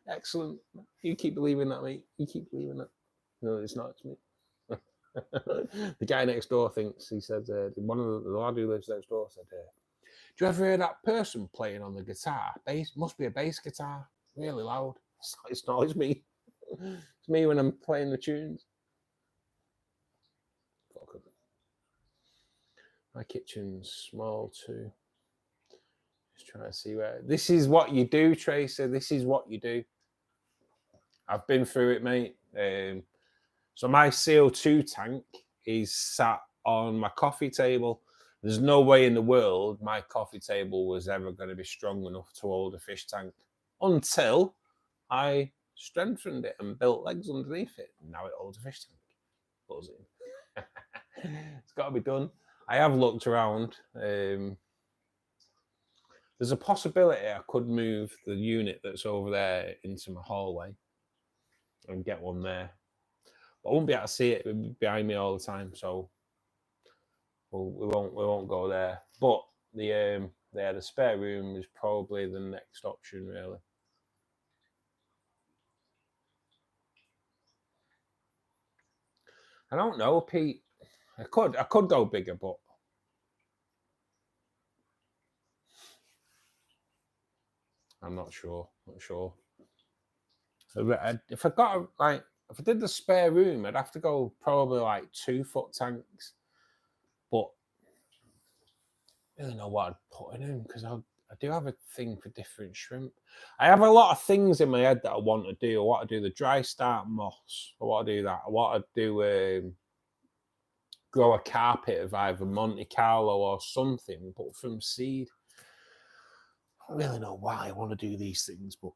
Excellent. You keep believing that, mate. You keep believing that. No, it's not. It's me. The guy next door thinks, he said, one of the lad who lives next door said, "Do you ever hear that person playing on the guitar? Bass, must be a bass guitar, really loud." It's not. It's me. It's me when I'm playing the tunes. My kitchen's small too. Just trying to see where. This is what you do, Tracer. This is what you do. I've been through it, mate. So my CO2 tank is sat on my coffee table. There's no way in the world my coffee table was ever going to be strong enough to hold a fish tank until I strengthened it and built legs underneath it. Now it holds a fish tank. Buzzing. It's got to be done. I have looked around. There's a possibility I could move the unit that's over there into my hallway and get one there. But I won't be able to see it. It'll be behind me all the time, so we won't go there. But the spare room is probably the next option, really. I don't know, Pete. I could go bigger, but I'm not sure. If I did the spare room, I'd have to go probably like 2-foot tanks. But I really know what I'd put in them because I do have a thing for different shrimp. I have a lot of things in my head that I want to do. I want to do the dry start moss. I want to do that. I want to do grow a carpet of either Monte Carlo or something, but from seed. I don't really know why I want to do these things, but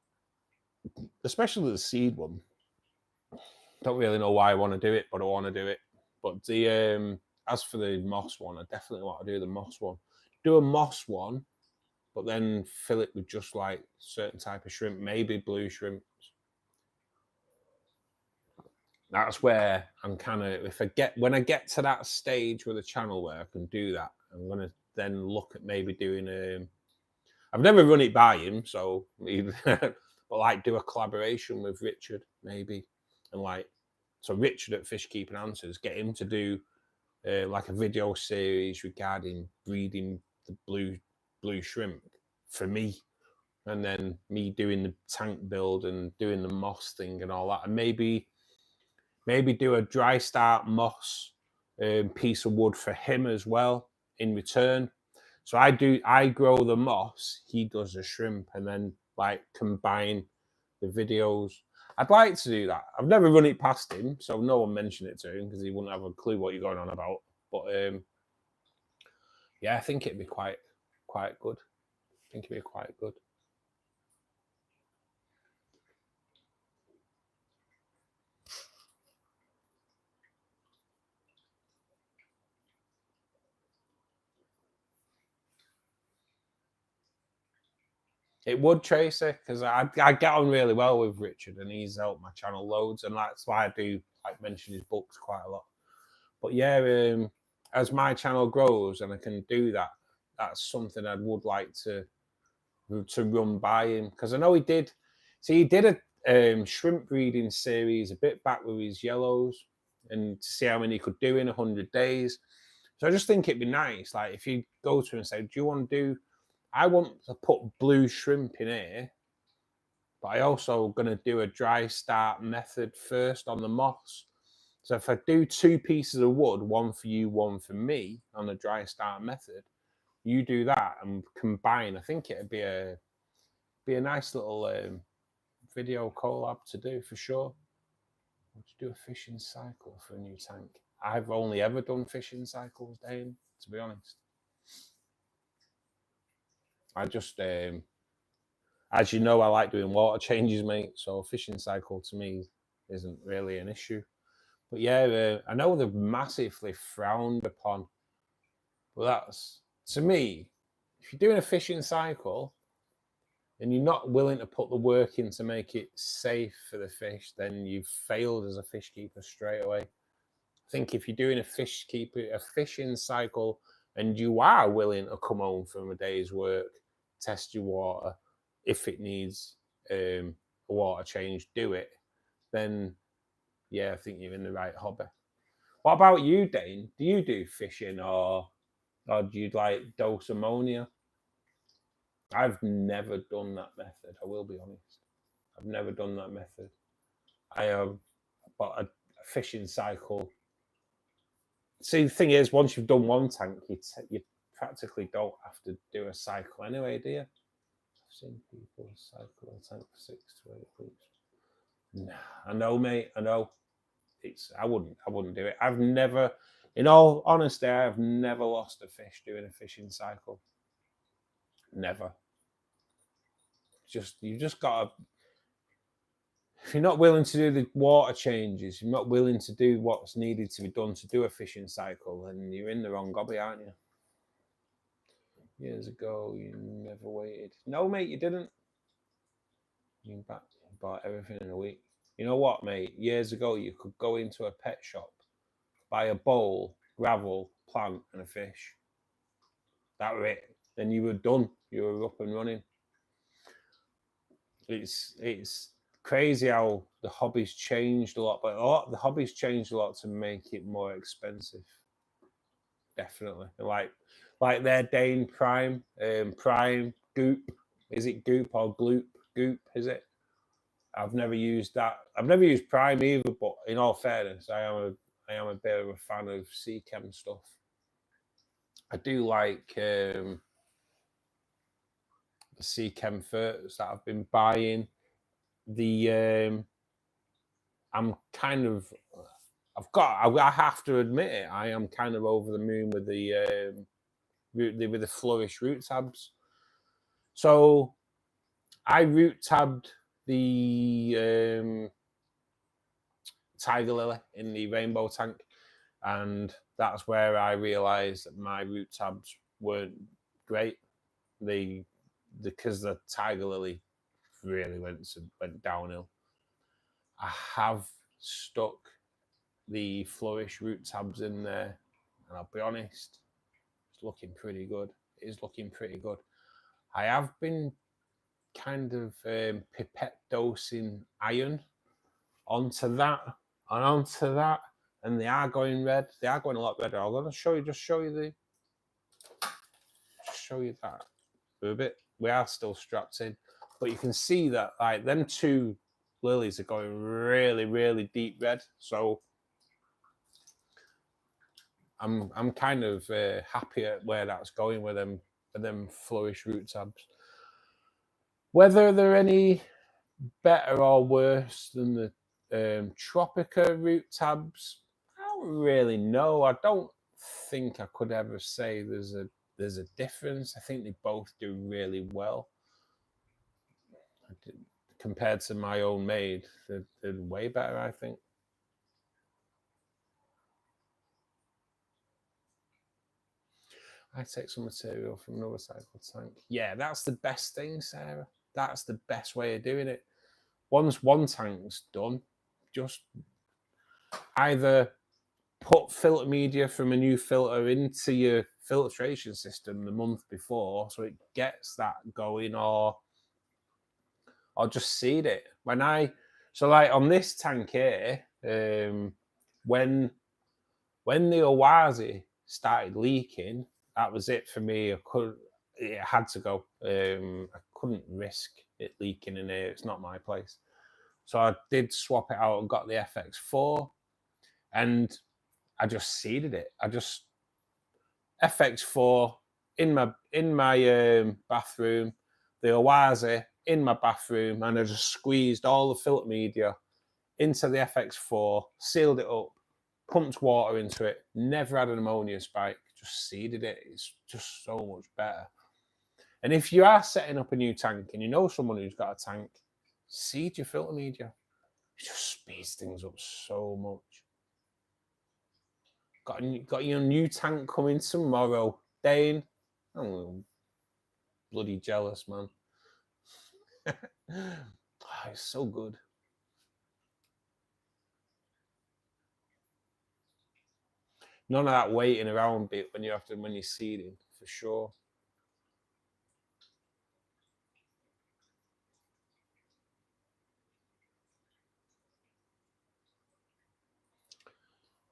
especially the seed one. Don't really know why I want to do it, but I want to do it. But the as for the moss one, I definitely want to do the moss one. Do a moss one, but then fill it with just like certain type of shrimp, maybe blue shrimps. That's where I'm kind of, when I get to that stage with a channel where I can do that, I'm gonna then look at maybe doing I've never run it by him, so but like do a collaboration with Richard maybe, and like so Richard at Fishkeeping Answers, get him to do like a video series regarding breeding the blue shrimp for me, and then me doing the tank build and doing the moss thing and all that, and maybe do a dry start moss piece of wood for him as well, in return. So I grow the moss, he does the shrimp, and then like combine the videos. I'd like to do that. I've never run it past him, so no one mentioned it to him because he wouldn't have a clue what you're going on about. But yeah, I think it'd be quite good. I think it'd be quite good. It would, Tracy, because I get on really well with Richard, and he's helped my channel loads, and that's why I do like mention his books quite a lot. But yeah, as my channel grows and I can do that, that's something I would like to run by him, because I know he did. See, he did a shrimp breeding series a bit back with his yellows, and to see how many he could do in 100 days. So I just think it'd be nice, like if you go to him and say, "Do you want to do? I want to put blue shrimp in here, but I also going to do a dry start method first on the moss." So if I do 2 pieces of wood, one for you, one for me, on the dry start method, you do that and combine. I think it'd be a nice little video collab to do for sure. Would you do a fishing cycle for a new tank? I've only ever done fishing cycles, Dane, to be honest. I just, as you know, I like doing water changes, mate. So a fishing cycle to me isn't really an issue. But yeah, I know they're massively frowned upon. But that's, to me, if you're doing a fishing cycle and you're not willing to put the work in to make it safe for the fish, then you've failed as a fish keeper straight away. I think if you're doing a fishing cycle, and you are willing to come home from a day's work, test your water, if it needs a water change, do it, then yeah, I think you're in the right hobby. What about you, Dane? Do you do fishing, or do you like dose ammonia? I've never done that method. I will be honest. I've never done that method. I have but a fishing cycle. See, the thing is, once you've done one tank, you practically don't have to do a cycle anyway, do you? I've seen people cycle a tank for 6 to 8 weeks. Nah, I know, mate. I know. I wouldn't do it. I've never, in all honesty, I've never lost a fish doing a fishing cycle. Never. You just gotta. If you're not willing to do the water changes, you're not willing to do what's needed to be done to do a fishing cycle, then you're in the wrong hobby, aren't you? Years ago, you never waited. No, mate, you didn't. You bought everything in a week. You know what, mate? Years ago, you could go into a pet shop, buy a bowl, gravel, plant, and a fish. That was it. Then you were done. You were up and running. It's crazy how the hobby's changed a lot, but the hobby's changed a lot to make it more expensive. Definitely. Like their Dane Prime, Prime Goop. Is it Goop or Gloop? Goop, is it? I've never used that. I've never used Prime either, but in all fairness, I am a bit of a fan of sea chem stuff. I do like the sea chem ferts that I've been buying. I'm kind of, I have to admit it, I am kind of over the moon with the Flourish root tabs. So I root tabbed the tiger lily in the rainbow tank, and that's where I realized that my root tabs weren't great. Because the tiger lily really went downhill. I have stuck the Flourish root tabs in there, and I'll be honest, it's looking pretty good. It is looking pretty good. I have been kind of pipette dosing iron onto that, and they are going red. They are going a lot redder. I'm going to show you that. We are still strapped in, but you can see that like them 2 lilies are going really, really deep red. So I'm kind of happy at where that's going with them flourish root tabs. Whether they're any better or worse than the Tropica root tabs, I don't really know. I don't think I could ever say there's a difference. I think they both do really well. Compared to my own made, they're way better, I think. I take some material from another recycled tank. Yeah, that's the best thing, Sarah. That's the best way of doing it. Once one tank's done, just either put filter media from a new filter into your filtration system the month before so it gets that going, or just seed it. So like on this tank here, when the Owazi started leaking, that was it for me. It had to go. I couldn't risk it leaking in here. It's not my place. So I did swap it out and got the FX4, and I just seeded it. I just FX4 in my bathroom, the Owazi in my bathroom, and I just squeezed all the filter media into the FX4, sealed it up, pumped water into it, never had an ammonia spike, just seeded it. It's just so much better. And if you are setting up a new tank and you know someone who's got a tank, seed your filter media. It just speeds things up so much. Got your new tank coming tomorrow, Dane. I'm bloody jealous, man. It's so good. None of that waiting around bit when you're seeding, for sure.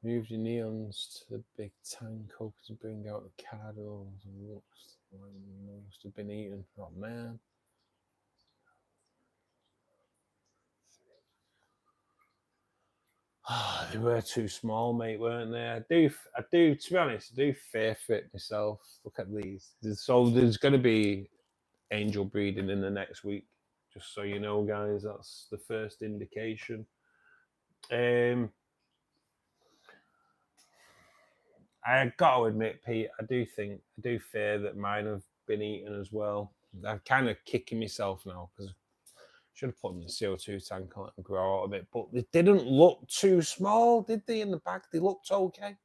Move your neons to the big tank, hoping to bring out the cardinals and looks like most have been eaten. Oh man. Oh, they were too small, mate, weren't they? I do, to be honest, I do fear for it myself. Look at these. So there's going to be angel breeding in the next week, just so you know, guys. That's the first indication. I got to admit, Pete, I do fear that mine have been eaten as well. I'm kind of kicking myself now because I should have put them in the CO2 tank and let them grow out a bit. But they didn't look too small, did they, in the bag? They looked okay.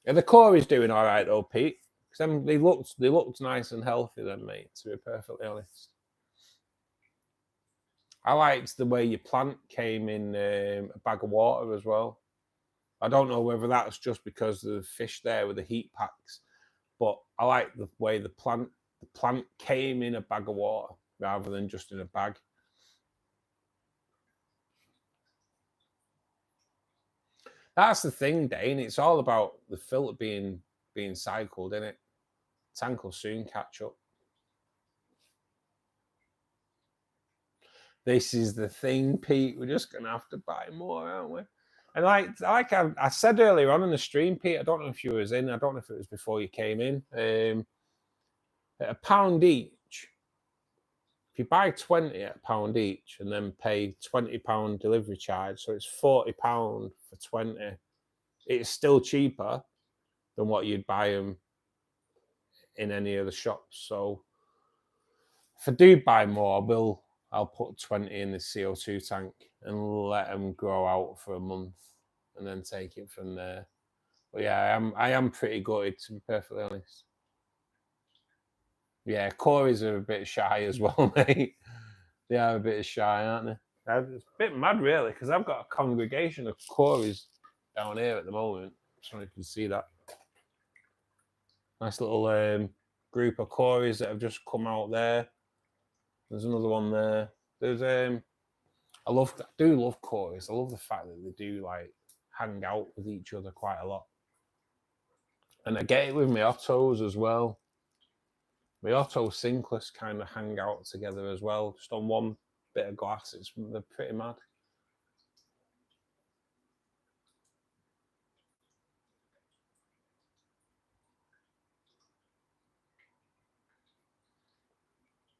Yeah, the core is doing all right though, Pete. Because they looked nice and healthy then, mate, to be perfectly honest. I liked the way your plant came in a bag of water as well. I don't know whether that's just because the fish there with the heat packs, but I like the way the plant came in a bag of water rather than just in a bag. That's the thing, Dane. It's all about the filter being cycled, isn't it? Tank will soon catch up. This is the thing, Pete. We're just gonna have to buy more, aren't we? And like I said earlier on in the stream, Pete. I don't know if you was in. I don't know if it was before you came in. At £1 each, if you buy 20 at £1 each and then pay £20 delivery charge, so it's £40 for 20. It's still cheaper than what you'd buy them in any of the shops. So if I do buy more, I'll put 20 in the CO2 tank and let them grow out for a month and then take it from there. But yeah, I am pretty gutted, to be perfectly honest. Yeah, Corey's are a bit shy as well, mate. They are a bit shy, aren't they? It's a bit mad, really, because I've got a congregation of Corys down here at the moment. I don't know if you can see that. Nice little group of Corys that have just come out there. There's another one there. There's I do love Corys. I love the fact that they do like hang out with each other quite a lot. And I get it with my Ottos as well. My auto sinkless kind of hang out together as well, just on one bit of glass. They're pretty mad.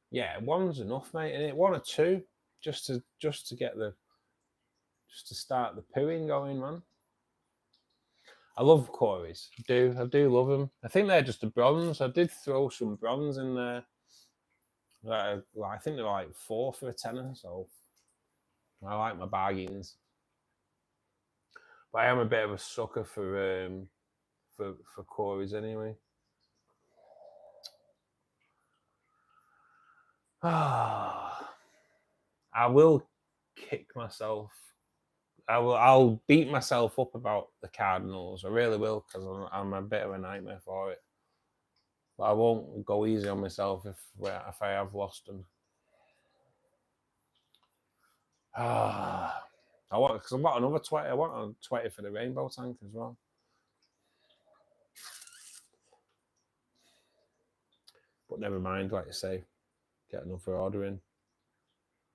Yeah, one's enough, mate. And one or two, just to get just to start the pooing going, man. I love quarries. I do love them. I think they're just a bronze. I did throw some bronze in there. I think they're like 4 for a tenner, so I like my bargains. But I am a bit of a sucker for quarries anyway. I will kick myself. I'll beat myself up about the Cardinals. I really will, because I'm a bit of a nightmare for it. But I won't go easy on myself if I have lost them. I want, because I've got another 20. I want a 20 for the rainbow tank as well. But never mind, like I say, get another order in.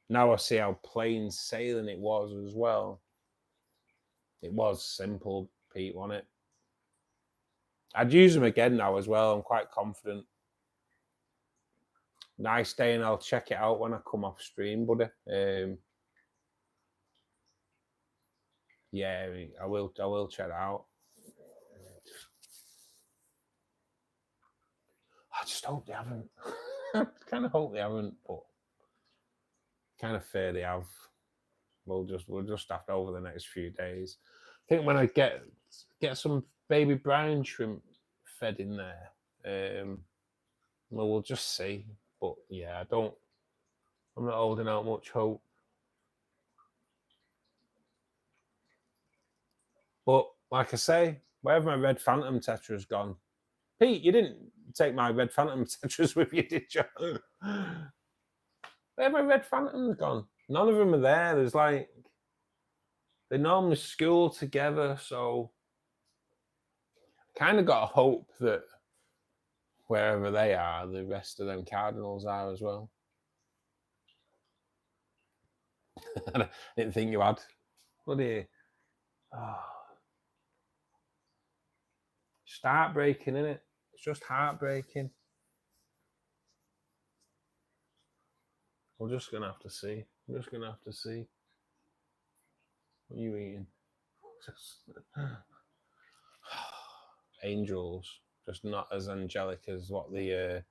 Now I see how plain sailing it was as well. It was simple, Pete, wasn't it? I'd use them again now as well. I'm quite confident. Nice day, and I'll check it out when I come off stream, buddy. Yeah, I will check it out. I just hope they haven't. I kind of hope they haven't, but kind of fear they have. We'll just have to over the next few days. I think when I get some baby brown shrimp fed in there, we'll just see. But yeah, I'm not holding out much hope. But like I say, wherever my red phantom tetra's gone, Pete, you didn't take my red phantom tetras with you, did you? Where have my red phantoms gone? None of them are there. There's like, they normally school together, so kind of got a hope that wherever they are, the rest of them cardinals are as well. I didn't think you had. Bloody, just heartbreaking, isn't it? It's just heartbreaking. We're just gonna have to see. We're just gonna have to see. What are you eating? Angels, just not as angelic as what they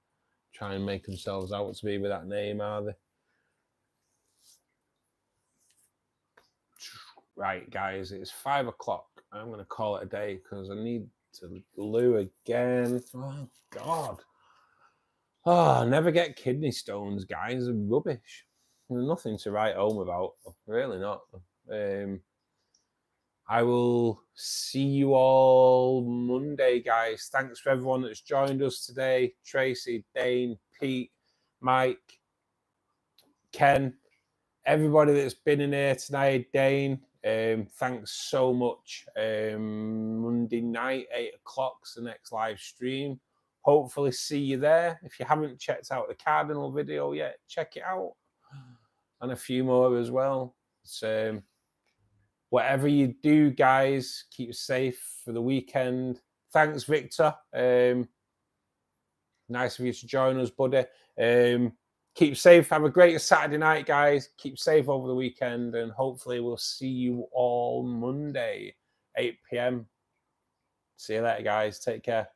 try and make themselves out to be with that name, are they? Right, guys, it's 5 o'clock. I'm going to call it a day because I need to loo again. Oh, God. Oh, never get kidney stones, guys. They're rubbish. There's nothing to write home about. Really not. I will see you all Monday, guys. Thanks for everyone that's joined us today. Tracy, Dane, Pete, Mike, Ken, everybody that's been in here tonight. Dane, thanks so much. Monday night, 8 o'clock's the next live stream. Hopefully see you there. If you haven't checked out the Cardinal video yet, check it out. And a few more as well. So whatever you do, guys, keep safe for the weekend. Thanks, Victor. Nice of you to join us, buddy. Keep safe. Have a great Saturday night, guys. Keep safe over the weekend, and hopefully we'll see you all Monday, 8 p.m. See you later, guys. Take care.